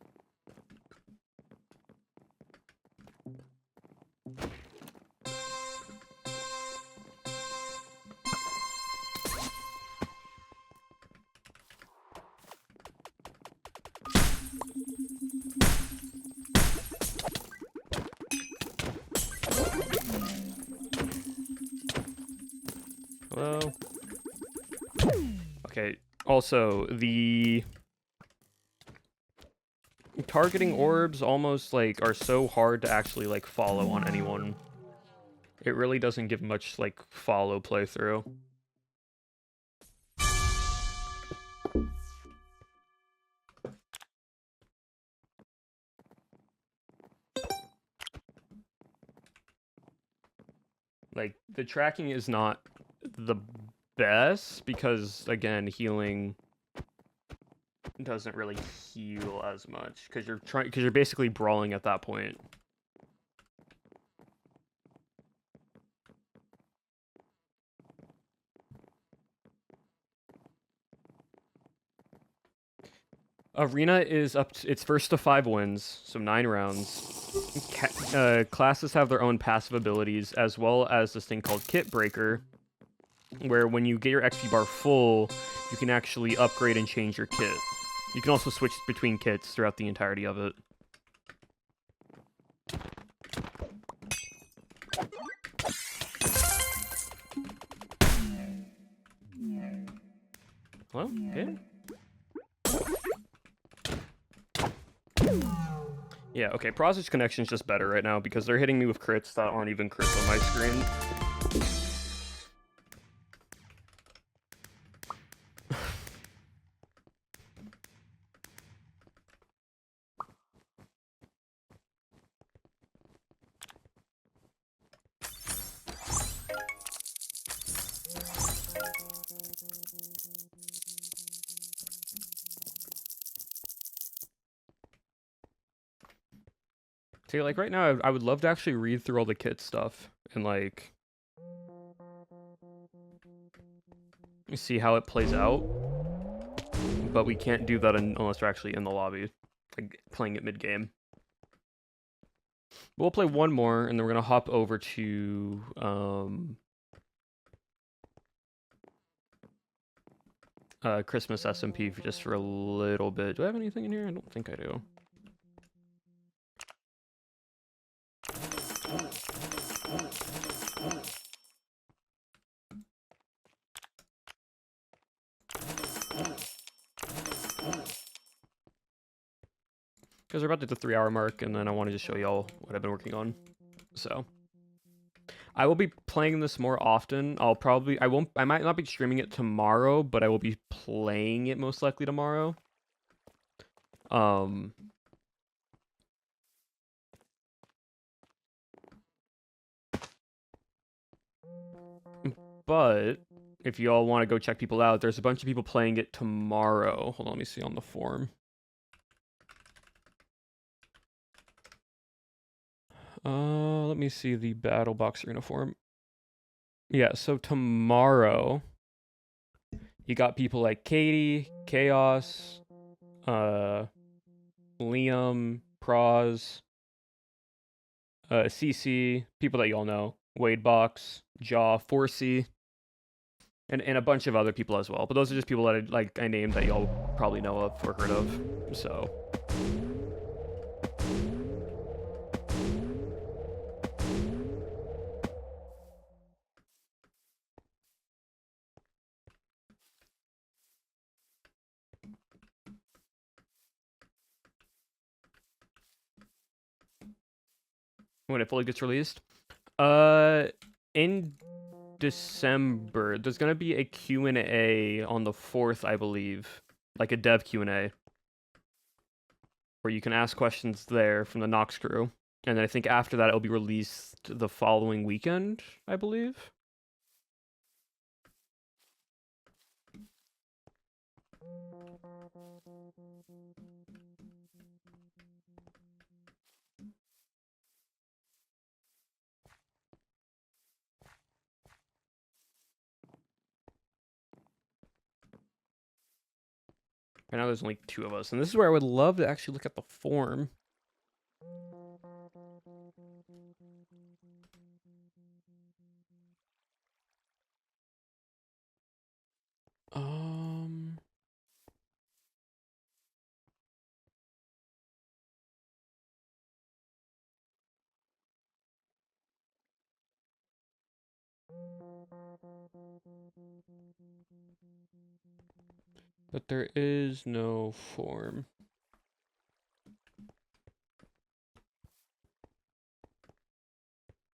Hello? Okay, also, the targeting orbs almost, like, are so hard to actually, like, follow on anyone. It really doesn't give much, like, follow playthrough. Like, the tracking is not the best because, again, healing doesn't really heal as much because you're basically brawling at that point. Arena is it's first to 5 wins, so 9 rounds. Classes have their own passive abilities, as well as this thing called Kit Breaker, where when you get your XP bar full, you can actually upgrade and change your kit. You can also switch between kits throughout the entirety of it. Well, okay. Yeah, okay, Proz's connection's just better right now because they're hitting me with crits that aren't even crits on my screen. See, like, right now, I would love to actually read through all the kit stuff and, like, see how it plays out. But we can't do that unless we're actually in the lobby, like, playing it mid-game. We'll play one more, and then we're going to hop over to, Christmas SMP just for a little bit. Do I have anything in here? I don't think I do. Because we're about to hit the 3-hour mark, and then I wanted to show y'all what I've been working on. So I will be playing this more often. I might not be streaming it tomorrow, but I will be playing it most likely tomorrow. But if y'all want to go check people out, there's a bunch of people playing it tomorrow. Hold on, let me see on the forum. Let me see the Battle Box Arena forum. Yeah, so tomorrow, you got people like Katie, Chaos, Liam, Proz, CC, people that y'all know, Wadebox, Jaw, 4C, and a bunch of other people as well. But those are just people that I named that y'all probably know of or heard of. So. When it fully gets released? In December, there's gonna be a Q&A on the 4th, I believe, like a dev Q&A, where you can ask questions there from the Nox crew, and then I think after that it'll be released the following weekend, I believe. Right now there's only 2 of us, and this is where I would love to actually look at the form. But there is no form.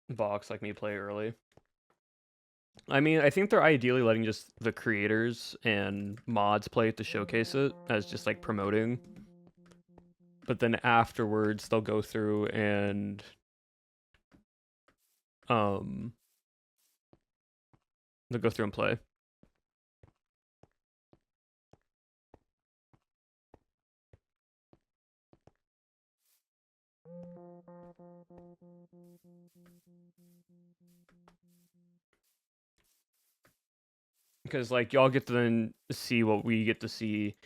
Vox like me play early. I mean, I think they're ideally letting just the creators and mods play it to showcase it as just like promoting. But then afterwards they'll go through and they'll go through and play. Because like y'all get to then see what we get to see.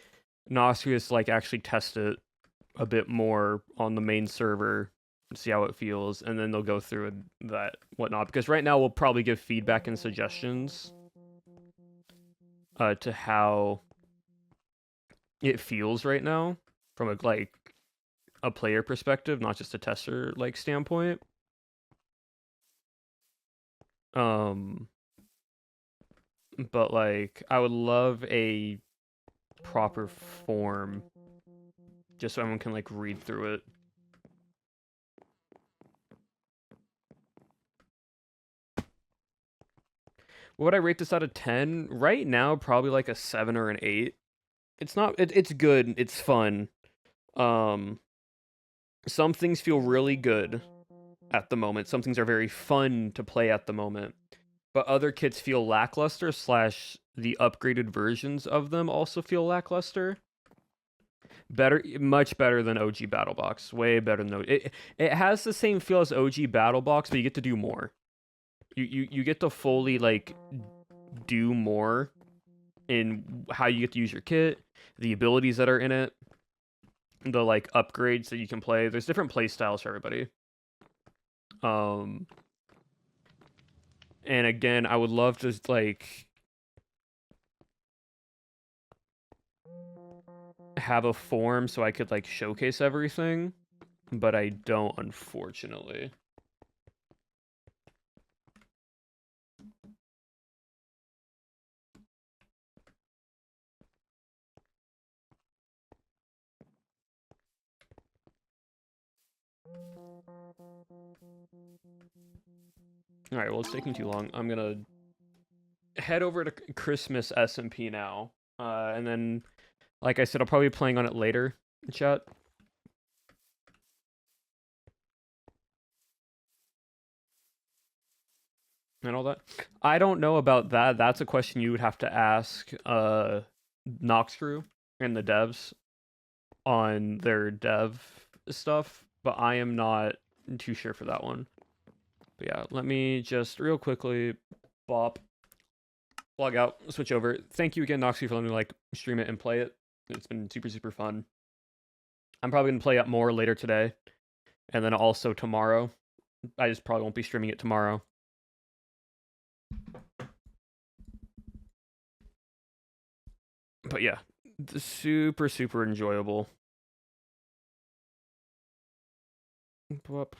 Nostrius like actually test it a bit more on the main server, see how it feels, and then they'll go through that whatnot. Because right now we'll probably give feedback and suggestions to how it feels right now from a player perspective, not just a tester like standpoint. But like I would love a proper form just so everyone can like read through it. What would I rate this out of 10? Right now, probably like a 7 or an 8. It's not. It's good. It's fun. Some things feel really good at the moment. Some things are very fun to play at the moment. But other kits feel lackluster. Slash, the upgraded versions of them also feel lackluster. Better, much better than OG BattleBox. Way better than it has the same feel as OG BattleBox, but you get to do more. You get to fully like do more in how you get to use your kit, the abilities that are in it, the like upgrades that you can play. There's different play styles for everybody. And again, I would love to like have a form so I could like showcase everything, but I don't, unfortunately. All right, well, it's taking too long. I'm gonna head over to Christmas SMP now, and then, like I said, I'll probably be playing on it later. Chat. And all that. I don't know about that. That's a question you would have to ask Nox Crew and the devs on their dev stuff, but I am not too sure for that one. But yeah, let me just real quickly bop, log out, switch over. Thank you again, Nox Crew, for letting me like stream it and play it. It's been super fun. I'm probably gonna play it more later today, and then also tomorrow. I just probably won't be streaming it tomorrow. But yeah, super enjoyable. Whoop.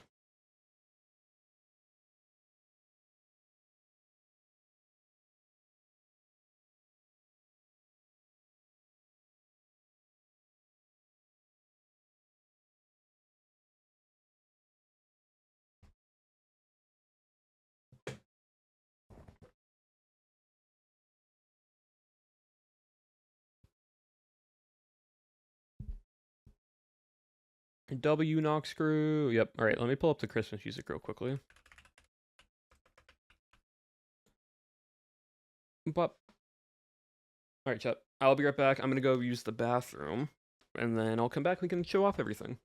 W Nox Crew. Yep. All right, let me pull up the Christmas music real quickly. But all right, chat. I'll be right back. I'm gonna go use the bathroom, and then I'll come back. We can show off everything.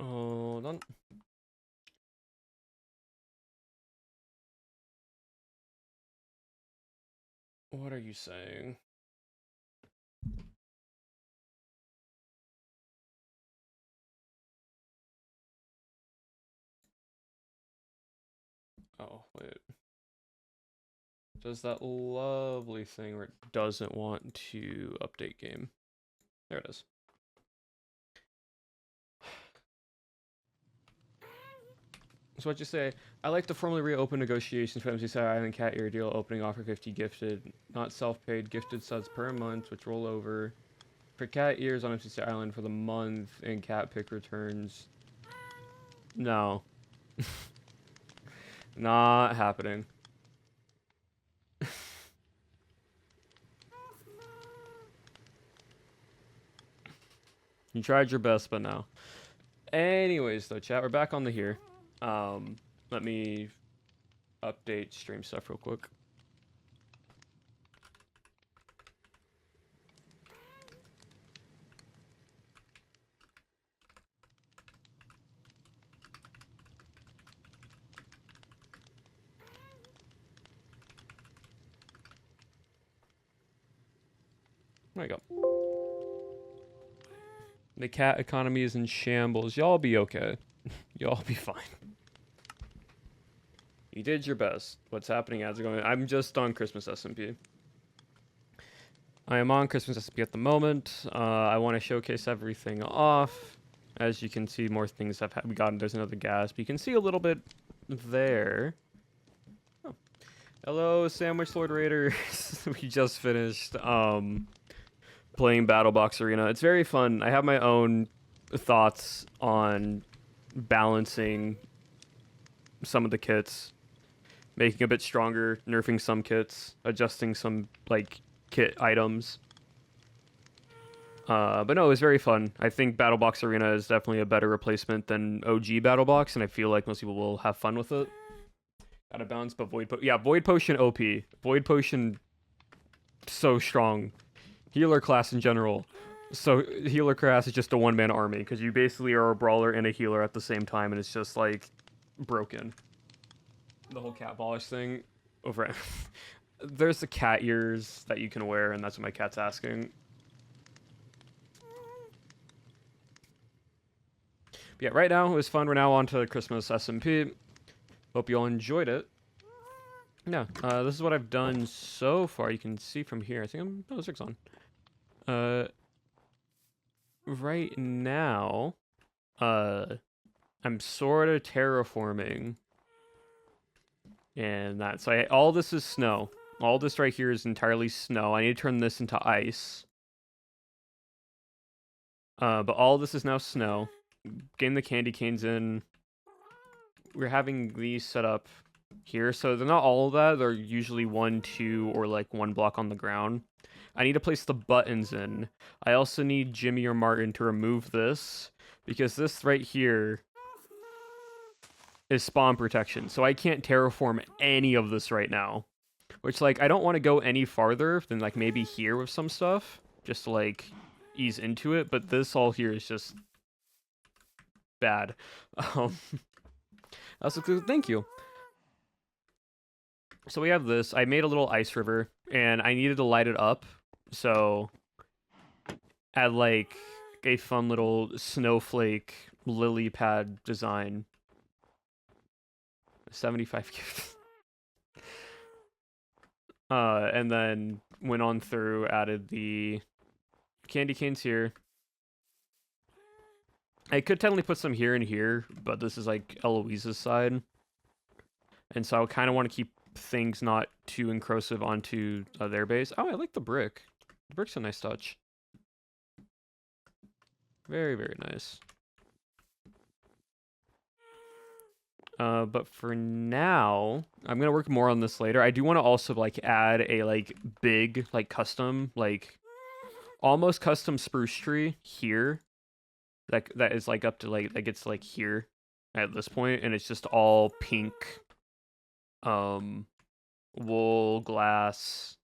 Hold on. What are you saying? Oh, wait. Does that lovely thing where it doesn't want to update game. There it is. So what'd you say? I like to formally reopen negotiations for MCC Island Cat Ear deal opening offer 50 gifted, not self-paid gifted subs per month, which roll over. For cat ears on MCC Island for the month and cat pick returns. No. Not happening. You tried your best, but no. Anyways, though, chat, we're back on the here. Let me update stream stuff real quick. There you go. The cat economy is in shambles. Y'all be okay. Y'all be fine. You did your best. What's happening as going? I'm just on Christmas SMP. I am on Christmas SMP at the moment. I want to showcase everything off. As you can see, more things have we gotten. There's another gas, but you can see a little bit there. Oh. Hello, Sandwich Lord Raiders. We just finished playing BattleBox Arena. It's very fun. I have my own thoughts on balancing some of the kits, making a bit stronger, nerfing some kits, adjusting some like kit items. But no, it was very fun. I think BattleBox Arena is definitely a better replacement than OG BattleBox, and I feel like most people will have fun with it. Out of bounds, but Void Potion OP. Void Potion so strong. Healer class in general. So healer class is just a one-man army, because you basically are a brawler and a healer at the same time, and it's just like broken. The whole cat polish thing over. There's the cat ears that you can wear, and that's what my cat's asking. But yeah, right now it was fun. We're now on to Christmas SMP. Hope you all enjoyed it. Yeah, this is what I've done so far. You can see from here. I think I'm... Oh, the Zerg's on. Right now, I'm sort of terraforming. And that... So all this is snow. All this right here is entirely snow. I need to turn this into ice. But all this is now snow. Getting the candy canes in. We're having these set up here. So they're not all of that. They're usually 1, 2, or like 1 block on the ground. I need to place the buttons in. I also need Jimmy or Martin to remove this, because this right here is spawn protection. So I can't terraform any of this right now. Which, like, I don't want to go any farther than, like, maybe here with some stuff. Just to, like, ease into it. But this all here is just bad. That's good. Thank you. So we have this. I made a little ice river, and I needed to light it up. So add like a fun little snowflake lily pad design. 75 gifts. And then went on through, added the candy canes here. I could technically put some here and here, but this is like Eloise's side. And so I kind of want to keep things not too encroachive onto their base. Oh, I like the brick. The brick's a nice touch. Very, very nice. But for now, I'm gonna work more on this later. I do want to also like add a like big like custom like almost custom spruce tree here. That is like up to like that gets like here at this point, and it's just all pink. Wool, glass,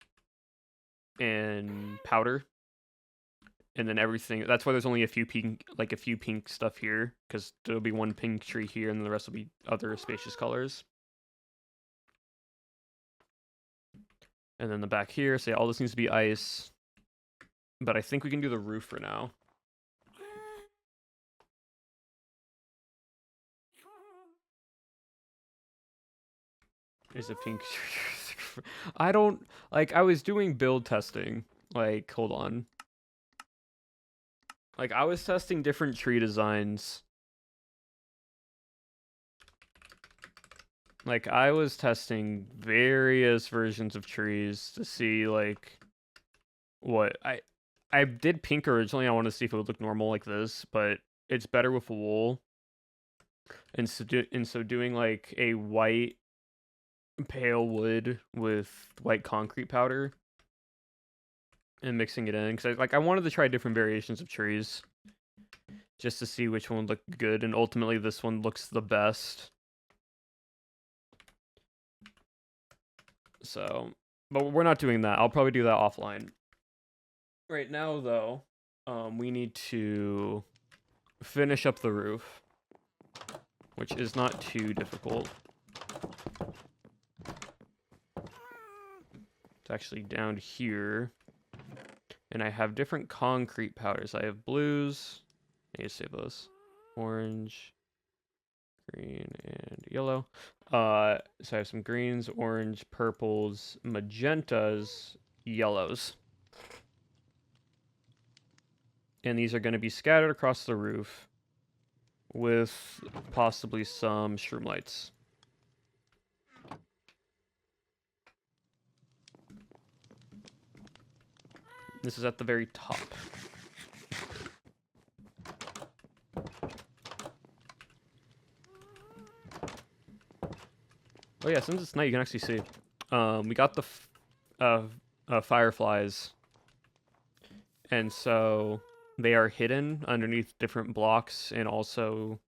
and powder. and then everything. That's why there's only a few pink stuff here, because there'll be one pink tree here, and then the rest will be other spacious colors. And then the back here, so yeah, all this needs to be ice. But I think we can do the roof for now. There's a pink. I don't like. I was doing build testing. Like, hold on. Like, I was testing different tree designs. Like, I was testing various versions of trees to see, like, what I did pink originally. I wanted to see if it would look normal like this, but it's better with wool. And so doing like a white pale wood with white concrete powder and mixing it in, because I wanted to try different variations of trees just to see which one would look good, and ultimately this one looks the best. So, but we're not doing that. I'll probably do that offline. Right now, though, we need to finish up the roof, which is not too difficult. It's actually down here, and I have different concrete powders. I have blues. I need to save those. Orange, green, and yellow. So I have some greens, orange, purples, magentas, yellows. And these are going to be scattered across the roof with possibly some shroom lights. This is at the very top. Oh yeah, since it's night, you can actually see. We got the fireflies, and so they are hidden underneath different blocks and also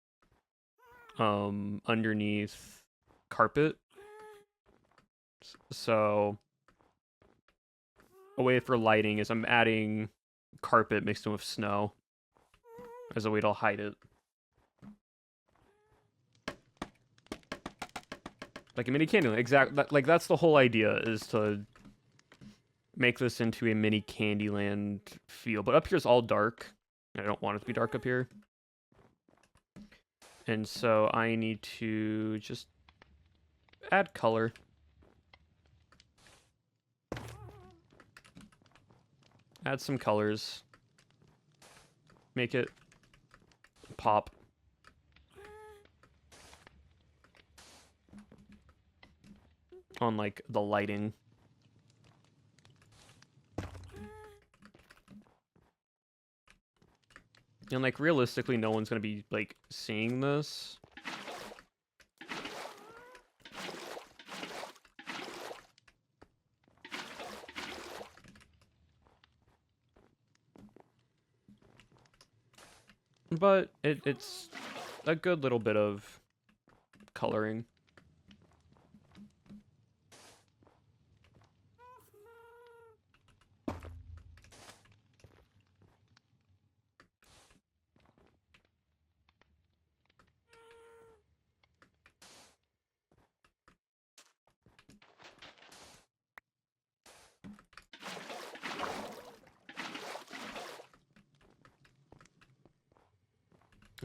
underneath carpet. So a way for lighting is I'm adding carpet mixed in with snow as a way to hide it. Like a mini Candyland, exactly. Like that's the whole idea, is to make this into a mini Candyland feel. But up here is all dark. I don't want it to be dark up here. And so I need to just add color. Add some colors. Make it pop. On like the lighting. And like realistically no one's gonna be like seeing this. But it's a good little bit of coloring.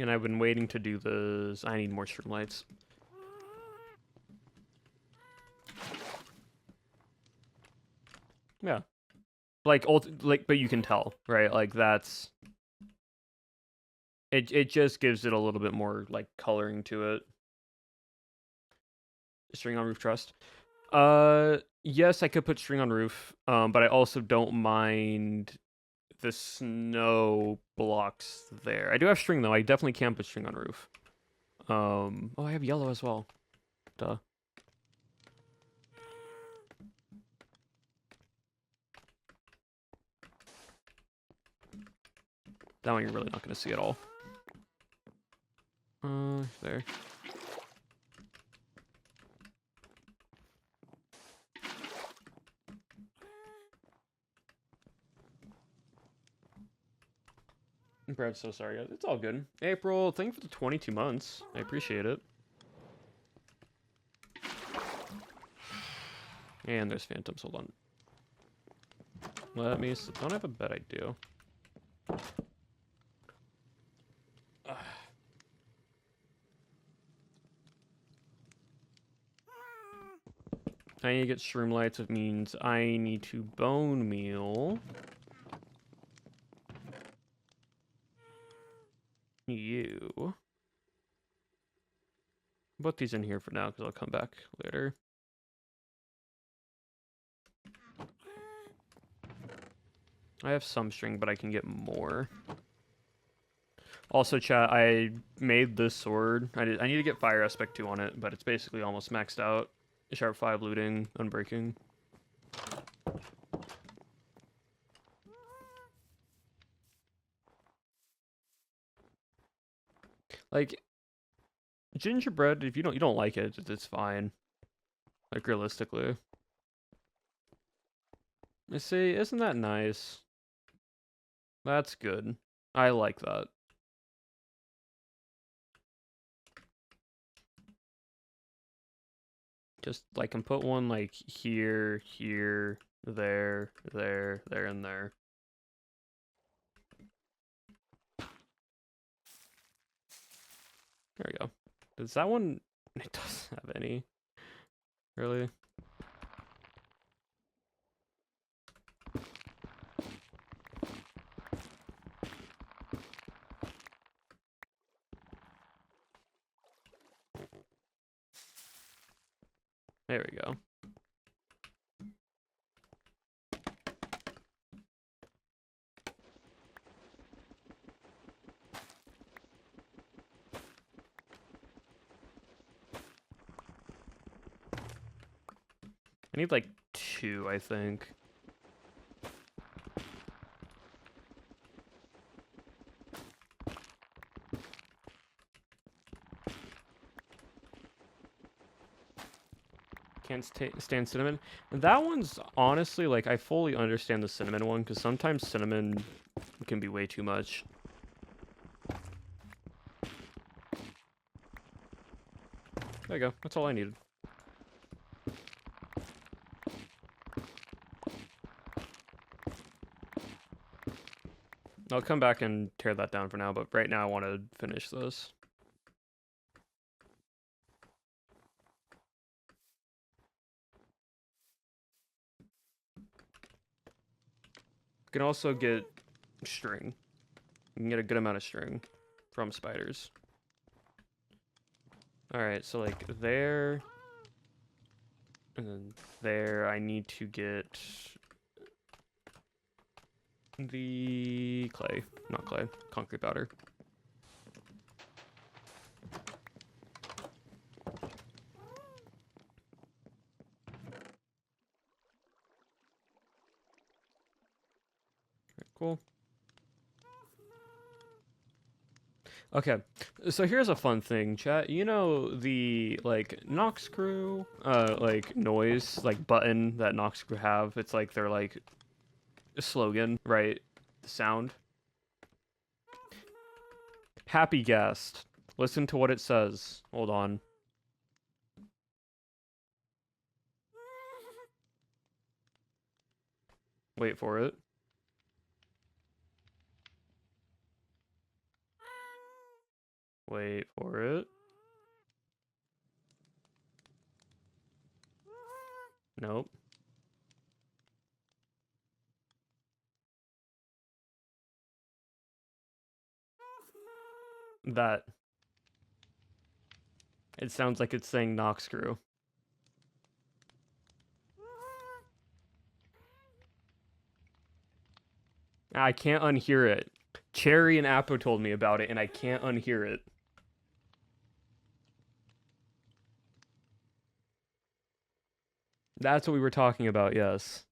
And I've been waiting to do this. I need more string lights. Yeah. Like, but you can tell, right? Like, that's... It just gives it a little bit more, like, coloring to it. String on roof trust. Yes, I could put string on roof, but I also don't mind the snow blocks there. I do have string, though. I definitely can put string on roof. Oh, I have yellow as well. Duh. That one you're really not going to see at all. There. Brad, so sorry, guys. It's all good. April, thank you for the 22 months. I appreciate it. And there's phantoms. Hold on. Let me... Don't have a bad idea. I need to get shroom lights, which means I need to bone meal you. Put these in here for now because I'll come back later. I have some string, but I can get more. Also, chat, I made this sword. I need to get fire aspect 2 on it, but it's basically almost maxed out. Sharp 5 looting, unbreaking. Like, gingerbread, if you don't like it, it's fine. Like, realistically. I see, isn't that nice? That's good. I like that. Just, like, can put one, like, here, here, there, there, there, and there. There we go. Does that one... It doesn't have any. Really? There we go. I need like 2, I think. Can't stand cinnamon. And that one's honestly, like, I fully understand the cinnamon one, because sometimes cinnamon can be way too much. There you go. That's all I needed. I'll come back and tear that down for now, but right now I want to finish this. You can also get string. You can get a good amount of string from spiders. Alright, so like there, and then there, I need to get the clay, not clay, concrete powder. Cool. Okay, so here's a fun thing, chat. You know the, like, Nox crew, like, noise, like, button that Nox crew have? It's like their, like, slogan, right? The sound. Happy guest. Listen to what it says. Hold on. Wait for it. Wait for it. Nope. That. It sounds like it's saying Nox crew. I can't unhear it. Cherry and Appo told me about it, and I can't unhear it. That's what we were talking about, yes.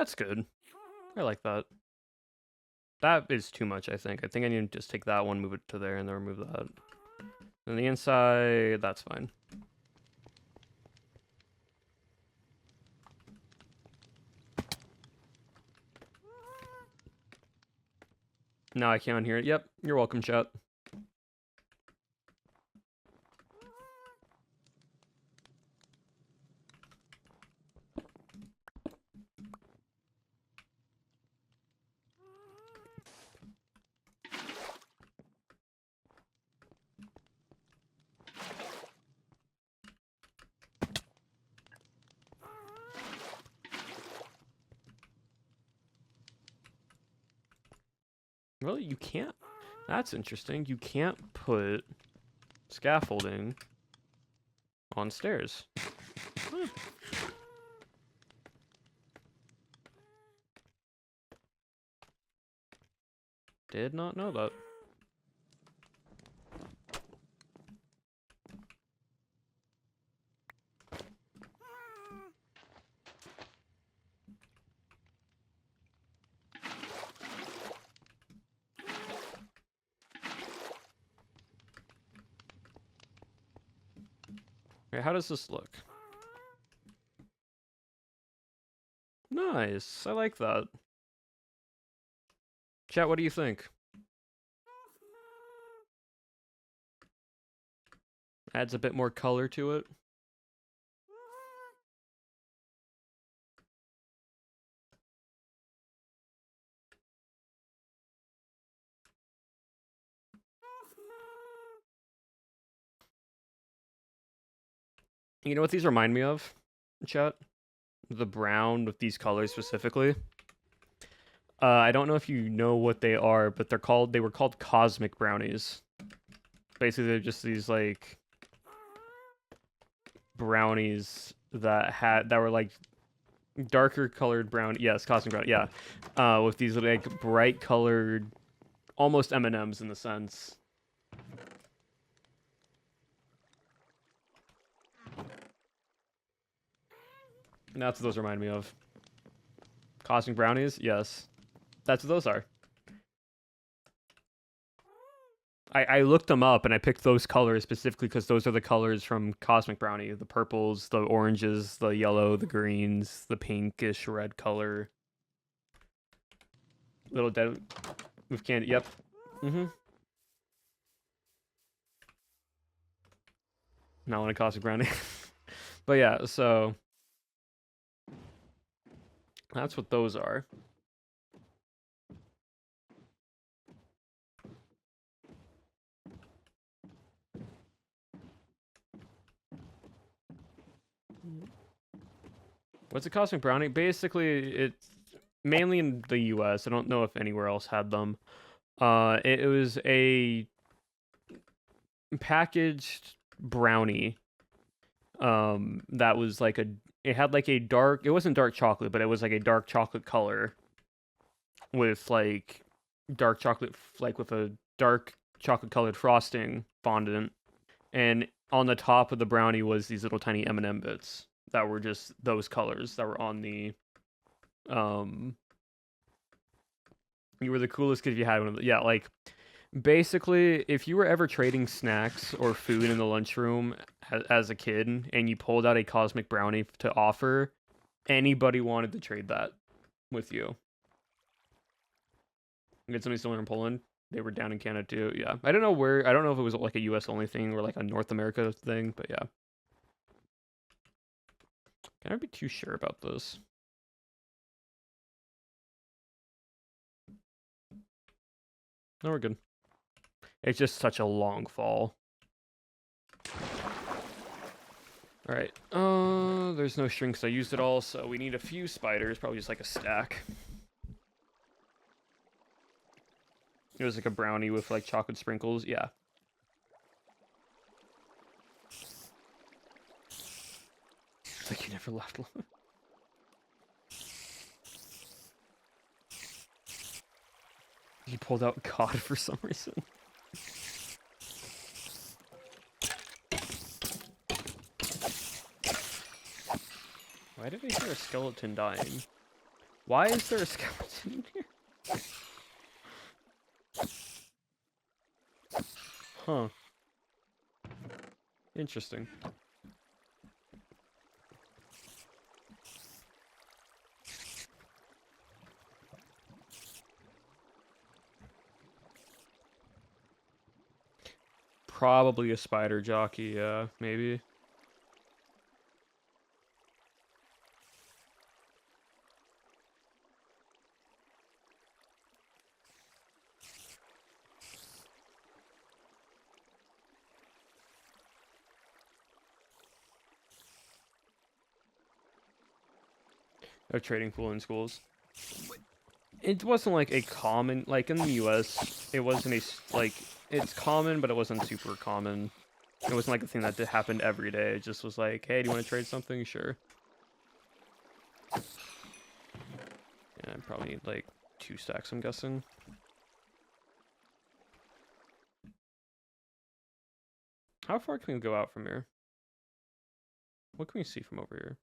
That's good. I like that. That is too much, I think. I think I need to just take that one, move it to there, and then remove that. And the inside, that's fine. Now I can't hear it. Yep, you're welcome, chat. Really? You can't? That's interesting. You can't put scaffolding on stairs. Huh. Did not know that. Okay, how does this look? Nice. I like that. Chat, what do you think? Adds a bit more color to it. You know what these remind me of, chat? The brown with these colors specifically. I don't know if you know what they are, but they were called cosmic brownies. Basically, they're just these like brownies that were like darker colored brown. Yes, cosmic brown. Yeah, with these like bright colored, almost M&Ms in the sense. And that's what those remind me of. Cosmic brownies, yes, that's what those are. I looked them up and I picked those colors specifically because those are the colors from Cosmic Brownie. The purples, the oranges, the yellow, the greens, the pinkish red color. Little dead with candy. Yep. Not want a Cosmic Brownie. But yeah, so that's what those are. What's a Cosmic Brownie? Basically, it's mainly in the US. I don't know if anywhere else had them. It was a packaged brownie. That was like it had like a dark, it wasn't dark chocolate, but it was like a dark chocolate color with like dark chocolate, like with a dark chocolate colored frosting fondant. And on the top of the brownie was these little tiny M&M bits that were just those colors that were on the, you were the coolest kid if you had one of them. Yeah, like, basically, if you were ever trading snacks or food in the lunchroom as a kid and you pulled out a cosmic brownie to offer, anybody wanted to trade that with you. Get somebody still in Poland. They were down in Canada too. Yeah, I don't know where. I don't know if it was like a U.S. only thing or like a North America thing, but yeah. Can't be too sure about this. No, we're good. It's just such a long fall. Alright, there's no shrinks, I used it all, so we need a few spiders, probably just like a stack. It was like a brownie with like chocolate sprinkles, yeah. It's like you never left. He pulled out cod for some reason. Why did I hear a skeleton dying? Why is there a skeleton in here? Huh. Interesting. Probably a spider jockey, yeah, maybe. A trading pool in schools. It wasn't like a common, like in the US, it wasn't a, like, it's common, but it wasn't super common. It wasn't like a thing that happened every day. It just was like, hey, do you want to trade something? Sure. Yeah, I probably need like 2 stacks, I'm guessing. How far can we go out from here? What can we see from over here?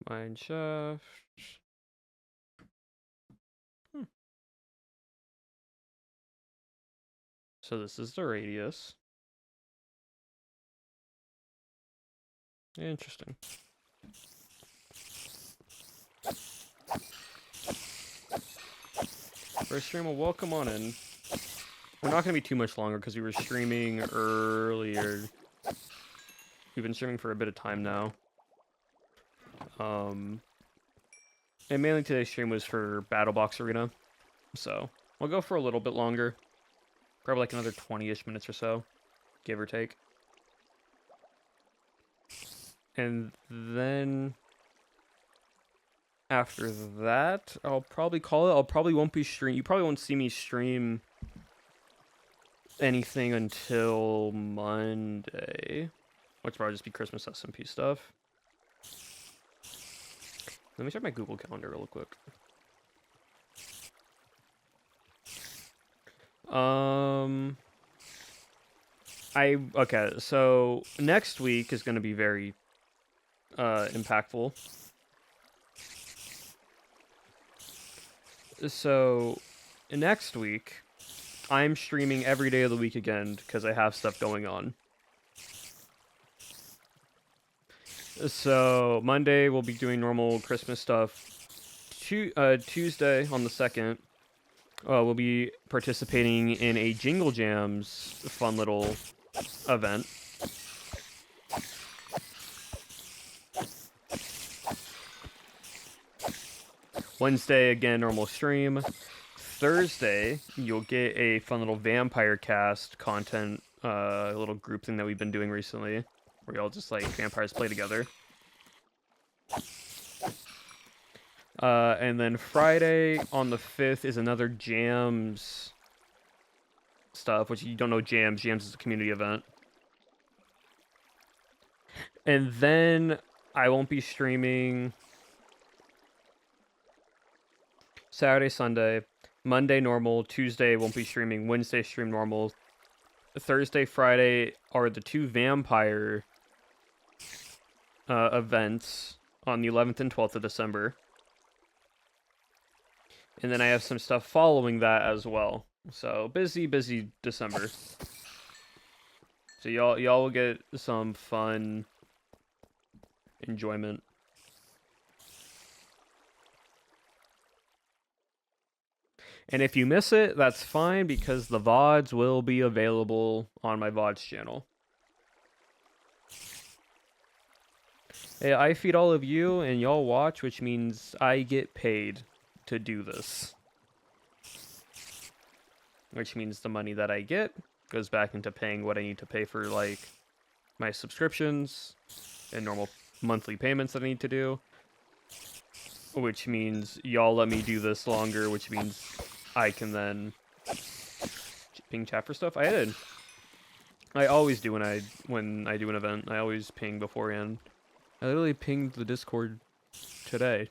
Mine shaft. So this is the radius. Interesting. First stream, well, welcome on in. We're not going to be too much longer because we were streaming earlier. We've been streaming for a bit of time now. And mainly today's stream was for BattleBox Arena. So we'll go for a little bit longer. Probably like another 20-ish minutes or so, give or take. And then after that, I'll probably call it. Won't be stream. You probably won't see me stream anything until Monday, which will probably just be Christmas SMP stuff. Let me check my Google Calendar real quick. Okay, so next week is going to be very impactful. So next week, I'm streaming every day of the week again because I have stuff going on. So Monday we'll be doing normal Christmas stuff. Tuesday on the 2nd, we'll be participating in a Jingle Jams fun little event. Wednesday, again, normal stream. Thursday, you'll get a fun little vampire cast content, little group thing that we've been doing recently, where y'all just, like, vampires play together. And then Friday on the 5th is another Jams stuff, which you don't know Jams. Jams is a community event. And then I won't be streaming Saturday, Sunday. Monday, normal. Tuesday, won't be streaming. Wednesday, stream normal. Thursday, Friday are the 2 vampire events on the 11th and 12th of December. And then I have some stuff following that as well. So, busy December. So y'all will get some fun enjoyment. And if you miss it, that's fine, because the VODs will be available on my VODs channel. Hey, I feed all of you, and y'all watch, which means I get paid to do this. Which means the money that I get goes back into paying what I need to pay for, like, my subscriptions and normal monthly payments that I need to do. Which means y'all let me do this longer, which means I can then ping chat for stuff. I always do when I do an event. I always ping beforehand. I literally pinged the Discord today.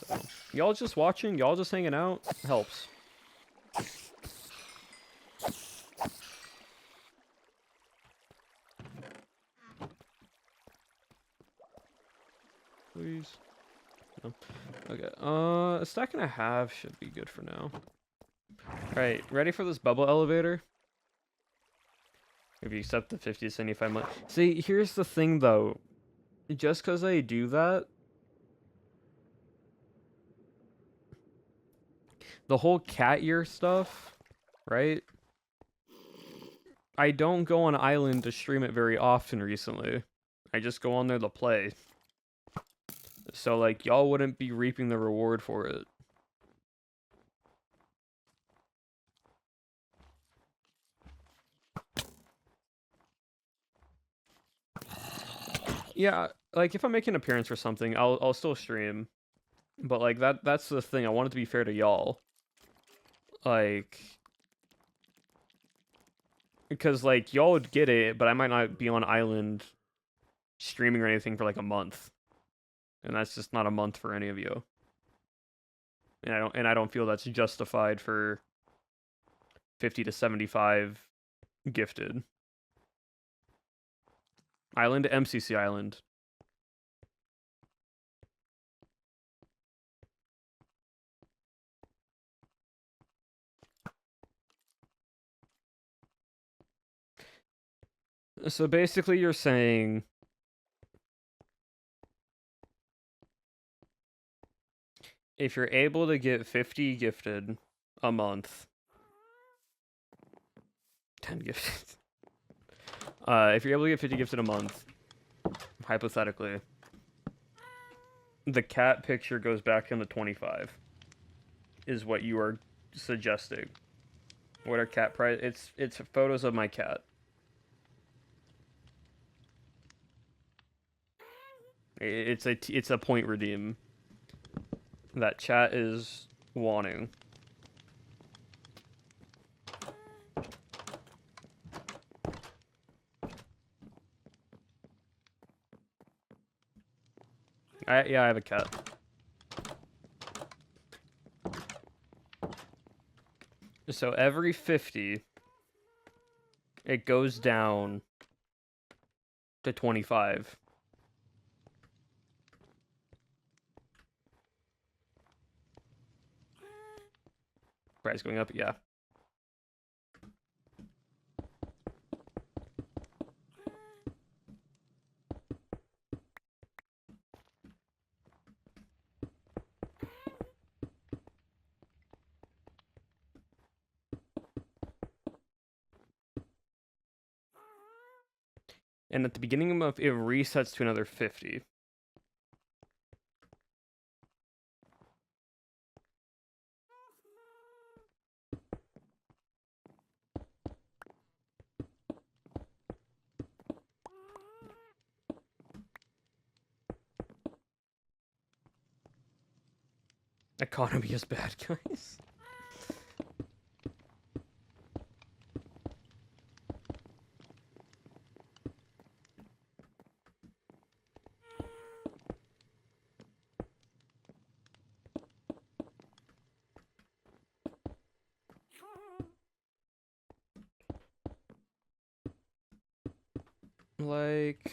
So, y'all just watching, y'all just hanging out helps. please? No. Okay. A stack and a half should be good for now. Alright, ready for this bubble elevator? If you accept the 50 to 75 month. See, here's the thing though. Just because I do that, the whole cat ear stuff, right? I don't go on Island to stream it very often recently. I just go on there to play. So, like, y'all wouldn't be reaping the reward for it. Yeah, like, if I make an appearance or something, I'll still stream. But, like, that's the thing. I want it to be fair to y'all. Like... Because, like, y'all would get it, but I might not be on Island streaming or anything for, like, a month. And that's just not a month for any of you. And I don't feel that's justified for 50 to 75 gifted. Island to MCC Island. So basically you're saying if you're able to get 50 gifted a month, 10 gifted. If you're able to get 50 gifted a month, hypothetically, the cat picture goes back in the 25. Is what you are suggesting. What are cat price? It's photos of my cat. It's a point redeem that chat is wanting. Yeah, I have a cat. So every 50, it goes down to 25. Price going up, yeah. And at the beginning of the month, it resets to another 50. Economy is bad, guys. Like...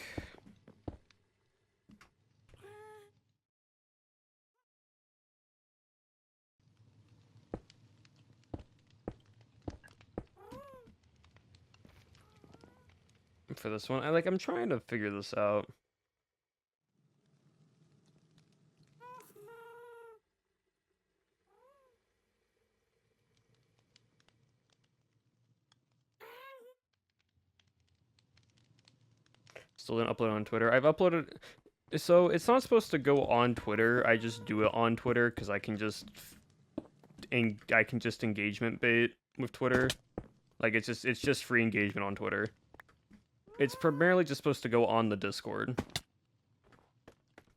For this one, I'm trying to figure this out. Still didn't upload on Twitter. I've uploaded... So, it's not supposed to go on Twitter. I just do it on Twitter because I can just engagement bait with Twitter. Like, it's just free engagement on Twitter. It's primarily just supposed to go on the Discord.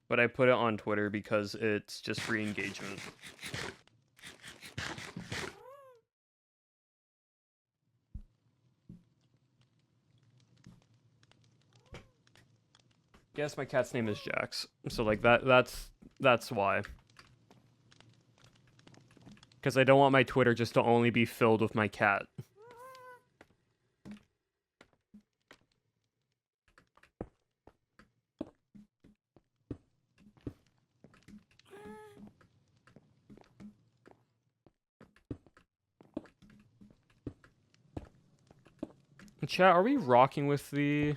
But I put it on Twitter because it's just free engagement. Yes, my cat's name is Jax. So, like, that's why. Because I don't want my Twitter just to only be filled with my cat. Chat, are we rocking with the...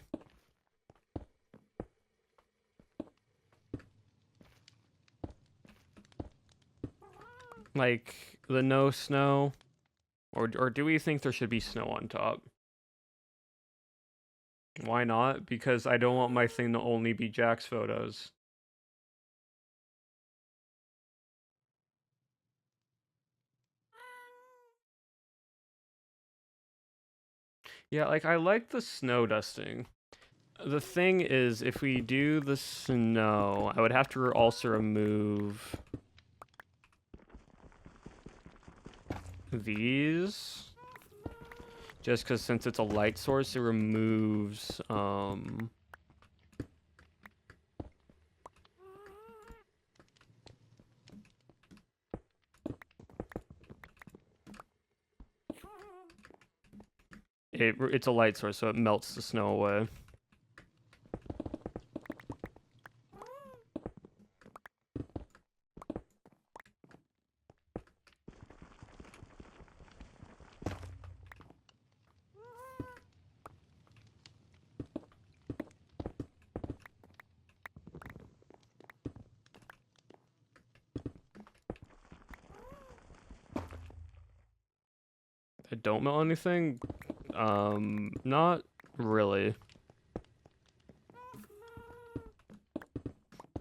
like, the no snow? Or do we think there should be snow on top? Why not? Because I don't want my thing to only be Jack's photos. Yeah, like, I like the snow dusting. The thing is, if we do the snow, I would have to also remove these. Just because since it's a light source, it removes, it's a light source, so it melts the snow away. It don't melt anything? Not really.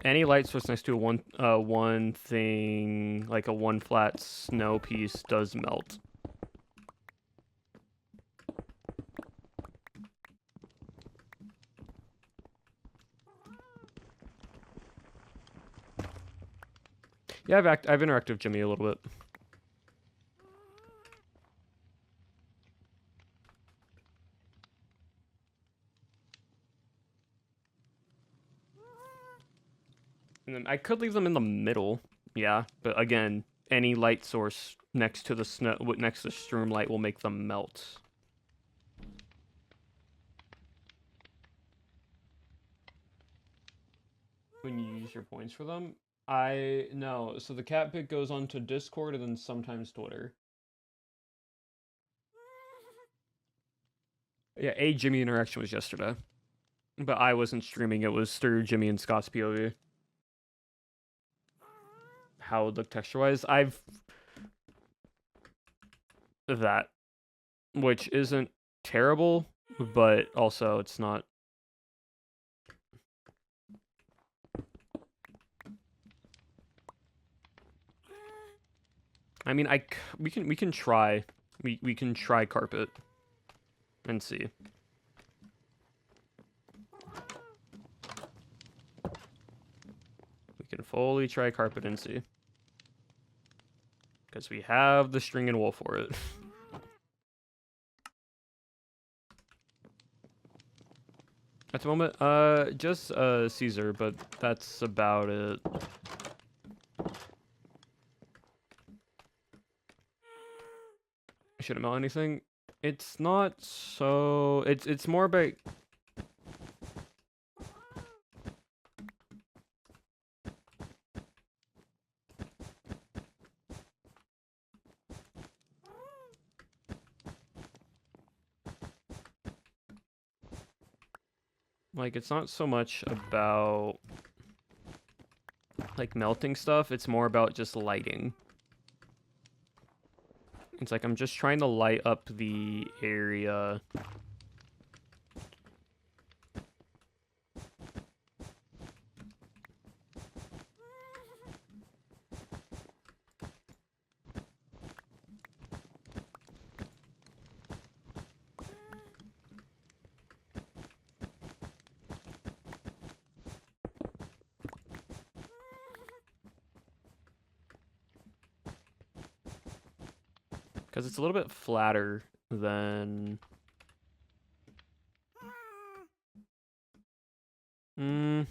Any light source next to one thing, like a one flat snow piece, does melt. Yeah, I've interacted with Jimmy a little bit. And then I could leave them in the middle, yeah, but again, any light source next to the snow, next to the stream light will make them melt. When you use your points for them? No. So the cat pic goes onto Discord and then sometimes Twitter. Yeah, a Jimmy interaction was yesterday. But I wasn't streaming, it was through Jimmy and Scott's POV. How it would look texture-wise? That. Which isn't terrible, but also it's not... I mean, we can try. We can try carpet and see. We can fully try carpet and see. Because we have the string and wool for it. At the moment, just Caesar, but that's about it. Shouldn't melt anything. It's not so. It's more about. Like, it's not so much about like melting stuff. It's more about just lighting. It's like I'm just trying to light up the area. Because it's a little bit flatter than... I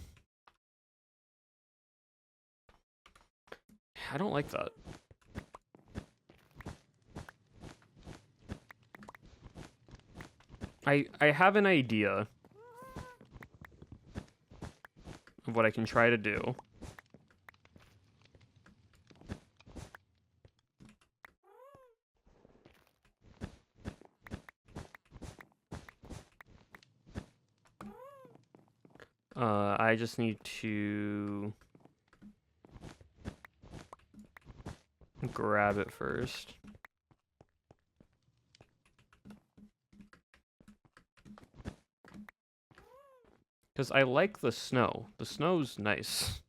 don't like that. I have an idea of what I can try to do. I just need to grab it first. Because I like the snow. The snow's nice.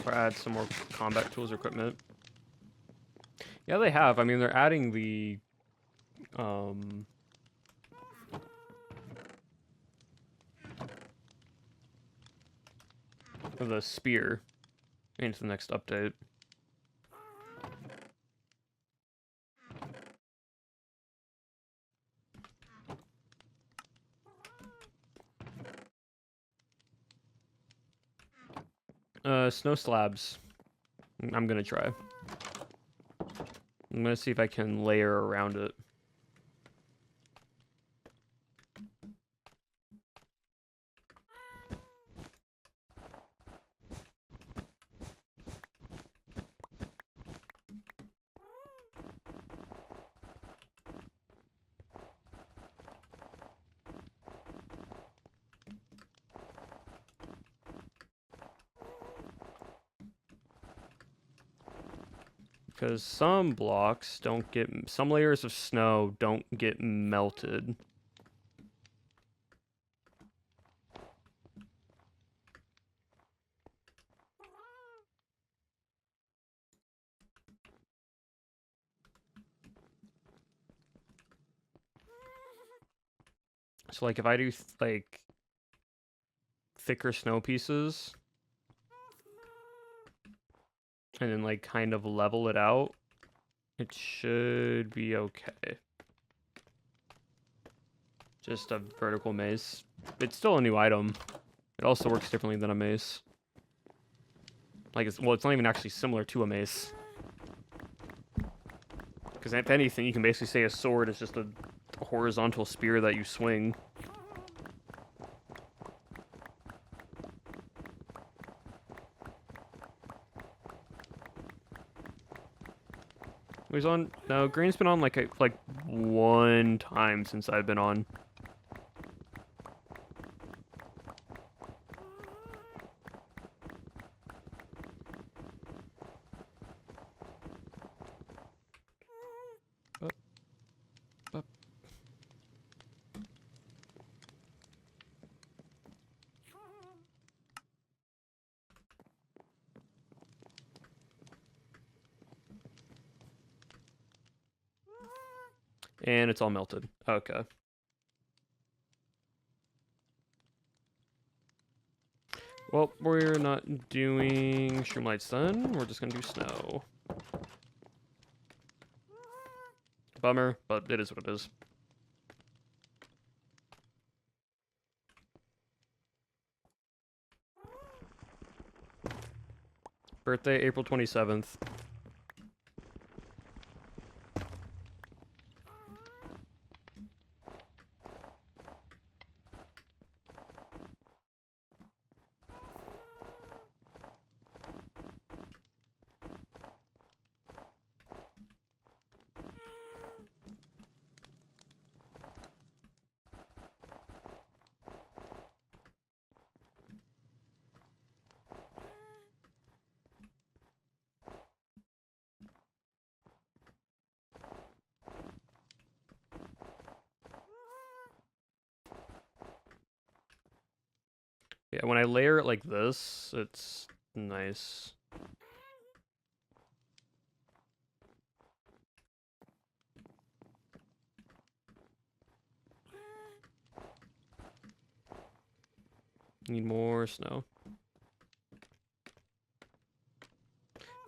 Or add some more combat tools or equipment. Yeah, they have. I mean, they're adding the spear into the next update. Snow slabs. I'm gonna try. I'm gonna see if I can layer around it. Because some blocks don't get... Some layers of snow don't get melted. So, like, if I do, like, thicker snow pieces... and then, like, kind of level it out, it should be okay. Just a vertical mace. It's still a new item. It also works differently than a mace. Like, it's not even actually similar to a mace. Because if anything, you can basically say a sword is just a horizontal spear that you swing. He's on. No, Green's been on like one time since I've been on. And it's all melted. Okay. Well, we're not doing Streamlights then. We're just gonna do snow. Bummer, but it is what it is. Birthday, April 27th. Yeah, when I layer it like this, it's nice. Need more snow.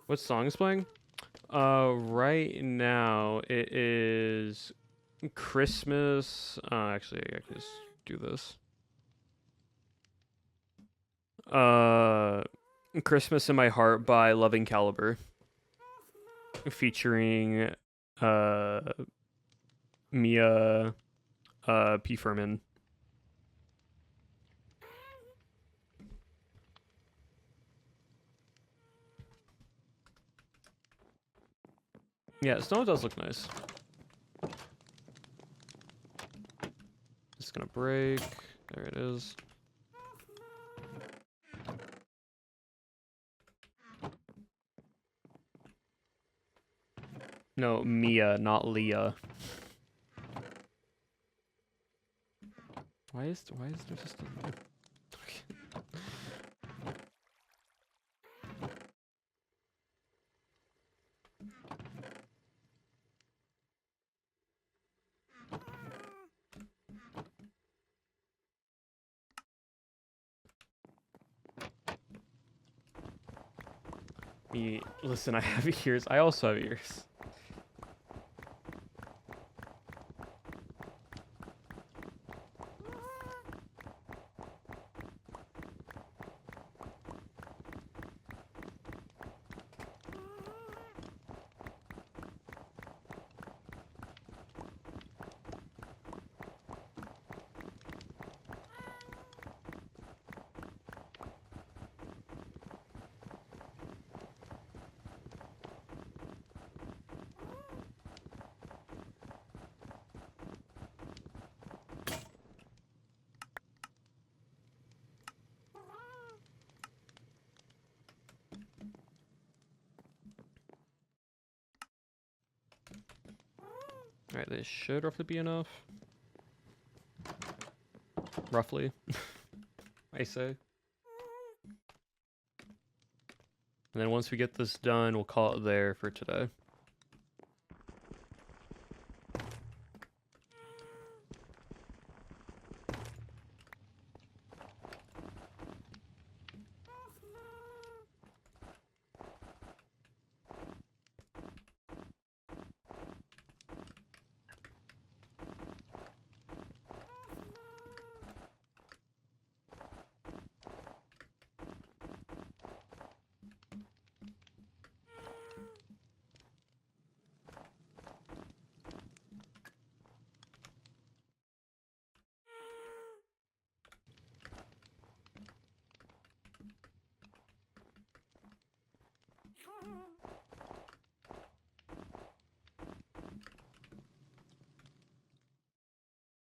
What song is playing? Right now it is Christmas. Actually, I can just do this. Christmas in My Heart by Loving Caliber, featuring Mia, P Furman. Yeah, snow does look nice. It's gonna break. There it is. No, Mia, not Leah. Why is there just a... Listen, I have ears. I also have ears. Alright, this should roughly be enough. Roughly, I say. And then once we get this done, we'll call it there for today.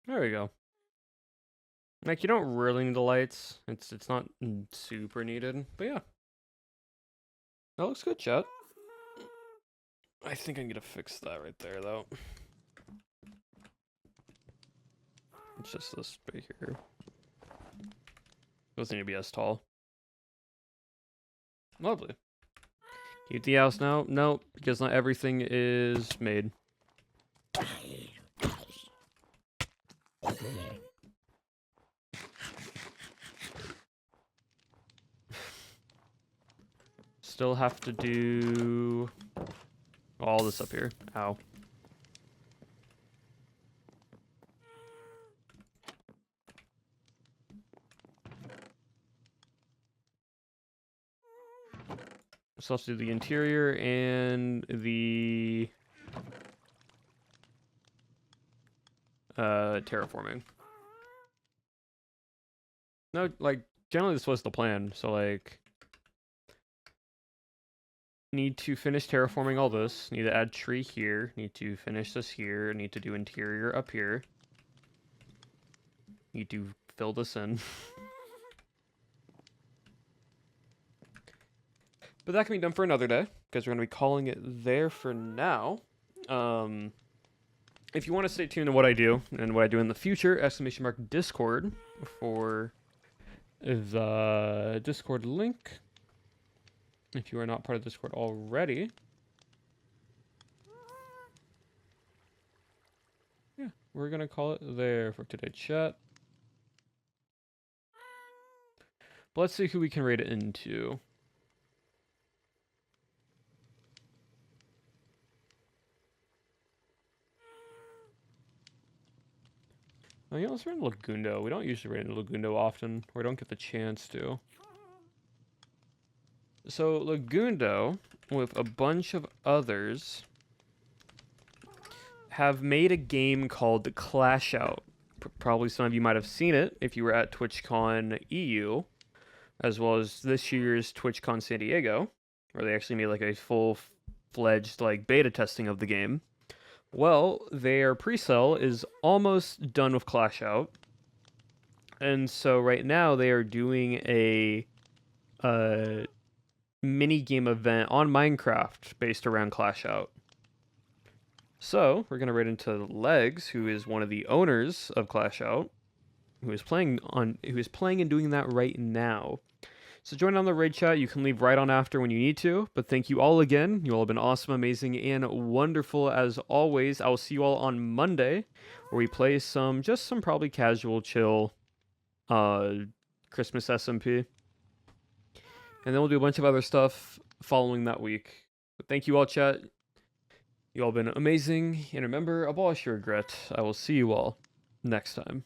There we go. Like, you don't really need the lights. It's not super needed, but yeah. That looks good, chat. I think I need to fix that right there, though. It's just this right here. Doesn't need to be as tall. Lovely. Keep the house now? No, because not everything is made. Still have to do all this up here. Ow. So let's do the interior and the terraforming. No, like, generally this was the plan, so like need to finish terraforming all this, need to add tree here, need to finish this here, need to do interior up here. Need to fill this in. But that can be done for another day, because we're going to be calling it there for now. If you want to stay tuned to what I do, and what I do in the future, !Discord for the Discord link. If you are not part of Discord already. Yeah, we're going to call it there for today's chat. But let's see who we can rate it into. Oh, yeah, let's rate into Lagundo. We don't usually rate into Lagundo often, or we don't get the chance to. So, Lagundo, with a bunch of others, have made a game called Clash Out. Probably some of you might have seen it if you were at TwitchCon EU, as well as this year's TwitchCon San Diego, where they actually made like a full-fledged like beta testing of the game. Well, their pre-sale is almost done with Clash Out, and so right now they are doing a mini game event on Minecraft based around Clash Out. So we're gonna right into Legs, who is one of the owners of Clash Out, who is playing and doing that right now. So join on the raid chat. You can leave right on after when you need to. But thank you all again. You all have been awesome, amazing, and wonderful as always. I will see you all on Monday, where we play some probably casual, chill, Christmas SMP, and then we'll do a bunch of other stuff following that week. But thank you all, chat. You all been amazing, and remember, abolish your regret. I will see you all next time.